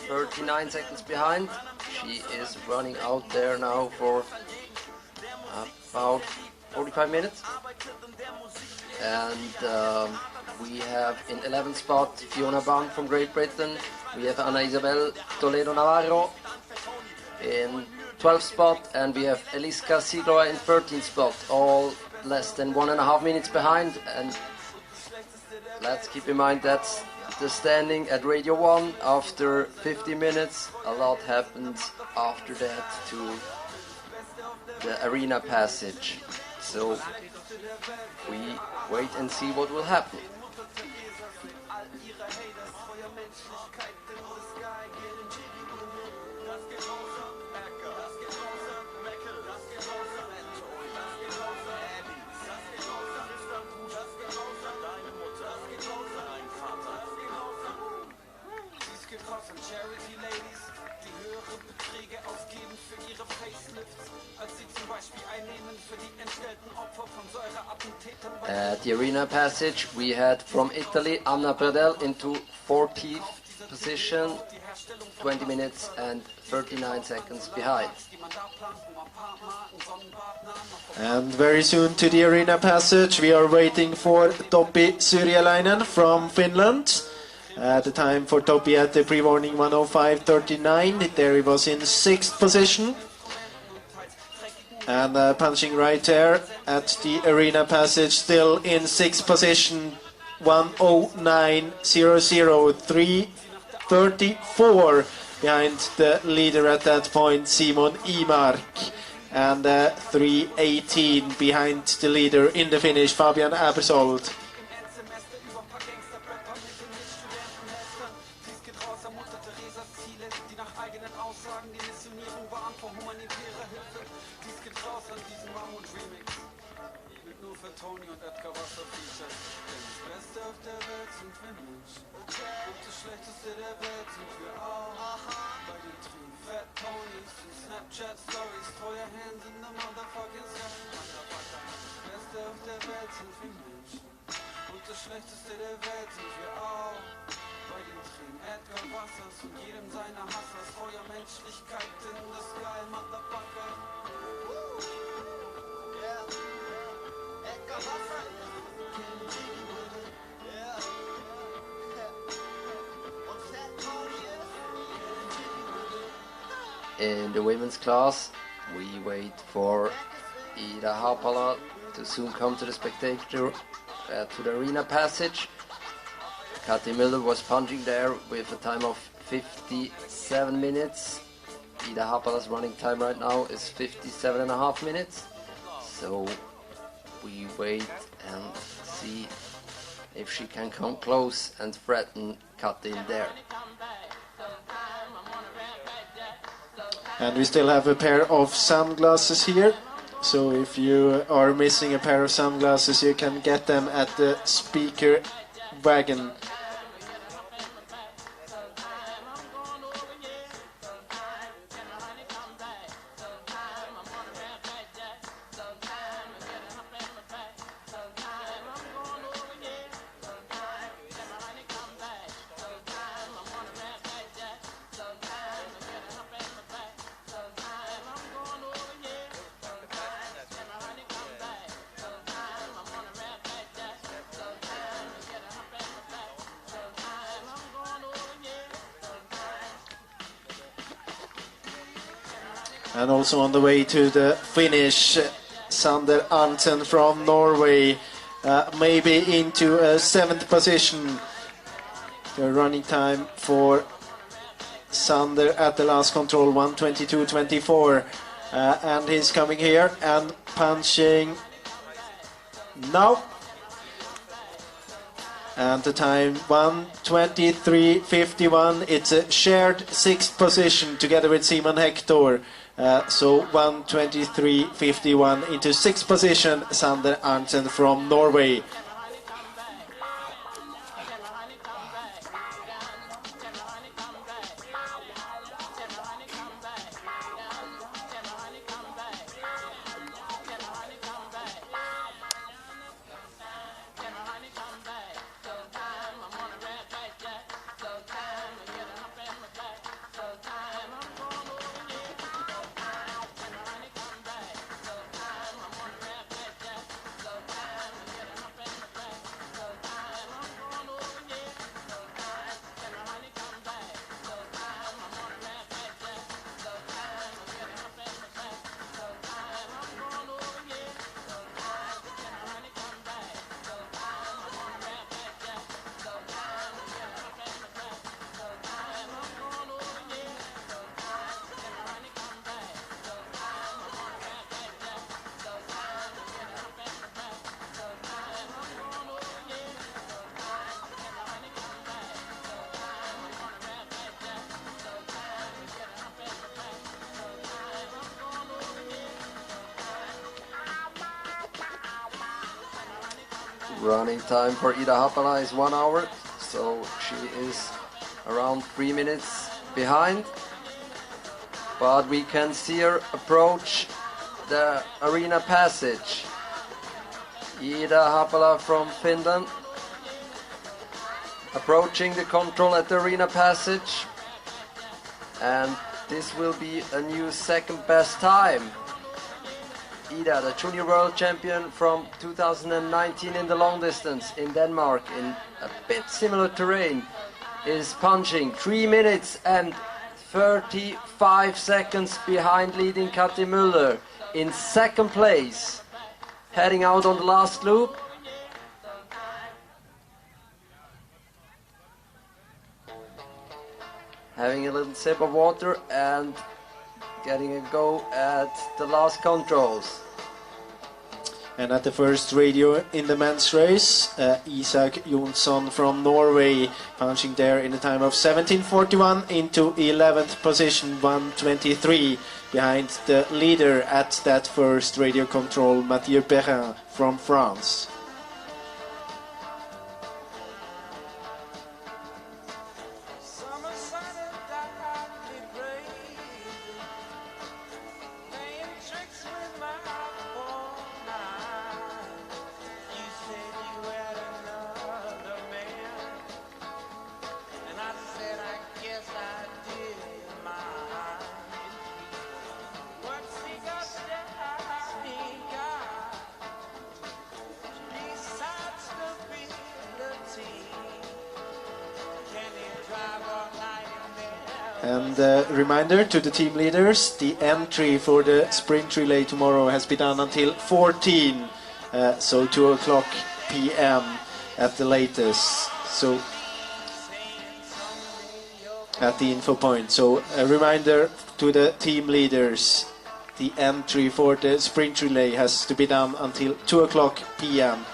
39 seconds behind. She is running out there now for about 45 minutes. And we have in 11th spot Fiona Bang from Great Britain, We have Ana Isabel Toledo Navarro in 12th spot, and we have Eliska Sigloa in 13th spot, all less than 1.5 minutes behind. And let's keep in mind that's the standing at Radio 1 after 50 minutes. A lot happens after that to the arena passage. So we wait and see what will happen. At the arena passage we had from Italy Anna Pradel into 40th position, 20 minutes and 39 seconds behind. And very soon to the arena passage we are waiting for Topi Syrjalainen from Finland. The time for Topi at the pre-warning 1:05.39. There he was in 6th position. And punching right there at the arena passage, still in 6th position, 1:09.00, 3:34 behind the leader at that point, Simon Imark, and 3:18 behind the leader in the finish, Fabian Abersold. In the women's class, we wait for Ida Haapala to soon come to the spectator, to the arena passage. Kati Miller was punching there with a time of 57 minutes. Ida Haapala's running time right now is 57.5 minutes. So we wait and see if she can come close and threaten Kati in there. And we still have a pair of sunglasses here. So if you are missing a pair of sunglasses, you can get them at the speaker wagon. And also on the way to the finish, Sander Arntzen from Norway, maybe into a 7th position. The running time for Sander at the last control, 1:22.24. And he's coming here and punching now. And the time 1:23.51. It's a shared 6th position together with Simon Hector. So 1:23.51 into 6th position, Sander Arntzen from Norway. Running time for Ida Haapala is 1 hour, so she is around 3 minutes behind. But we can see her approach the arena passage. Ida Haapala from Finland approaching the control at the arena passage, and this will be a new second best time. Ida, the junior world champion from 2019 in the long distance in Denmark in a bit similar terrain, is punching 3 minutes and 35 seconds behind leading Kathi Müller in second place, heading out on the last loop. Having a little sip of water and getting a go at the last controls. And at the first radio in the men's race, Isak Jonsson from Norway, punching there in a time of 17:41 into 11th position, 1:23, behind the leader at that first radio control, Mathieu Perrin from France. Summer sun and dark me crazy, playing tricks with my phone. You said you had another man, and I said I guess I did mine. What's he got that he got besides stability? Can he drive all night in there? And reminder to the team leaders, the entry for the sprint relay tomorrow has been done until 14, so 2 o'clock p.m. at the latest, so at the info point. So a reminder to the team leaders, the entry for the sprint relay has to be done until 2 o'clock p.m.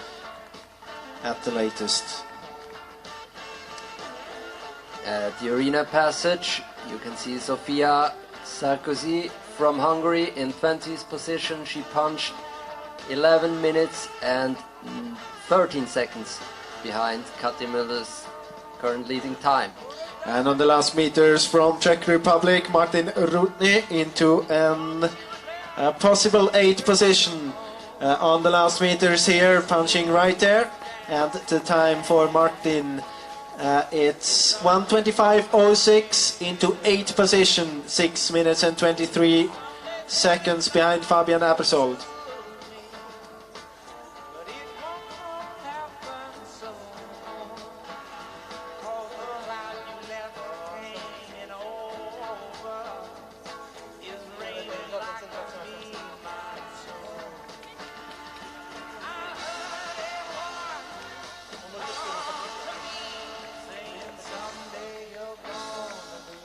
at the latest. At the arena passage, you can see Sofia Sarkozy from Hungary in 20th position. She punched 11 minutes and 13 seconds behind Kathi Müller's current leading time. And on the last meters from Czech Republic, Martin Rudny into a possible 8th position on the last meters here, punching right there. And the time for Martin, it's 1:25.06 into 8th position, 6 minutes and 23 seconds behind Fabian Abersold. But it won't happen soon. 'Cause the cloud you left hanging over is raining like a mean monsoon. I heard a voice saying someday you're gonna be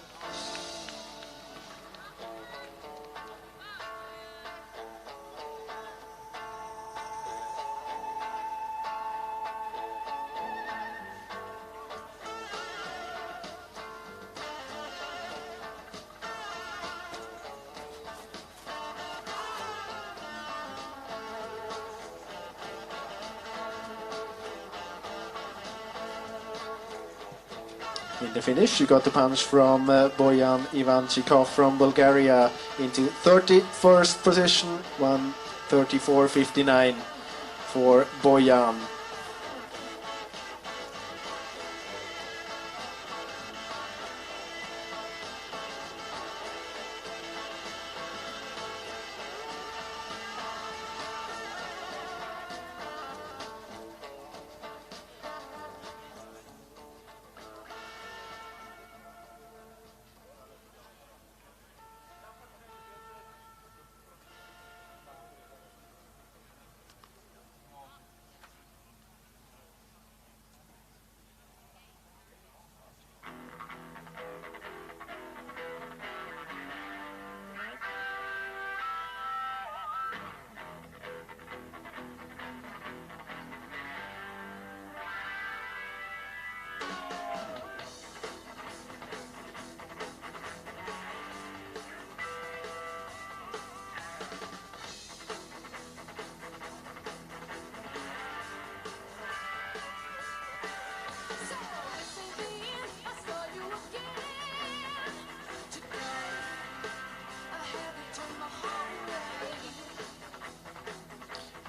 In the finish, you got the punch from Boyan Ivanchikov from Bulgaria into 31st position, 1:34.59 for Boyan.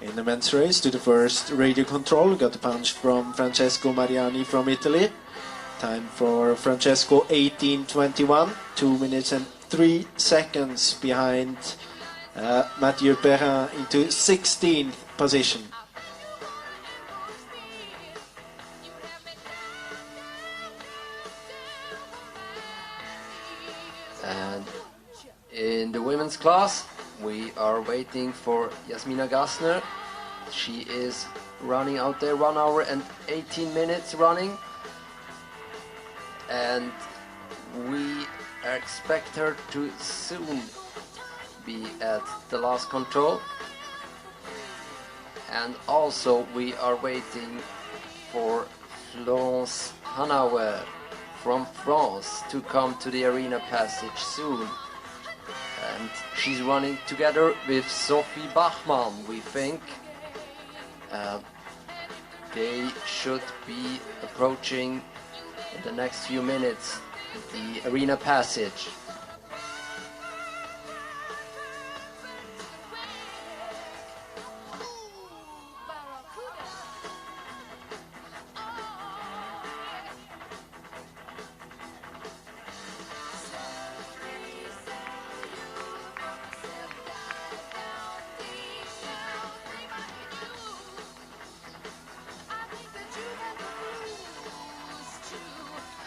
in the men's race to the first radio control. Got a punch from Francesco Mariani from Italy. Time for Francesco 18:21, 2 minutes and 3 seconds behind Mathieu Perrin into 16th position. And in the women's class, we are waiting for Jasmina Gassner. She is running out there 1 hour and 18 minutes running. And we expect her to soon be at the last control. And also we are waiting for Florence Hanauer from France to come to the arena passage soon. And she's running together with Sophie Bachmann, we think. They should be approaching in the next few minutes the arena passage.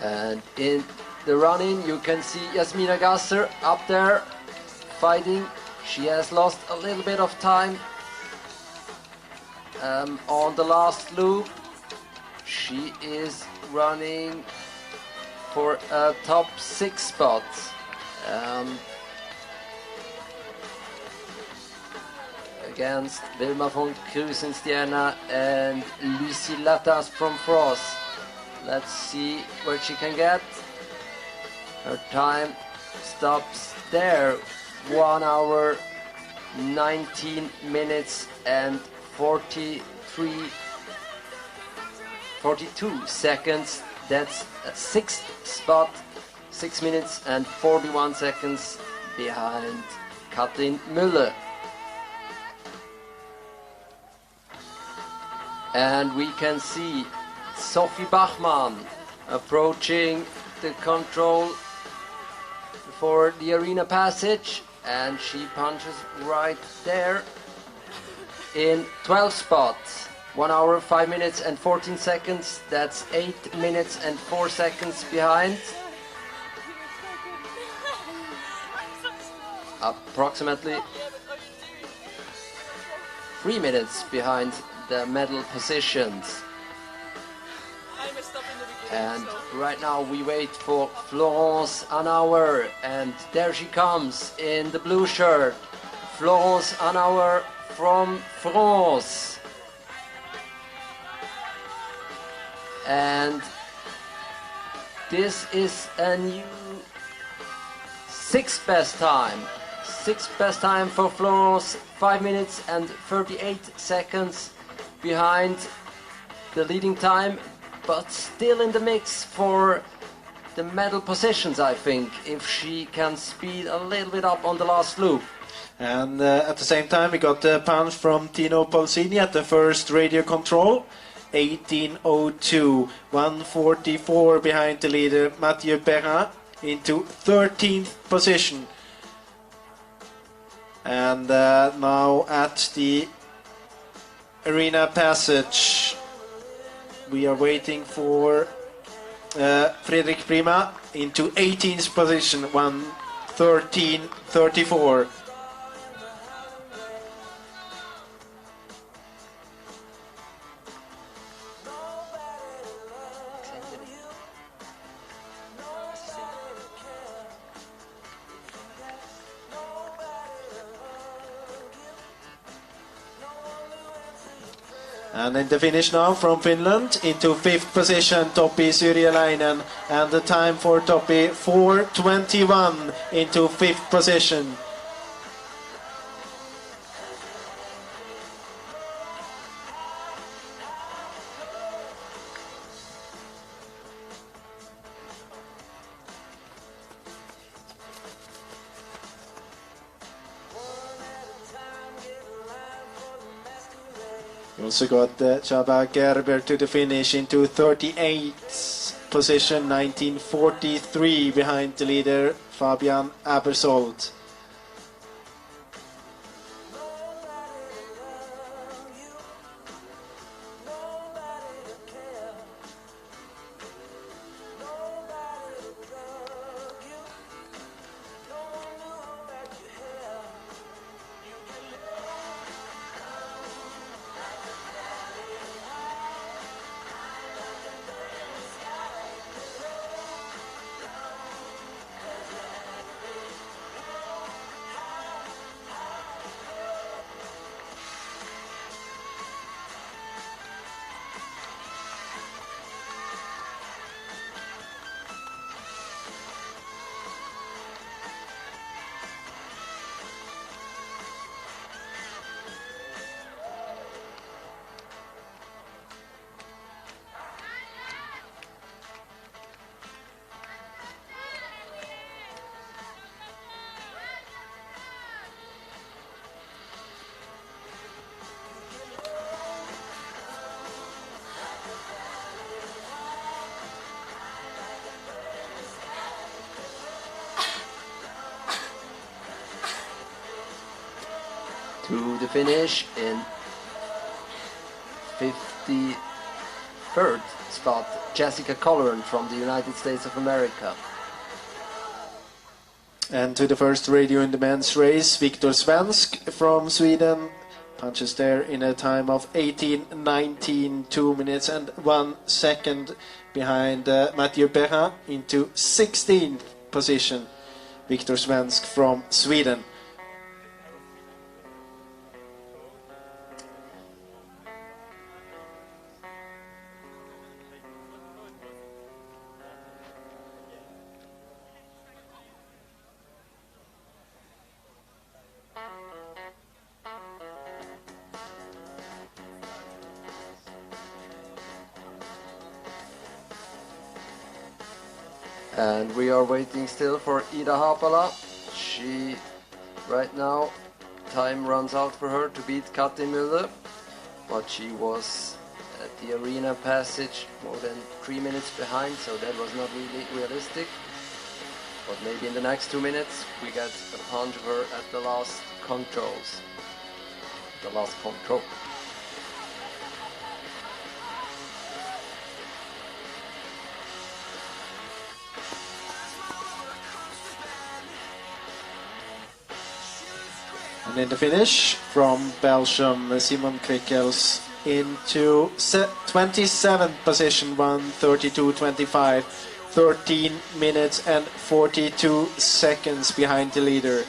And in the running you can see Jasmina Gasser up there fighting. She has lost a little bit of time on the last loop. She is running for a top 6 spot. Against Wilma von Krusenstjerna and Lucie Latas from France. Let's see where she can get. Her time stops there. 1 hour, 19 minutes and 42 seconds. That's a 6th spot. 6 minutes and 41 seconds behind Katrin Müller. And we can see Sophie Bachmann approaching the control for the arena passage, and she punches right there in 12 spots. 1 hour, 5 minutes and 14 seconds. That's 8 minutes and 4 seconds behind. Approximately 3 minutes behind the medal positions. And right now we wait for Florence Hanauer, and there she comes in the blue shirt. Florence Hanauer from France. And this is a new 6th best time. 6th best time for Florence, 5 minutes and 38 seconds behind the leading time, but still in the mix for the medal positions, I think, if she can speed a little bit up on the last loop. And at the same time we got the punch from Tino Polsini at the first radio control. 18:02, 1:44 behind the leader Mathieu Perrin into 13th position. And now at the arena passage we are waiting for Fredrik Prima into 18th position, 1:13:34. And in the finish now from Finland into 5th position, Topi Syrjäläinen, and the time for Topi 4:21 into 5th position. also got Csaba Gerber to the finish into 38th position, 1943 behind the leader Fabian Abersold. To the finish in 53rd spot, Jessica Collern from the United States of America. And to the first radio in the men's race, Viktor Svensk from Sweden punches there in a time of 18:19, 2 minutes and 1 second behind Mathieu Perrin into 16th position. Viktor Svensk from Sweden. And we are waiting still for Ida Haapala. She, right now, time runs out for her to beat Kati Müller, but she was at the arena passage more than 3 minutes behind, so that was not really realistic. But maybe in the next 2 minutes we get a punch of her at the last controls. The last control. And in the finish, from Belgium, Simon Krikkels into 27th position, 1:32.25, 13 minutes and 42 seconds behind the leader.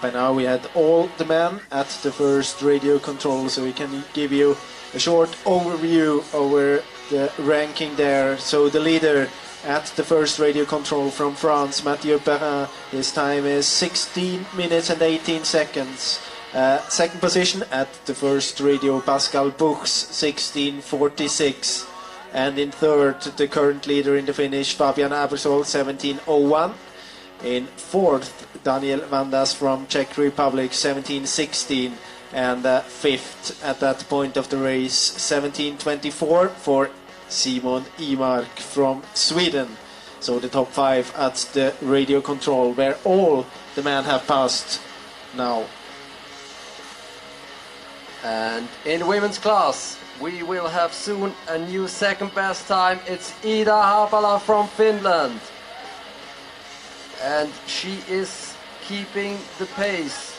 By now we had all the men at the first radio control, so we can give you a short overview over the ranking there. So the leader at the first radio control from France, Mathieu Perrin, his time is 16 minutes and 18 seconds. Second position at the first radio, Pascal Buchs, 16:46. And in third, the current leader in the finish, Fabian Abersold, 17:01. In fourth, Daniel Vandas from Czech Republic, 17:16. And fifth at that point of the race, 17:24 for Simon Imark from Sweden. So the top five at the radio control, where all the men have passed now. And in women's class, we will have soon a new second best time. It's Ida Haapala from Finland. And she is keeping the pace.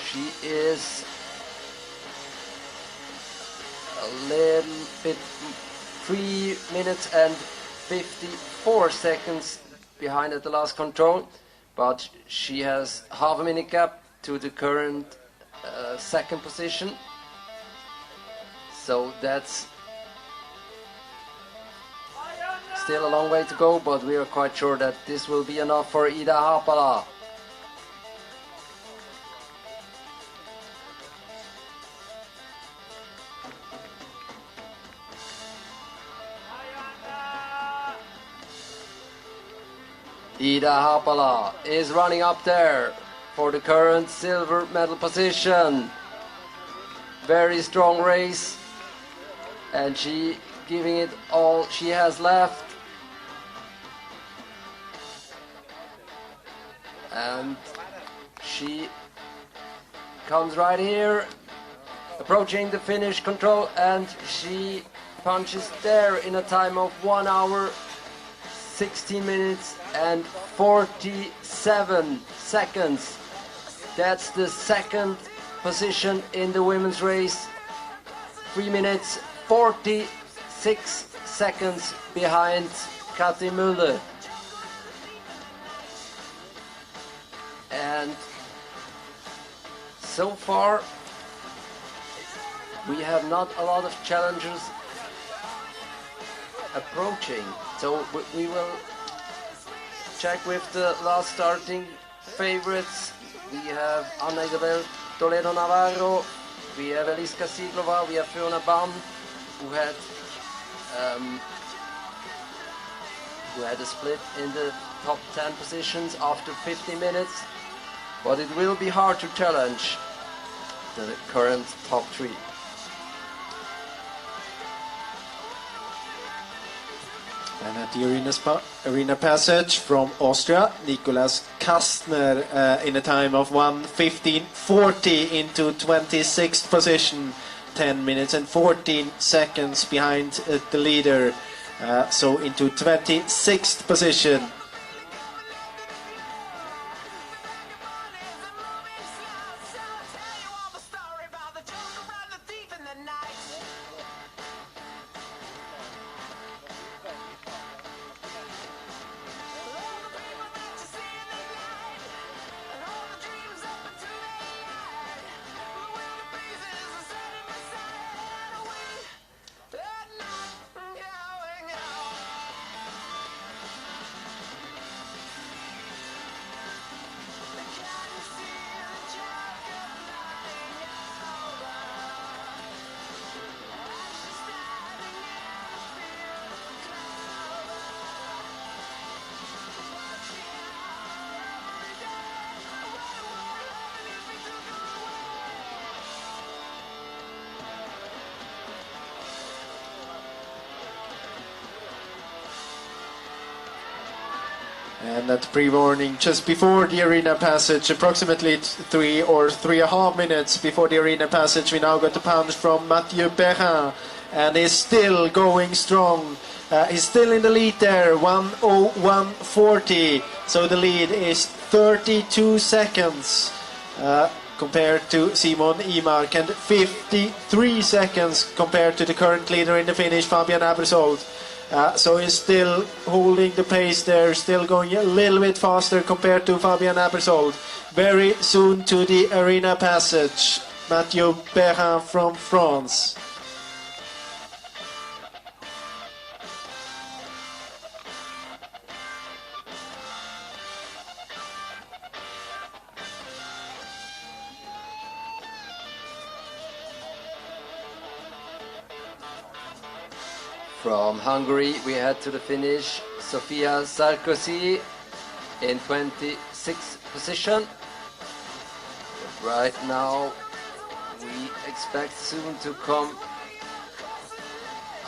She is a little bit 3 minutes and 54 seconds behind at the last control, but she has half a minute gap to the current second position. So that's still a long way to go, but we are quite sure that this will be enough for Ida Haapala. Ida Haapala is running up there for the current silver medal position. Very strong race, and she giving it all she has left. And she comes right here, approaching the finish control, and she punches there in a time of 1 hour 16 minutes and 47 seconds. That's the second position in the women's race. 3 minutes 46 seconds behind Kathi Müller. And so far we have not a lot of challengers approaching, so we will check with the last starting favorites. We have Anna Isabel Toledo Navarro, we have Eliska Siglova, we have Fiona Baum, who had a split in the top 10 positions after 50 minutes, but it will be hard to challenge the current top 3. And at the arena passage from Austria, Nicolas Kastner in a time of 1:15:40 into 26th position, 10 minutes and 14 seconds behind the leader, so into 26th position. And that pre-warning just before the arena passage, approximately 3 or 3.5 minutes before the arena passage, we now got a punch from Mathieu Perrin, and he's still going strong. He's still in the lead there, 1:01:40. So the lead is 32 seconds compared to Simon Imark, and 53 seconds compared to the current leader in the finish, Fabian Abersold. So he's still holding the pace there, still going a little bit faster compared to Fabian Abersold. Very soon to the arena passage, Mathieu Perrin from France. From Hungary, we head to the finish. Sofia Sarkozy in 26th position. But right now, we expect soon to come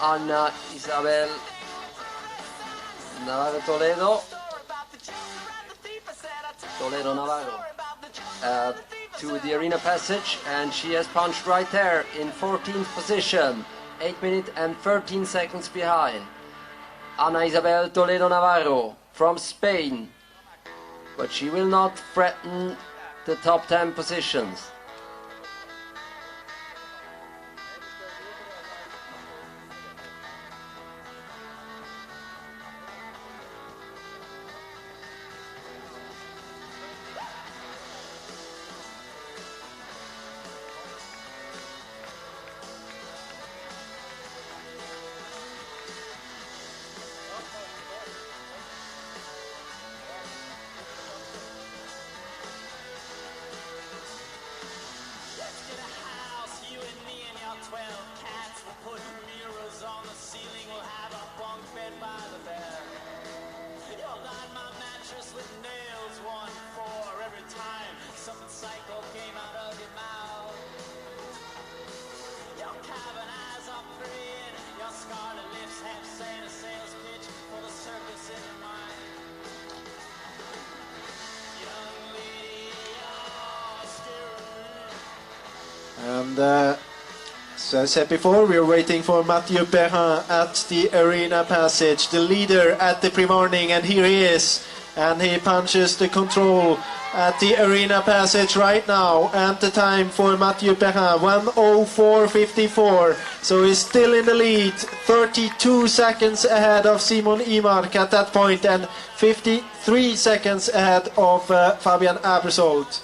Anna Isabel Navarro Toledo. Navarro. to the arena passage, and she has punched right there in 14th position, 8 minutes and 13 seconds behind. Ana Isabel Toledo Navarro from Spain, but she will not threaten the top 10 positions. And so I said before, we're waiting for Mathieu Perrin at the arena passage, the leader at the pre-morning, and here he is. And he punches the control at the arena passage right now. And the time for Mathieu Perrin, 1:04.54. So he's still in the lead, 32 seconds ahead of Simon Imark at that point, and 53 seconds ahead of Fabian Abersold.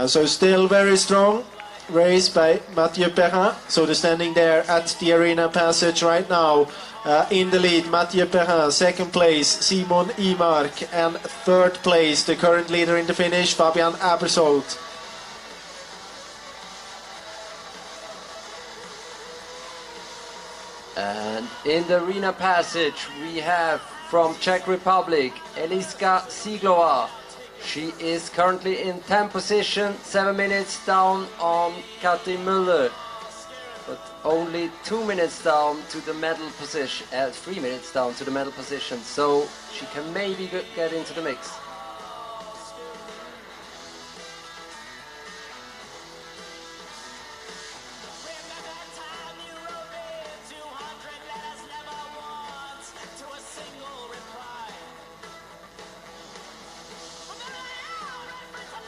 So still very strong race by Mathieu Perrin. So the standing there at the arena passage right now. In the lead, Mathieu Perrin, second place, Simon Imark, and third place, the current leader in the finish, Fabian Abersold. And in the arena passage, we have from Czech Republic, Eliska Siglova. She is currently in 10th position, 7 minutes down on Katy Müller, but only 2 minutes down to the medal position, 3 minutes down to the medal position, so she can maybe get into the mix.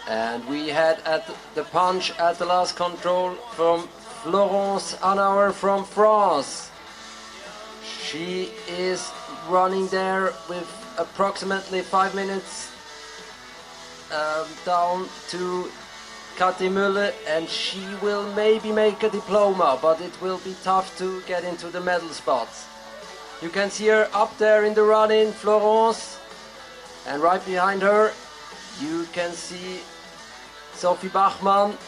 And we had at the punch at the last control from Florence Hanauer from France. She is running there with approximately 5 minutes down to Katy Müller, and she will maybe make a diploma, but it will be tough to get into the medal spots. You can see her up there in the run-in, Florence, and right behind her you can see Sophie Bachmann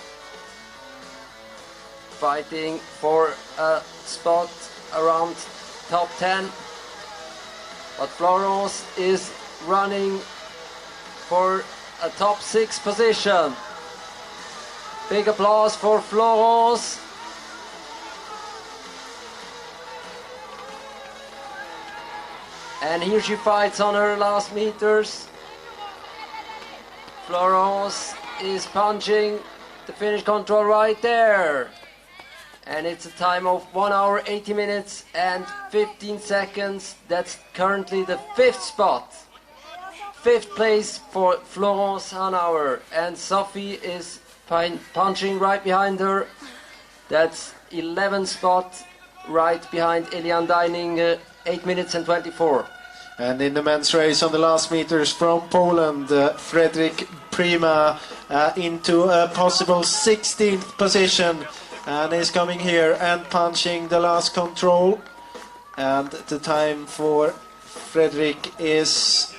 fighting for a spot around top 10, but Florence is running for a top 6 position. Big applause for Florence. And here she fights on her last meters. Florence is punching the finish control right there. And it's a time of 1 hour, 80 minutes and 15 seconds. That's currently the 5th spot. 5th place for Florence Hanauer. And Sophie is punching right behind her. That's 11th spot right behind Elian Deining, 8 minutes and 24. And in the men's race on the last meters from Poland, Fredrik Prima into a possible 16th position, and is coming here and punching the last control. And the time for Fredrik is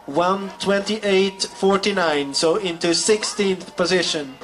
1:28.49, so into 16th position.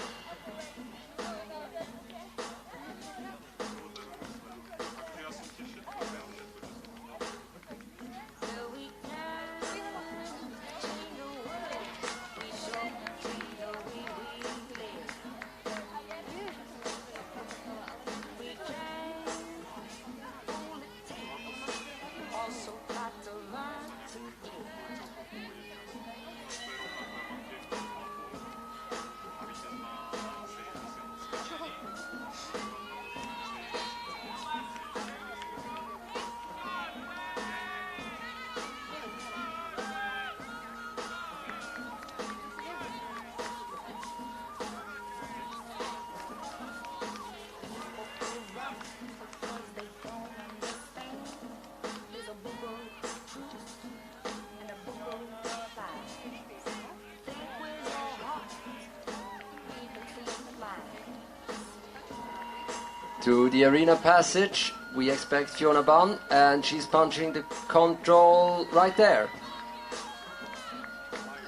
To the arena passage, we expect Fiona Bunn, and she's punching the control right there.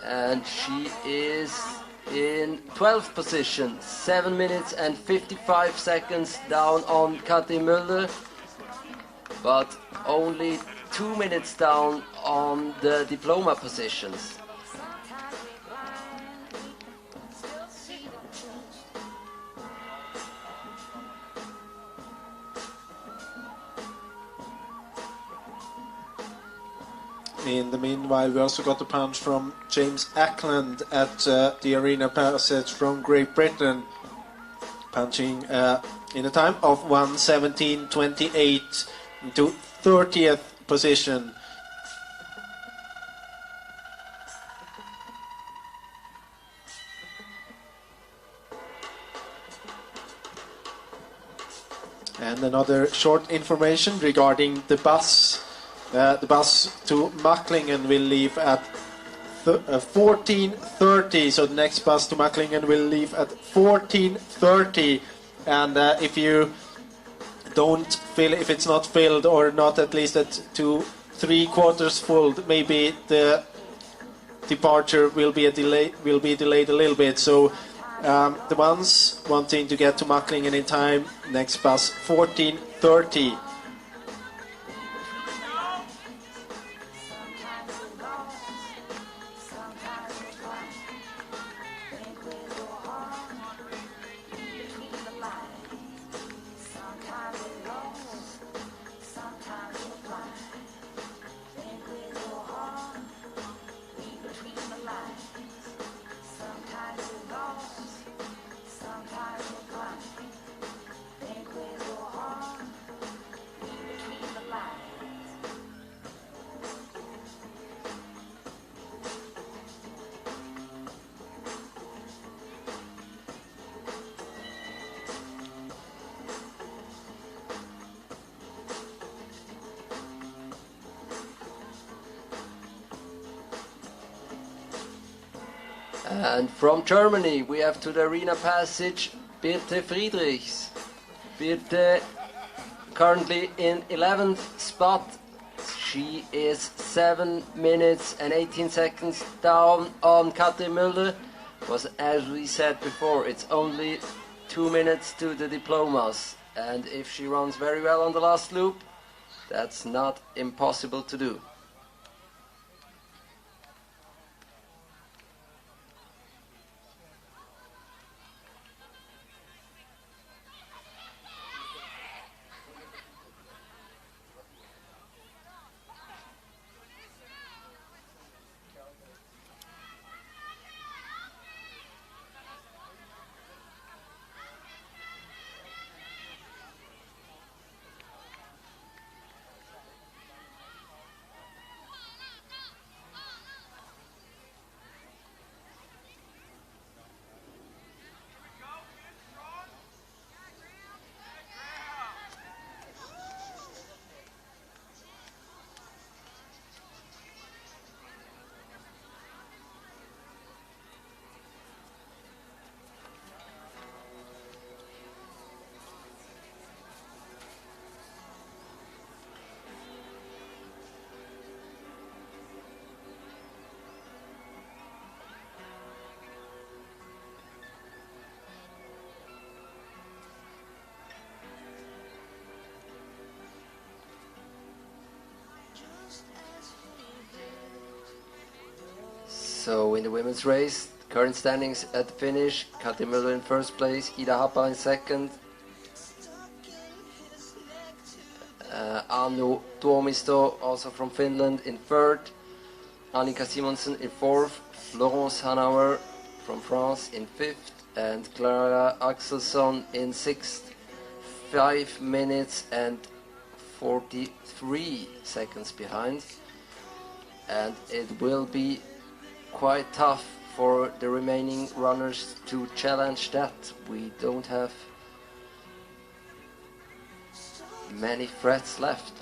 And she is in 12th position, 7 minutes and 55 seconds down on Kathy Müller, but only 2 minutes down on the diploma positions. In the meanwhile, we also got a punch from James Ackland at the arena passage from Great Britain, punching in a time of 1:17.28 to 30th position. And another short information regarding the bus. The bus to Macklingen will leave at 14:30. So the next bus to Macklingen will leave at 14:30. And if you don't fill, if it's not filled or not at least at 2-3/4 full, maybe the departure will be delayed a little bit. So the ones wanting to get to Macklingen in time, next bus 14:30. And from Germany, we have to the arena passage Birte Friedrichs. Birte currently in 11th spot. She is 7 minutes and 18 seconds down on Katrin Müller. Was, as we said before, it's only 2 minutes to the diplomas. And if she runs very well on the last loop, that's not impossible to do. So in the women's race, current standings at the finish, Katrin Müller in first place, Ida Happa in second, Anu Tuomisto, also from Finland, in third, Annika Simonsen in fourth, Florence Hanauer from France in fifth, and Clara Axelsson in sixth. 5 minutes and 43 seconds behind, and it will be quite tough for the remaining runners to challenge that. We don't have many threats left.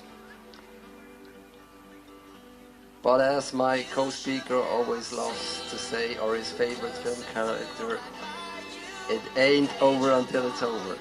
But as my co-speaker always loves to say, or his favorite film character, it ain't over until it's over.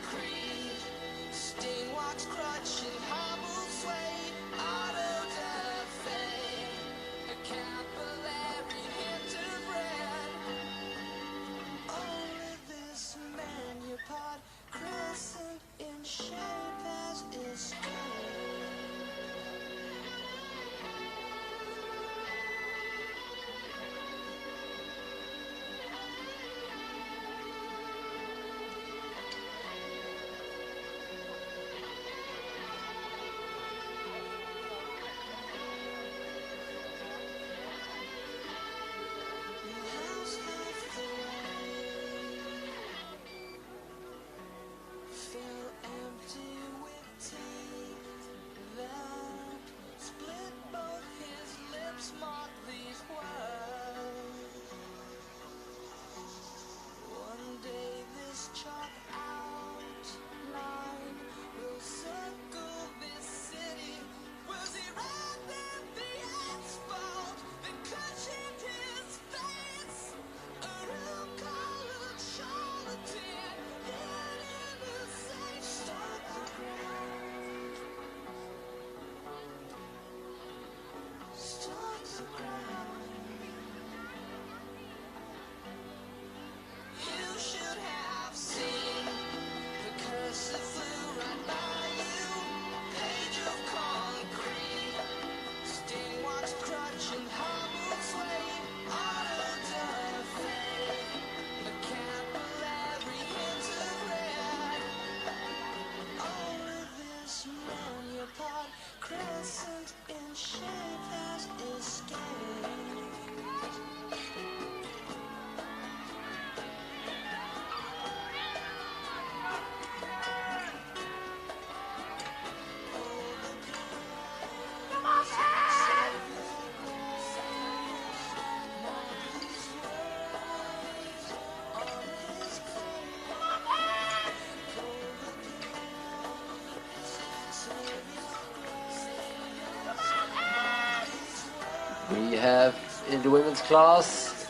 We have in the women's class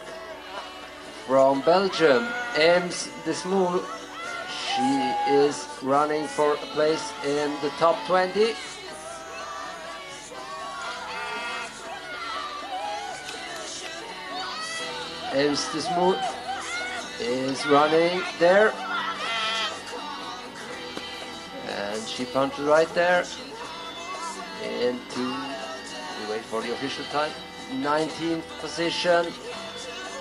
from Belgium, Ems de Smoel. She is running for a place in the top 20. Ems de Smoel is running there. And she punched right there into, we wait for the official time, 19th position,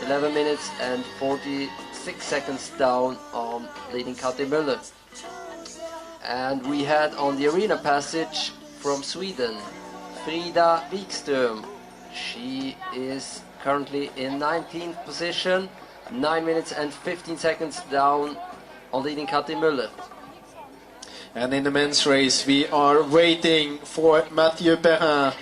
11 minutes and 46 seconds down on leading Kati Müller. And we had on the arena passage from Sweden, Frida Wikström. She is currently in 19th position, 9 minutes and 15 seconds down on leading Kati Müller. And in the men's race, we are waiting for Mathieu Perrin.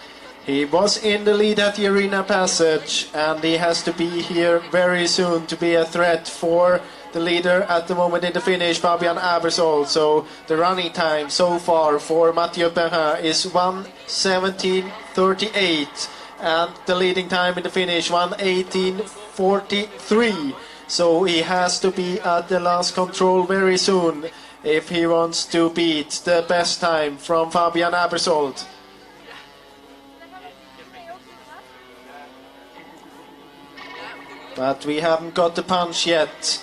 He was in the lead at the arena passage, and he has to be here very soon to be a threat for the leader at the moment in the finish, Fabian Abersold. So the running time so far for Mathieu Perrin is 1:17:38, and the leading time in the finish 1:18:43. So he has to be at the last control very soon if he wants to beat the best time from Fabian Abersold. But we haven't got the punch yet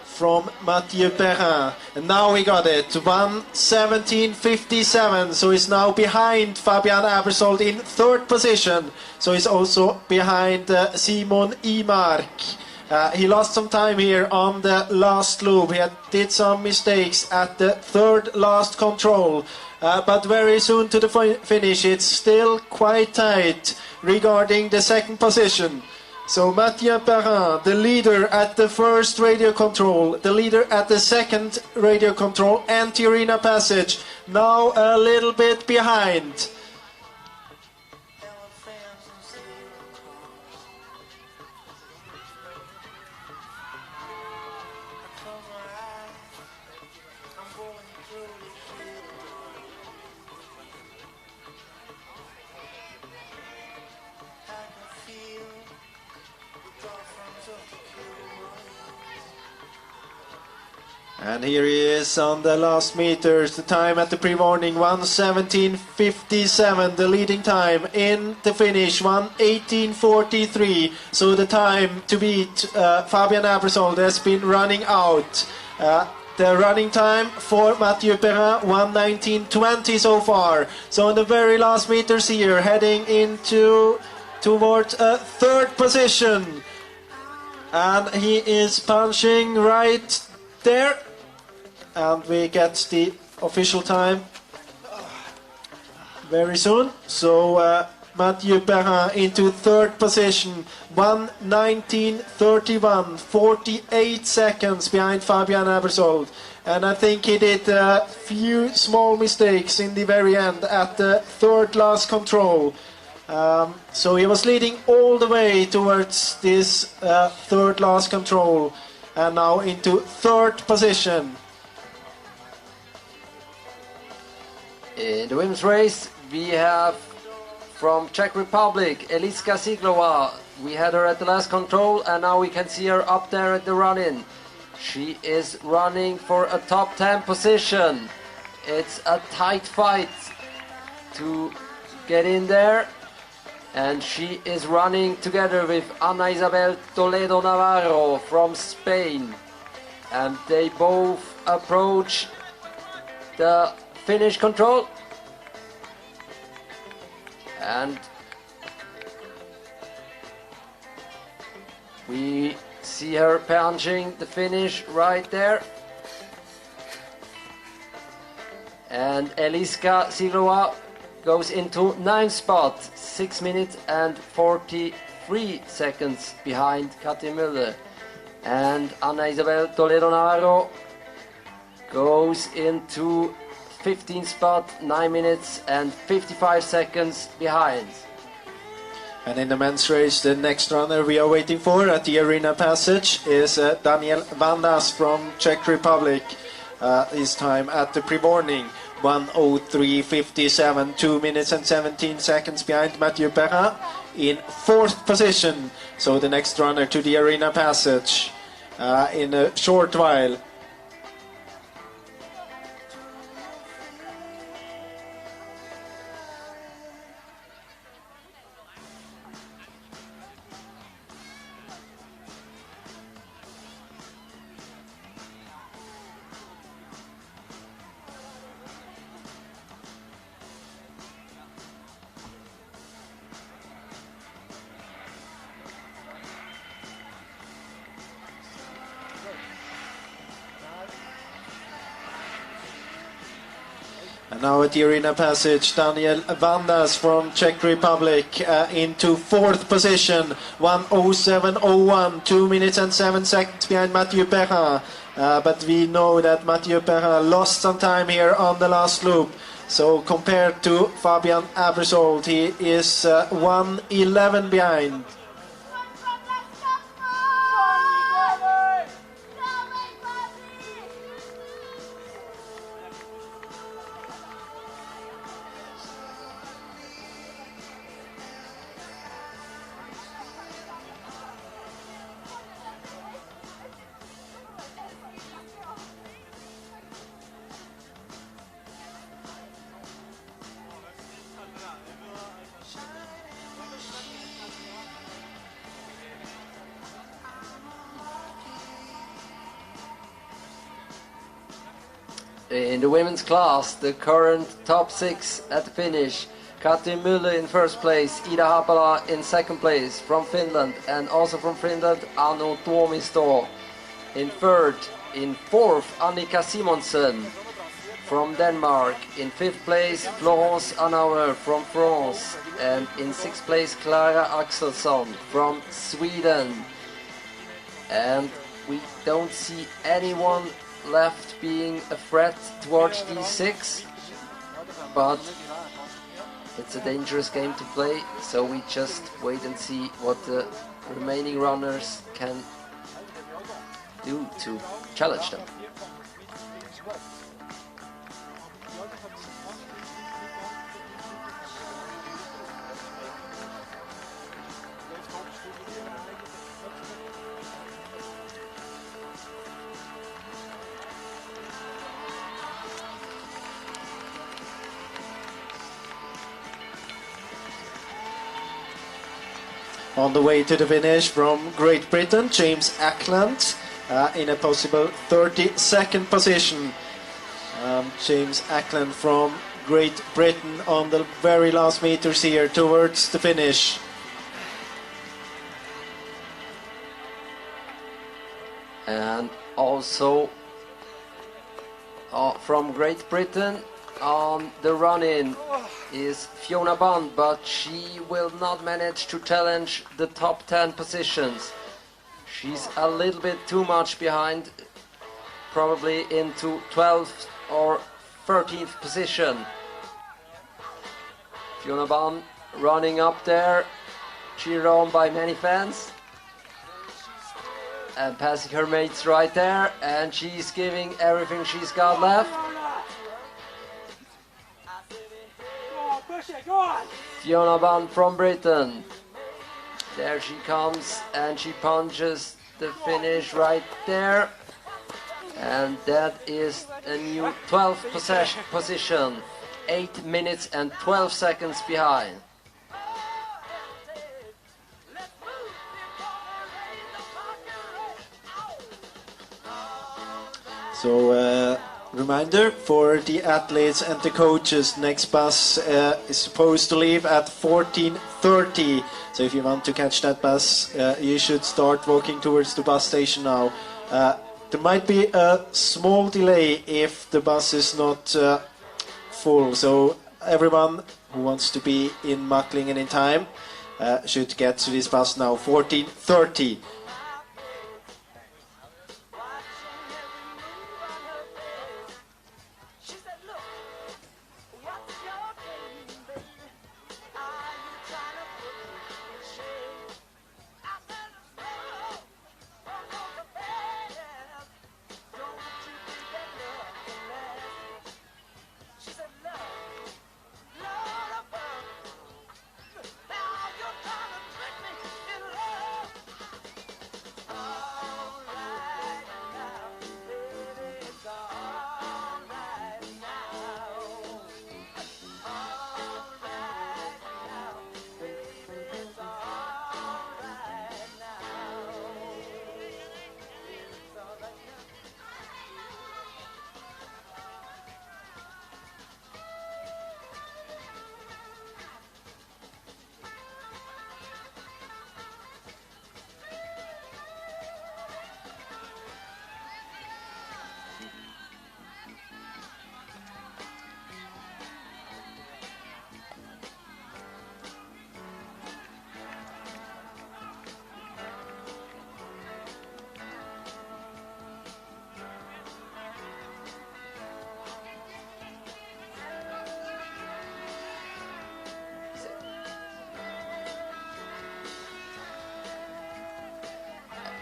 from Mathieu Perrin. And now we got it, 1:17:57. So he's now behind Fabian Abersold in third position. So he's also behind Simon Imark. He lost some time here on the last loop. He did some mistakes at the third last control. But very soon to the finish, it's still quite tight regarding the second position. So Mathieu Perrin, the leader at the first radio control, the leader at the second radio control and the arena passage, now a little bit behind. And here he is on the last meters, the time at the pre-warning 1:17:57, the leading time in the finish 1:18:43. So the time to beat Fabian Abersold has been running out. The running time for Mathieu Perrin 1:19:20 so far. So in the very last meters here, heading towards third position. And he is punching right there. And we get the official time very soon. So Mathieu Perrin into third position, 1:19:31, 48 seconds behind Fabian Abersold. And I think he did a few small mistakes in the very end at the third last control. So he was leading all the way towards this third last control, and now into third position. In the women's race, we have from Czech Republic, Eliska Siglova. We had her at the last control, and now we can see her up there at the run-in. She is running for a top 10 position. It's a tight fight to get in there, and she is running together with Ana Isabel Toledo Navarro from Spain, and they both approach the finish control, and we see her punching the finish right there. And Eliska Siglova goes into 9th spot, 6 minutes and 43 seconds behind Kati Müller. And Ana Isabel Toledo Navarro goes into 15th spot, 9 minutes and 55 seconds behind. And in the men's race, the next runner we are waiting for at the arena passage is Daniel Vandas from Czech Republic. His time at the pre-warning 1:03:57, 2 minutes and 17 seconds behind Mathieu Perrin in 4th position. So the next runner to the arena passage in a short while. And now at the arena passage, Daniel Vandas from Czech Republic into 4th position, 1:07:01, 2 minutes and 7 seconds behind Mathieu Perrin. But we know that Mathieu Perrin lost some time here on the last loop. So compared to Fabian Abersold, he is 1:11 behind. In the women's class, the current top 6 at the finish: Katrin Müller in 1st place, Ida Haapala in 2nd place from Finland, and also from Finland Anu Tuomisto in 3rd. In 4th, Annika Simonsen from Denmark. In 5th place, Florence Anauer from France, and in 6th place, Clara Axelsson from Sweden. And we don't see anyone left being a threat towards these 6, but it's a dangerous game to play, so we just wait and see what the remaining runners can do to challenge them. On the way to the finish from Great Britain, James Ackland in a possible 32nd position. James Ackland from Great Britain on the very last meters here towards the finish. And also from Great Britain on the run-in is Fiona Bond, but she will not manage to challenge the top 10 positions. She's a little bit too much behind, probably into 12th or 13th position. Fiona Bond running up there, cheered on by many fans, and passing her mates right there, and she's giving everything she's got left. Fiona Bond from Britain. There she comes, and she punches the finish right there. And that is a new 12th position. 8 minutes and 12 seconds behind. So reminder for the athletes and the coaches, next bus is supposed to leave at 14:30. So if you want to catch that bus, you should start walking towards the bus station now. There might be a small delay if the bus is not full. So everyone who wants to be in Macklingen in time should get to this bus now, 14:30. Now you're trying to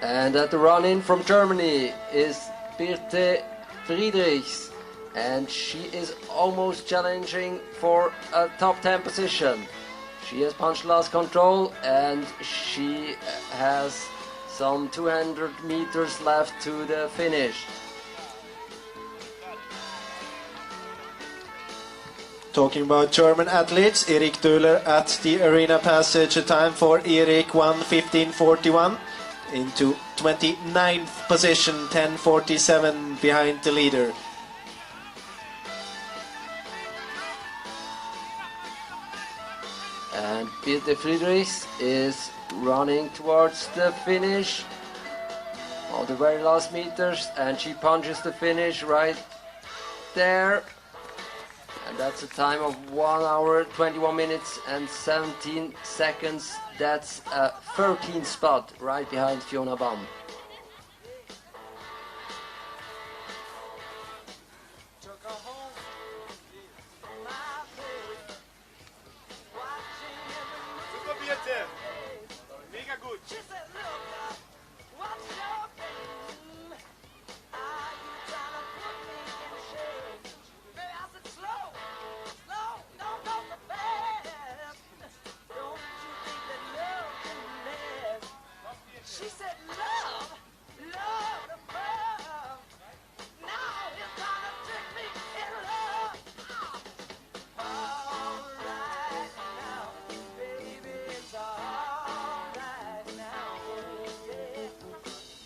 And at the run-in from Germany is Birte Friedrichs, and she is almost challenging for a top 10 position. She has punch last control and she has some 200 meters left to the finish. Talking about German athletes, Erik Döhler at the arena passage, a time for Erik 1:15.41 into 29th position, 10:47 behind the leader. And Birte Friedrichs is running towards the finish on the very last meters, and she punches the finish right there. And that's a time of 1 hour, 21 minutes and 17 seconds. That's a 13th spot right behind Fiona Baum. Took her home from my place, watching every Super Birte. Mega gut. She said, look, what's your game? Are you trying to put me in shame? Baby, I said, slow, don't go so fast. Don't you think that love can last? She said, love the bird. Now it's trying to trick me in love. All right now, baby, it's all right now, yeah.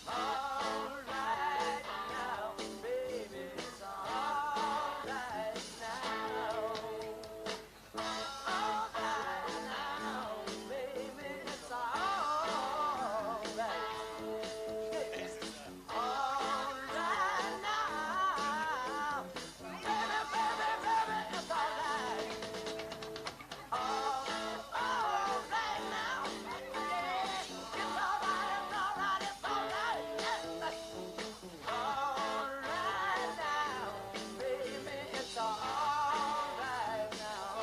All right now, baby, it's all right now. All right now, baby, it's all right. All right now, baby, it's all right. All right now, yeah, it's all right, it's all right, it's all right. All right now, baby, it's all right now.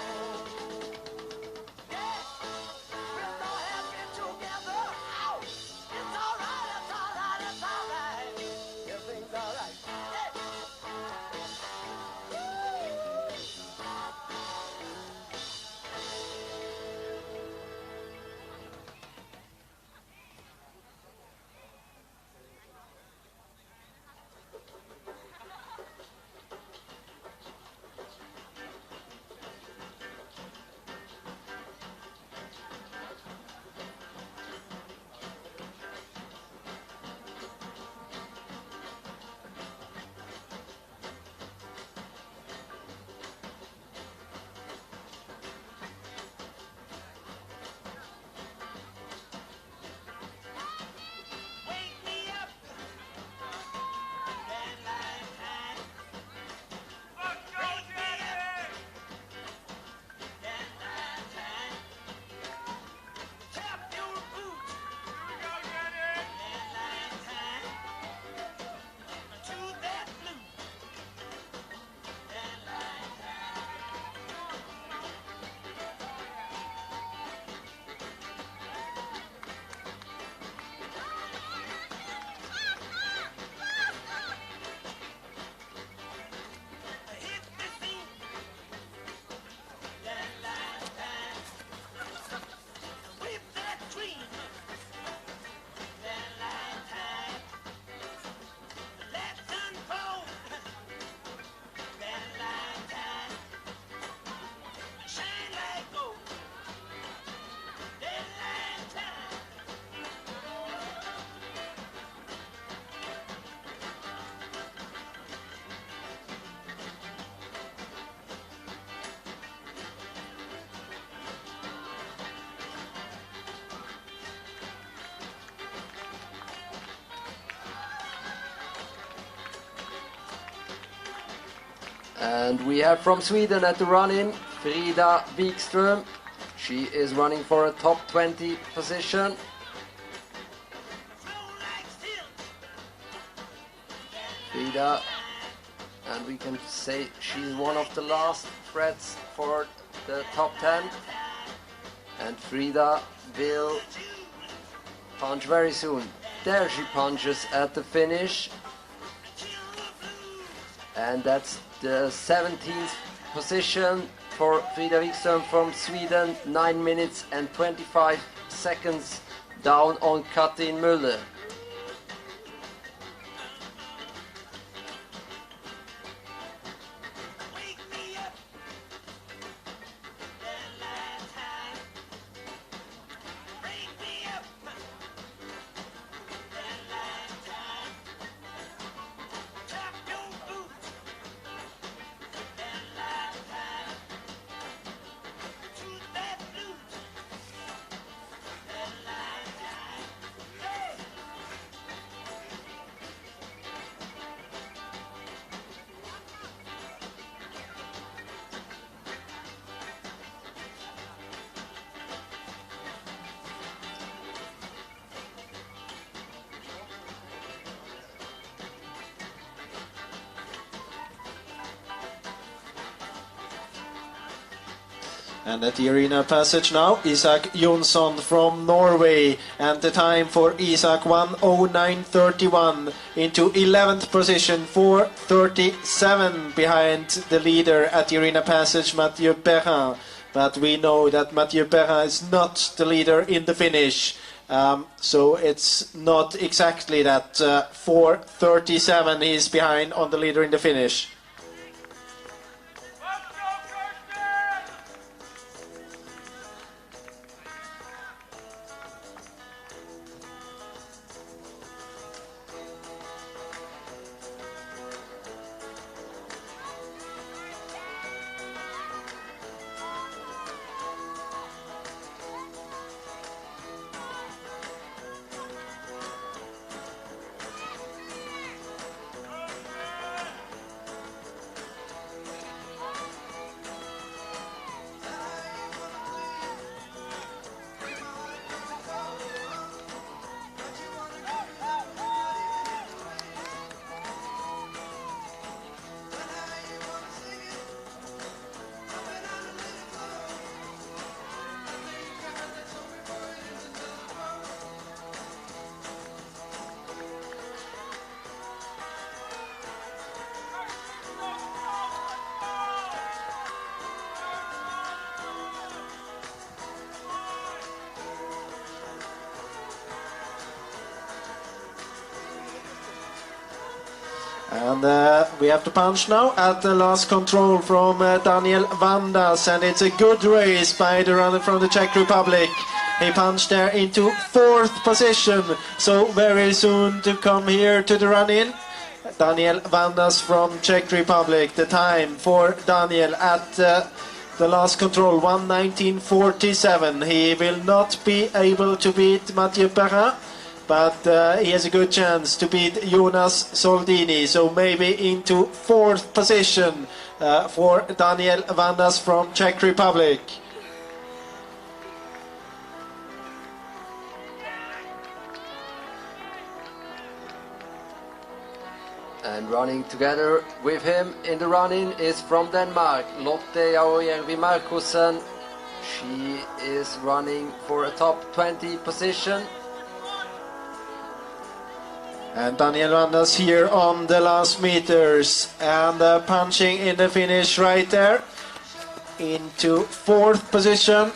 Yeah, we'll go ahead and get together. Ow! It's all right, it's all right, it's all right. Everything's all right. Wake me up, deadline time. Wake me up, deadline time. Tap your boots, deadline time. To that blue, deadline time. Hit the scene, deadline time. Whip that dream, deadline time. Let's unfold, deadline time. Shine like gold, deadline time. And we have from Sweden at the run-in, Frida Wikström. She is running for a top 20 position. Flow like steel, Frida, and we can say she's one of the last threats for the top 10. And Frida will punch very soon. There she punches at the finish. And that's the 17th position for Frida Wikström from Sweden. 9 minutes and 25 seconds down on Katrin Müller. And at the arena passage now, Isak Jonsson from Norway. And the time for Isak 1:09.31 into 11th position, 4:37 behind the leader at the arena passage, Mathieu Perrin. But we know that Mathieu Perrin is not the leader in the finish. So it's not exactly that 4:37 he is behind on the leader in the finish. And we have to punch now at the last control from Daniel Vandas, and it's a good race by the runner from the Czech Republic. He punched there into 4th position, so very soon to come here to the run-in. Daniel Vandas from Czech Republic. The time for Daniel at the last control, 1:19.47. He will not be able to beat Mathieu Perrin, but he has a good chance to beat Jonas Soldini, so maybe into 4th position for Daniel Vandas from Czech Republic. And running together with him in the run-in is from Denmark, Lotte Jaojärvi Markussen. She is running for a top 20 position. And Daniel Vandas here on the last meters, and punching in the finish right there into 4th position,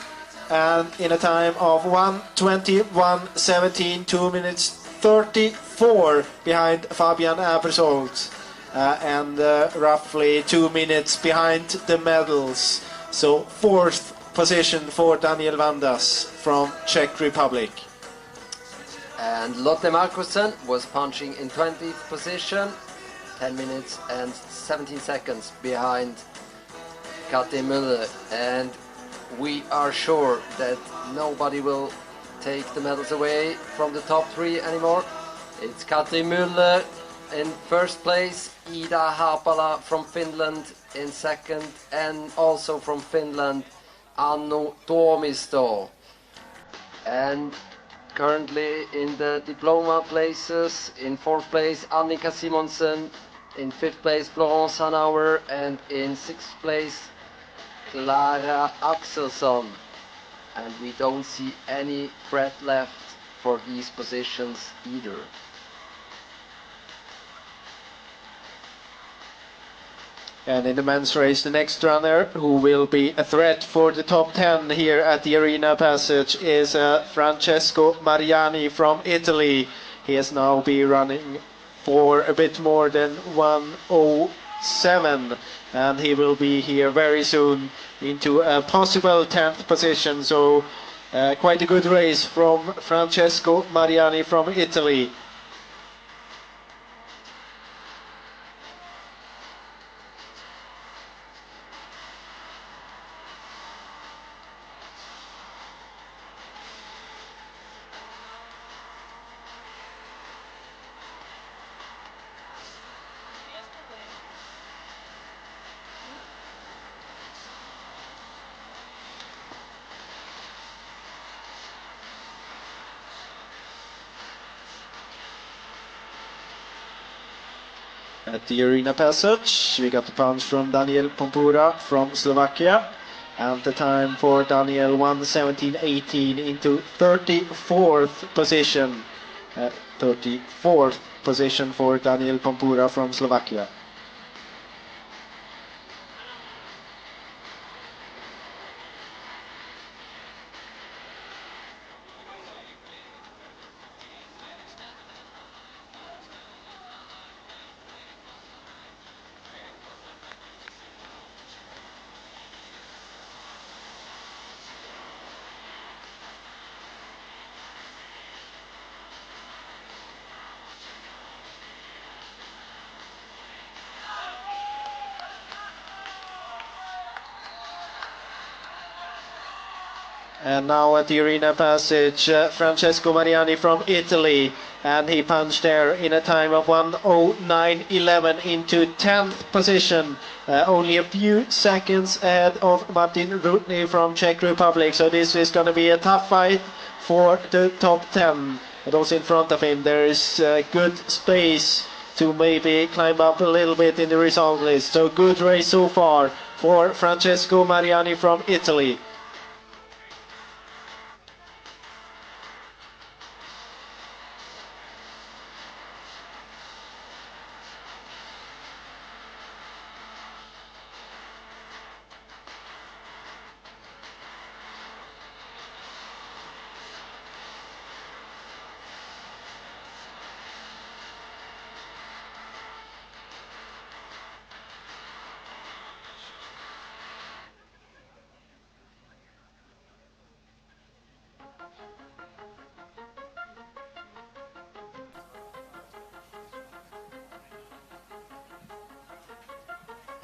and in a time of 1:21.17, 2 minutes 34 behind Fabian Abersold, and roughly 2 minutes behind the medals. So 4th position for Daniel Vandas from Czech Republic. And Lotte Markussen was punching in 20th position, 10 minutes and 17 seconds behind Katrin Müller. And we are sure that nobody will take the medals away from the top 3 anymore. It's Katrin Müller in 1st place, Ida Haapala from Finland in 2nd, and also from Finland, Annu Tuomisto. And currently in the diploma places, in 4th place Annika Simonsen, in 5th place Florence Hanauer, and in 6th place Clara Axelsson. And we don't see any threat left for these positions either. And in the men's race, the next runner who will be a threat for the top 10 here at the Arena Passage is Francesco Mariani from Italy. He has now been running for a bit more than 1:07, and he will be here very soon into a possible 10th position. So quite a good race from Francesco Mariani from Italy. At the Arena Passage, we got the punch from Daniel Pompura from Slovakia, and the time for Daniel 1:17.18 into 34th position. 34th position for Daniel Pompura from Slovakia. And now at the Arena Passage, Francesco Mariani from Italy, and he punched there in a time of 1:09.11 into 10th position, only a few seconds ahead of Martin Rutny from Czech Republic. So this is going to be a tough fight for the top 10. But also in front of him there is good space to maybe climb up a little bit in the result list. So good race so far for Francesco Mariani from Italy.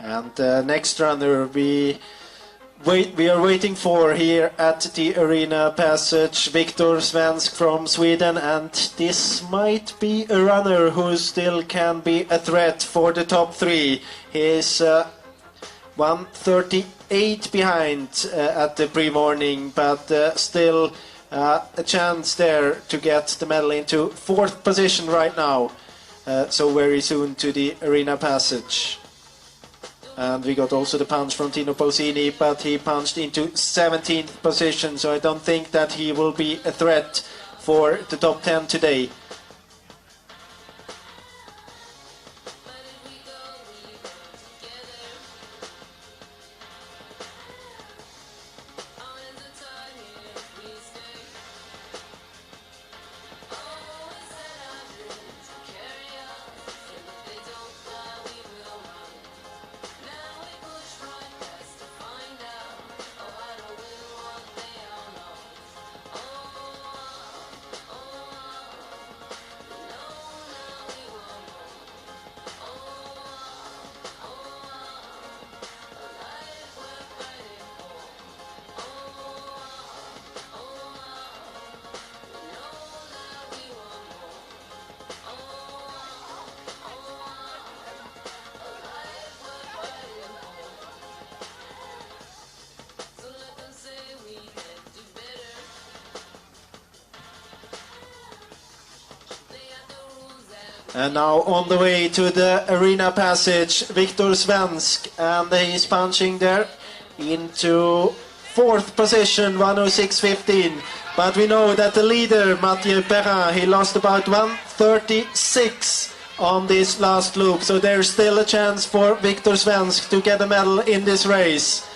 And next runner we are waiting for here at the Arena Passage, Viktor Svensk from Sweden, and this might be a runner who still can be a threat for the top 3. He is 1:38 behind at the pre-morning, but still a chance there to get the medal into 4th position right now, so very soon to the Arena Passage. And we got also the punch from Tino Pausini, but he punched into 17th position, so I don't think that he will be a threat for the top 10 today. And now on the way to the Arena Passage, Viktor Svensk, and he's punching there into fourth position, 106.15. But we know that the leader, Mathieu Perrin, he lost about 1:36 on this last loop. So there's still a chance for Viktor Svensk to get a medal in this race.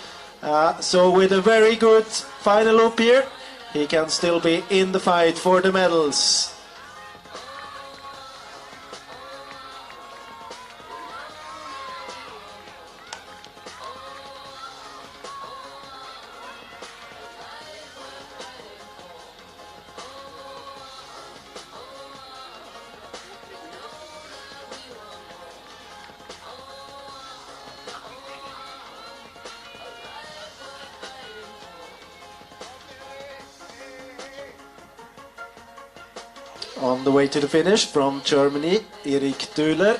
So with a very good final loop here, he can still be in the fight for the medals. On the way to the finish from Germany, Erik Döhler.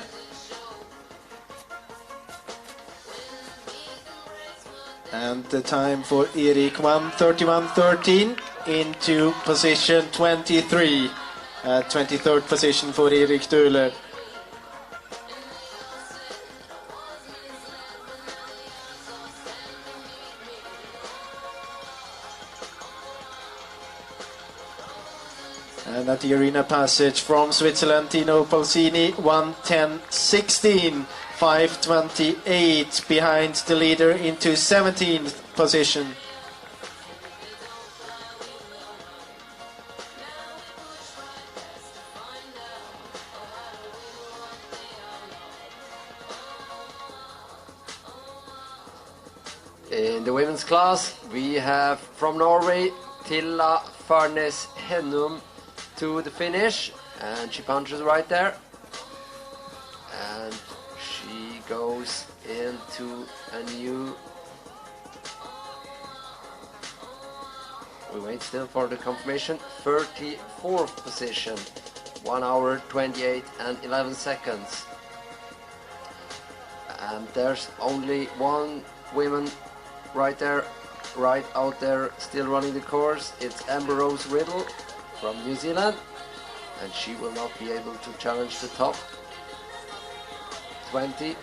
And the time for Erik 1:31.13 into position 23. 23rd position for Erik Döhler. And at the arena passage from Switzerland, Tino Polsini, 1:10.16, 5:28 behind the leader into 17th position. In the women's class, we have from Norway, Tilla Farnes Hennum to the finish, and she punches right there, and she goes into a new, we wait still for the confirmation, 34th position, 1 hour 28 and 11 seconds, and there's only one woman right there, right out there, still running the course. It's Amber Rose Riddle from New Zealand, and she will not be able to challenge the top 20.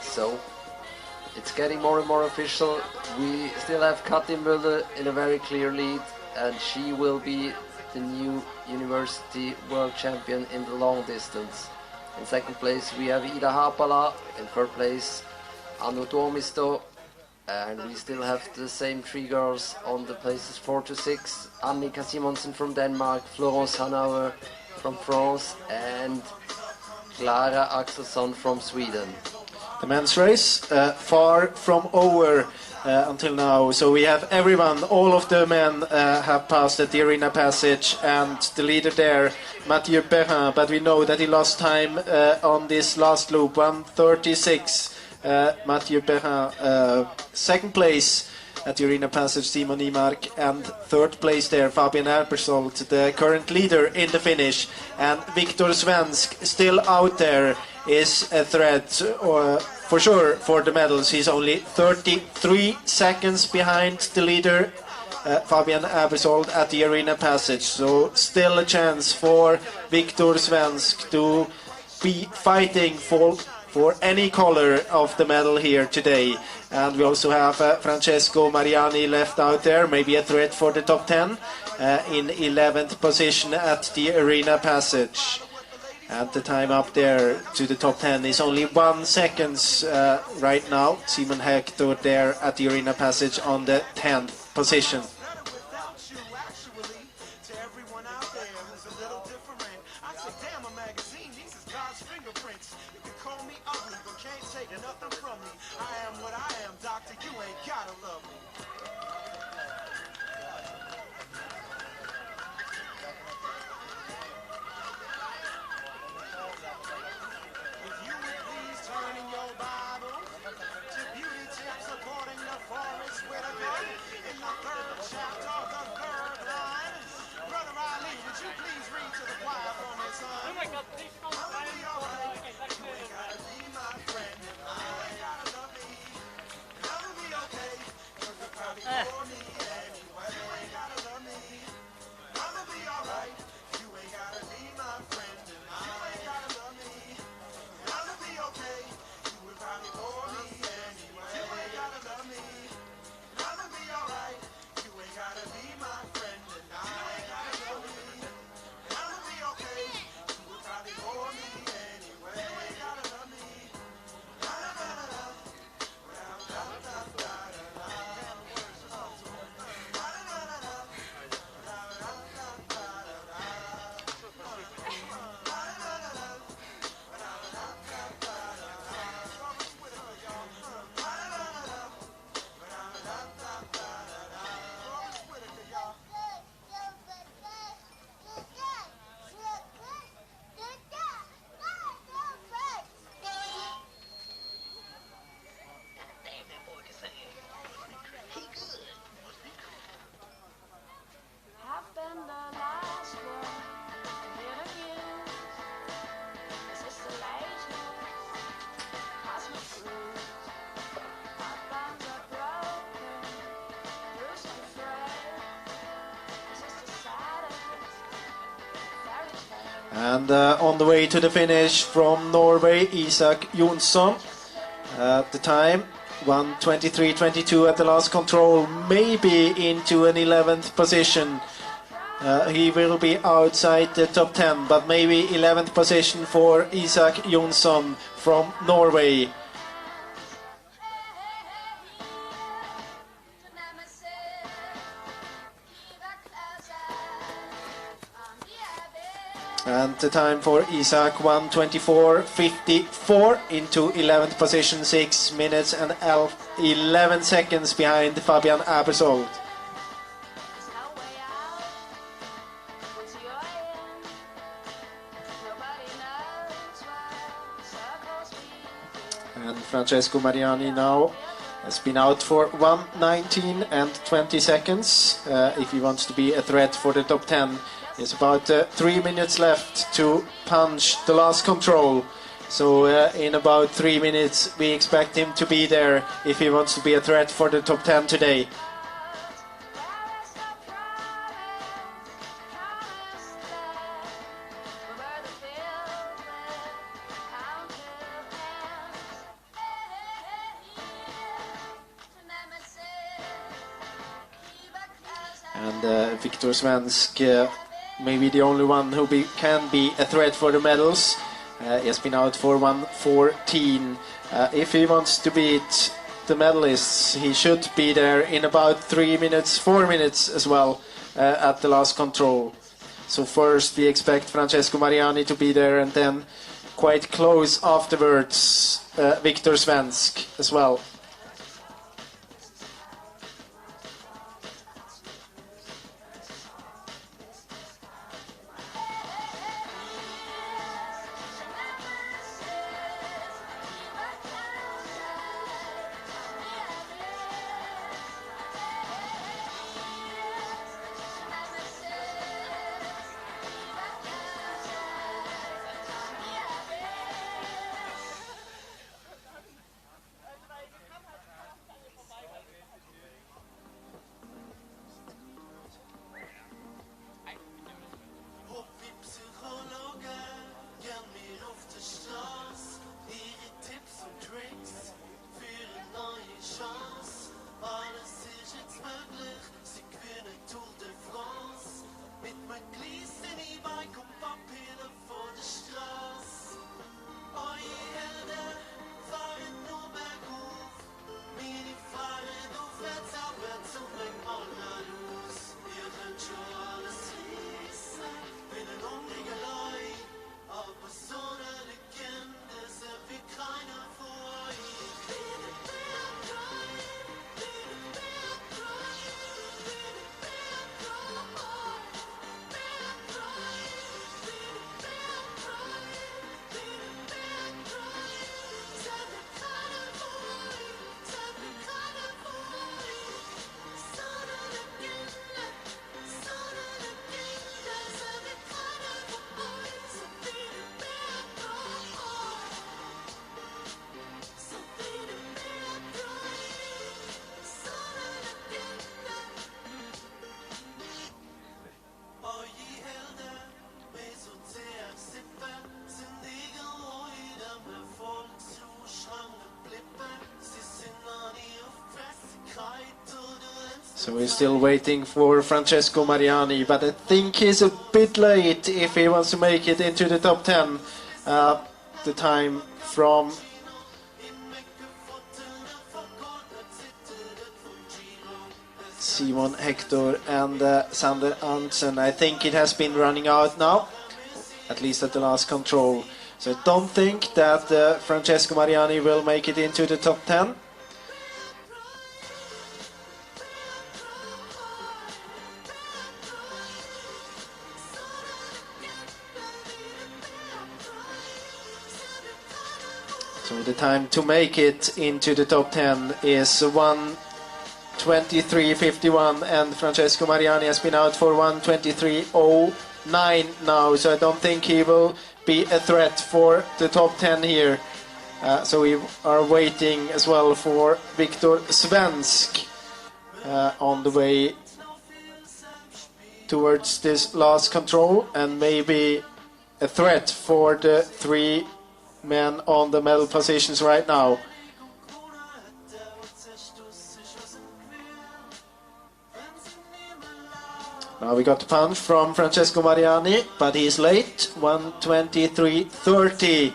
So it's getting more and more official. We still have Katrin Müller in a very clear lead, and she will be the new university world champion in the long distance. In second place we have Ida Hapala, in third place Anu Tuomisto, and we still have the same three girls on the places 4 to 6. Annika Simonsen from Denmark, Florence Hanauer from France, and Clara Axelsson from Sweden. The men's race far from over until now. So we have everyone, all of the men have passed at the arena passage, and the leader there, Mathieu Perrin, but we know that he lost time on this last loop, 1:36. Mathieu Perrin, second place at the arena passage, Simon Imark, and third place there, Fabian Erpersold, the current leader in the finish. And Viktor Svensk, still out there, is a threat for sure for the medals. He's only 33 seconds behind the leader, Fabian Erpersold, at the arena passage. So still a chance for Viktor Svensk to be fighting for any color of the medal here today. And we also have Francesco Mariani left out there, maybe a threat for the top 10, in 11th position at the arena passage. And the time up there to the top 10 is only 1 second right now. Simon Hector there at the arena passage on the 10th position. And on the way to the finish from Norway, Isak Jonsson. The time 1:23.22 at the last control, maybe into an 11th position. He will be outside the top 10, but maybe 11th position for Isak Jonsson from Norway. And the time for Isak 1:24.54 into 11th position, 6 minutes and 11 seconds behind Fabian Abersold. And Francesco Mariani now has been out for 1:19 and 20 seconds. If he wants to be a threat for the top 10. There's about 3 minutes left to punch the last control. So in about 3 minutes we expect him to be there if he wants to be a threat for the top 10 today. And Viktor Svensk, maybe the only one who can be a threat for the medals. He has been out for 1:14. If he wants to beat the medalists, he should be there in about 3 minutes, 4 minutes as well at the last control. So first we expect Francesco Mariani to be there, and then quite close afterwards Viktor Svensk as well. So we're still waiting for Francesco Mariani, but I think he's a bit late if he wants to make it into the top 10. The time from Simon Hector and Sander Arntzen, I think it has been running out now, at least at the last control. So I don't think that Francesco Mariani will make it into the top 10. So the time to make it into the top 10 is 1:23.51, and Francesco Mariani has been out for 1:23.09 now, so I don't think he will be a threat for the top 10 here. So we are waiting as well for Viktor Svensk on the way towards this last control, and maybe a threat for the three men on the medal positions right now. Now we got the punch from Francesco Mariani, but he's late, 1:23.30.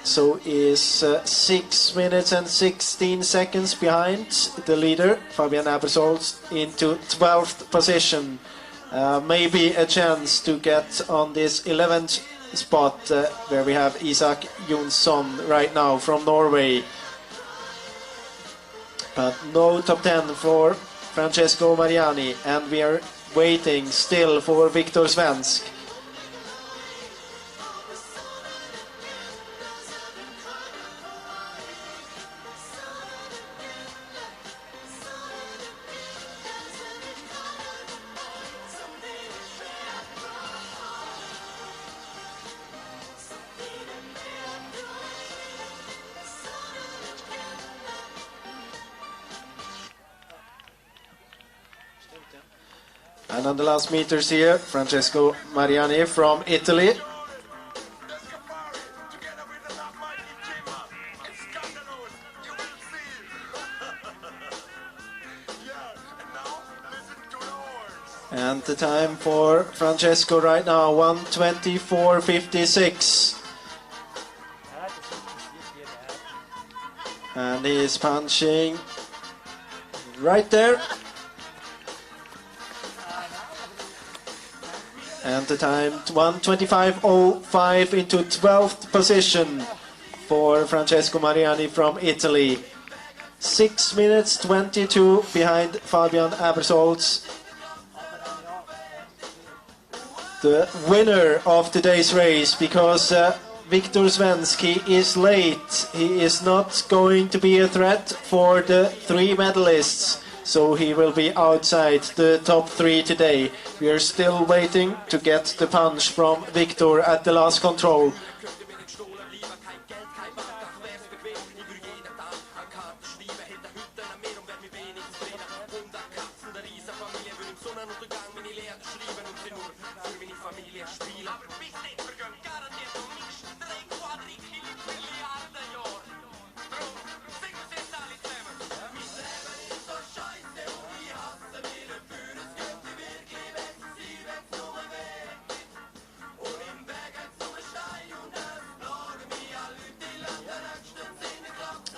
So is 6 minutes and 16 seconds behind the leader, Fabian Abersold, into 12th position. Maybe a chance to get on this 11th spot where we have Isak Jonsson right now from Norway. But no top 10 for Francesco Mariani, and we are waiting still for Viktor Svensk. And on the last meters here, Francesco Mariani from Italy. And the time for Francesco right now, 1:24.56. And he's punching right there. And the time 1:25.05 into 12th position for Francesco Mariani from Italy. 6 minutes 22 behind Fabian Abersold. The winner of today's race, because Viktor Svensk, he is late. He is not going to be a threat for the three medalists. So he will be outside the top three today. We are still waiting to get the punch from Viktor at the last control.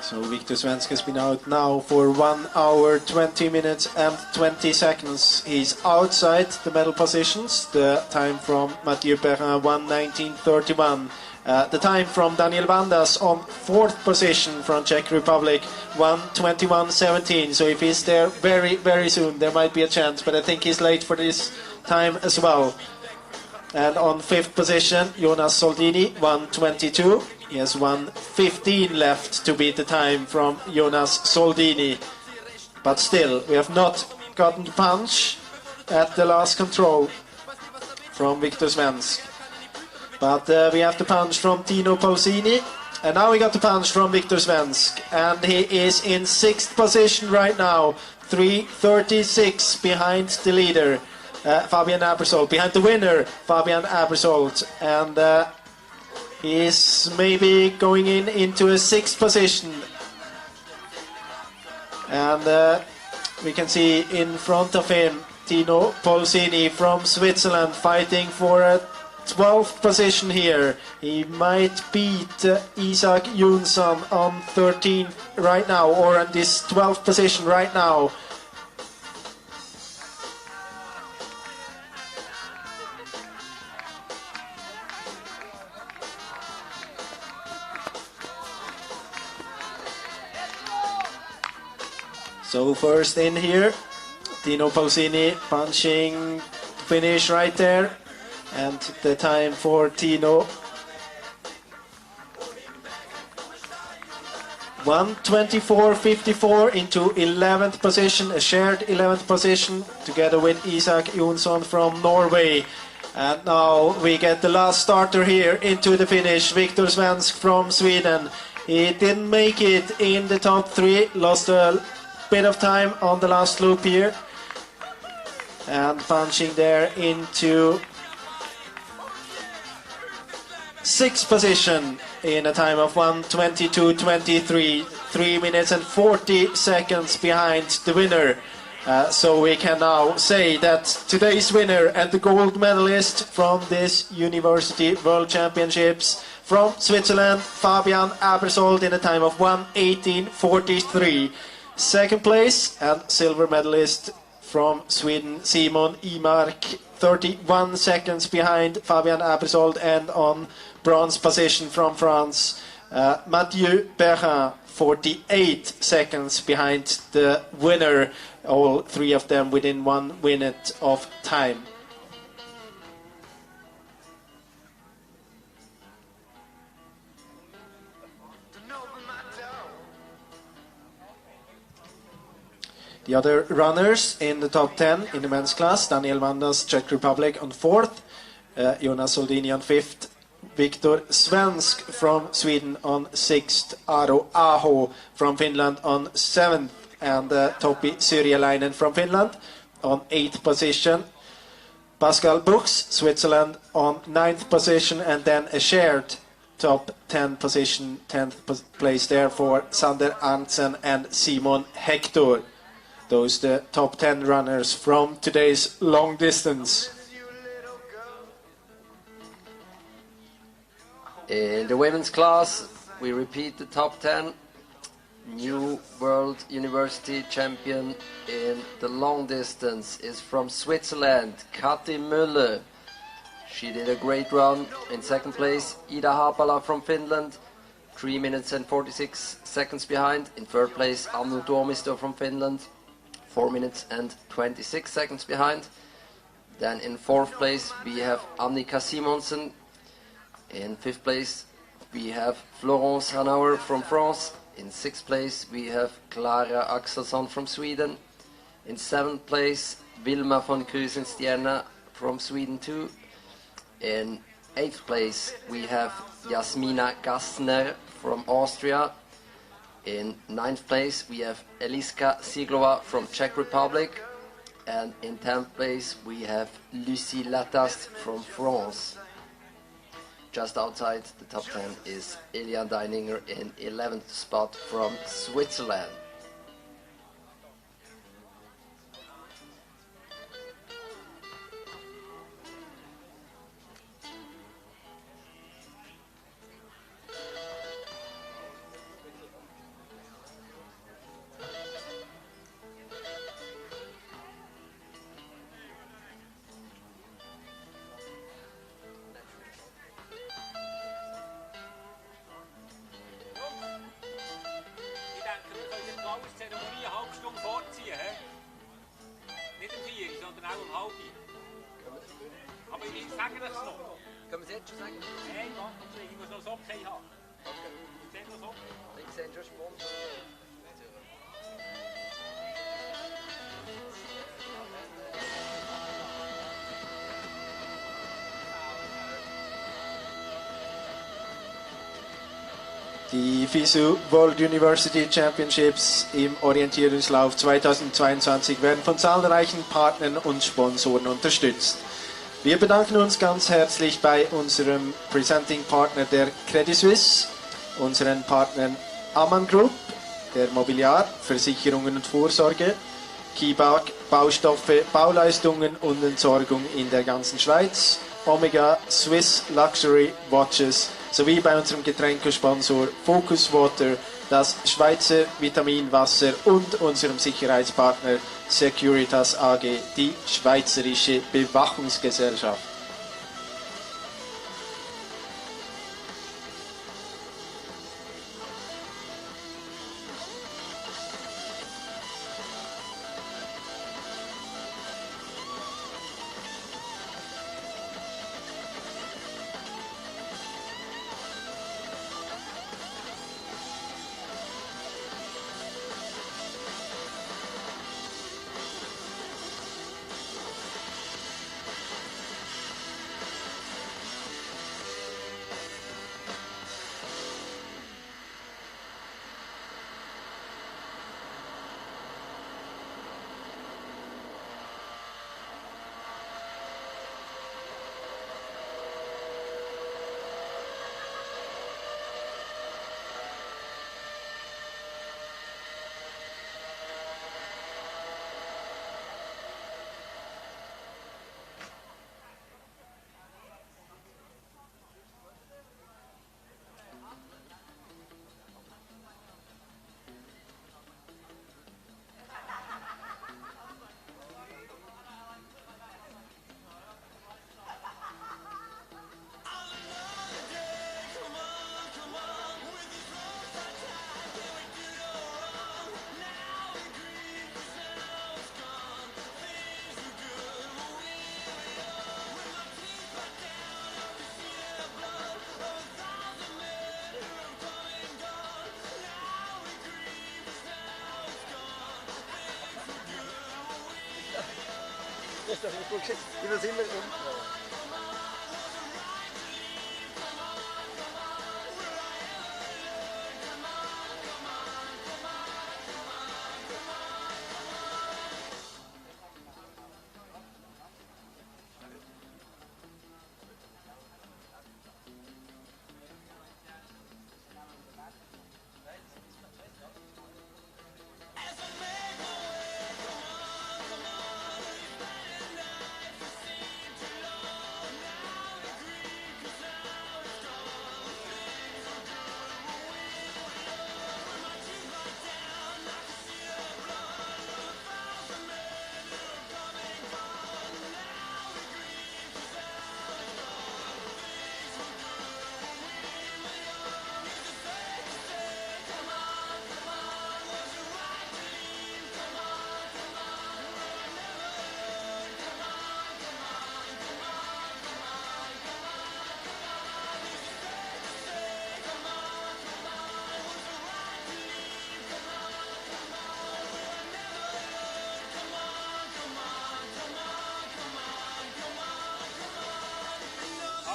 So Viktor Svensk has been out now for 1 hour 20 minutes and 20 seconds. He's outside the medal positions. The time from Mathieu Perrin, 1:19.31. The time from Daniel Vandas on 4th position from Czech Republic, 1:21.17. So if he's there very, very soon, there might be a chance. But I think he's late for this time as well. And on 5th position, Jonas Soldini, 1:22. He has 1:15 left to beat the time from Jonas Soldini. But still, we have not gotten the punch at the last control from Viktor Svensk. But we have the punch from Tino Pausini. And now we got the punch from Viktor Svensk. And he is in 6th position right now. 3:36 behind the leader, Fabian Abersold. Behind the winner, Fabian Abersold. And he is maybe going into a 6th position. And we can see in front of him Tino Pausini from Switzerland fighting for a 12th position here. He might beat Isak Jonsson on 13 right now, or on this 12th position right now. So first in here, Tino Pausini punching finish right there, and the time for Tino, 1:24.54 into 11th position, a shared 11th position together with Isak Jonsson from Norway. And now we get the last starter here into the finish, Viktor Svensk from Sweden. He didn't make it in the top three, lost a bit of time on the last loop here, and punching there into sixth position in a time of 1:22.23, 3 minutes and 40 seconds behind the winner. So we can now say that today's winner and the gold medalist from this University World Championships from Switzerland, Fabian Abersold, in a time of 1:18.43. Second place and silver medalist from Sweden, Simon Imark, 31 seconds behind Fabian Abersold, and on bronze position from France, Mathieu Perrin, 48 seconds behind the winner, all three of them within 1 minute of time. The other runners in the top 10 in the men's class: Daniel Mandas, Czech Republic, on 4th, Jonas Soldini on 5th, Viktor Svensk from Sweden on 6th, Aro Aho from Finland on 7th, and Topi Syrjäläinen from Finland on 8th position. Pascal Buchs, Switzerland, on 9th position, and then a shared top 10 position, 10th place there for Sander Arntzen and Simon Hector. Those the top 10 runners from today's long distance. In the women's class, we repeat the top 10. New World University champion in the long distance is from Switzerland, Kati Müller. She did a great run. In second place, Ida Hapala from Finland, 3 minutes and 46 seconds behind. In third place, Anu Tuomisto from Finland, 4 minutes and 26 seconds behind. Then in fourth place we have Annika Simonsen. In fifth place we have Florence Hanauer from France. In sixth place we have Clara Axelsson from Sweden. In seventh place Vilma von Krusenstjerna from Sweden too. In eighth place we have Jasmina Gassner from Austria. In ninth place we have Eliska Siglova from Czech Republic, and in 10th place we have Lucie Latast from France. Just outside the top 10 is Elian Deininger in 11th spot from Switzerland. Können wir es jetzt schon sagen? Nein, ich muss noch das Okay haben. Okay. Ich sehe schon Sponsor. Die FISU World University Championships im Orientierungslauf 2022 werden von zahlreichen Partnern und Sponsoren unterstützt. Wir bedanken uns ganz herzlich bei unserem Presenting Partner der Credit Suisse, unseren Partnern Ammann Group, der Mobiliar, Versicherungen und Vorsorge, Kibak, Baustoffe, Bauleistungen und Entsorgung in der ganzen Schweiz, Omega, Swiss Luxury Watches, sowie bei unserem Getränkesponsor Focus Water, das Schweizer Vitaminwasser und unserem Sicherheitspartner Securitas AG, die Schweizerische Bewachungsgesellschaft. Okay, übersehen wir unten.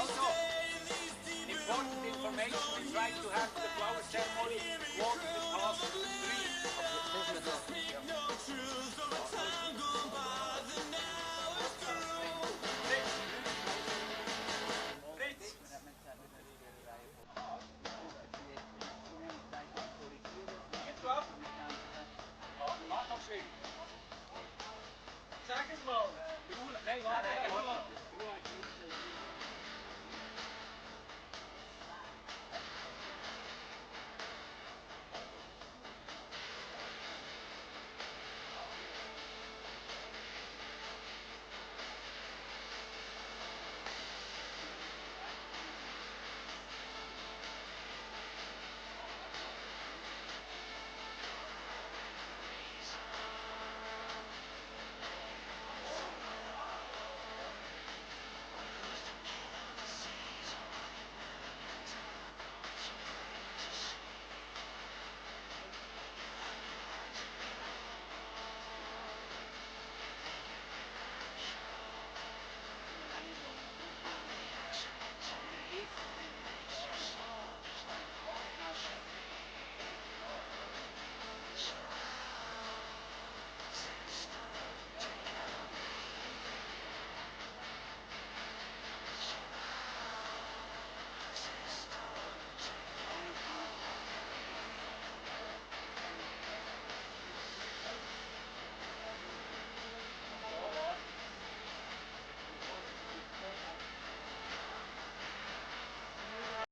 Also, important information, we try to have the flower ceremony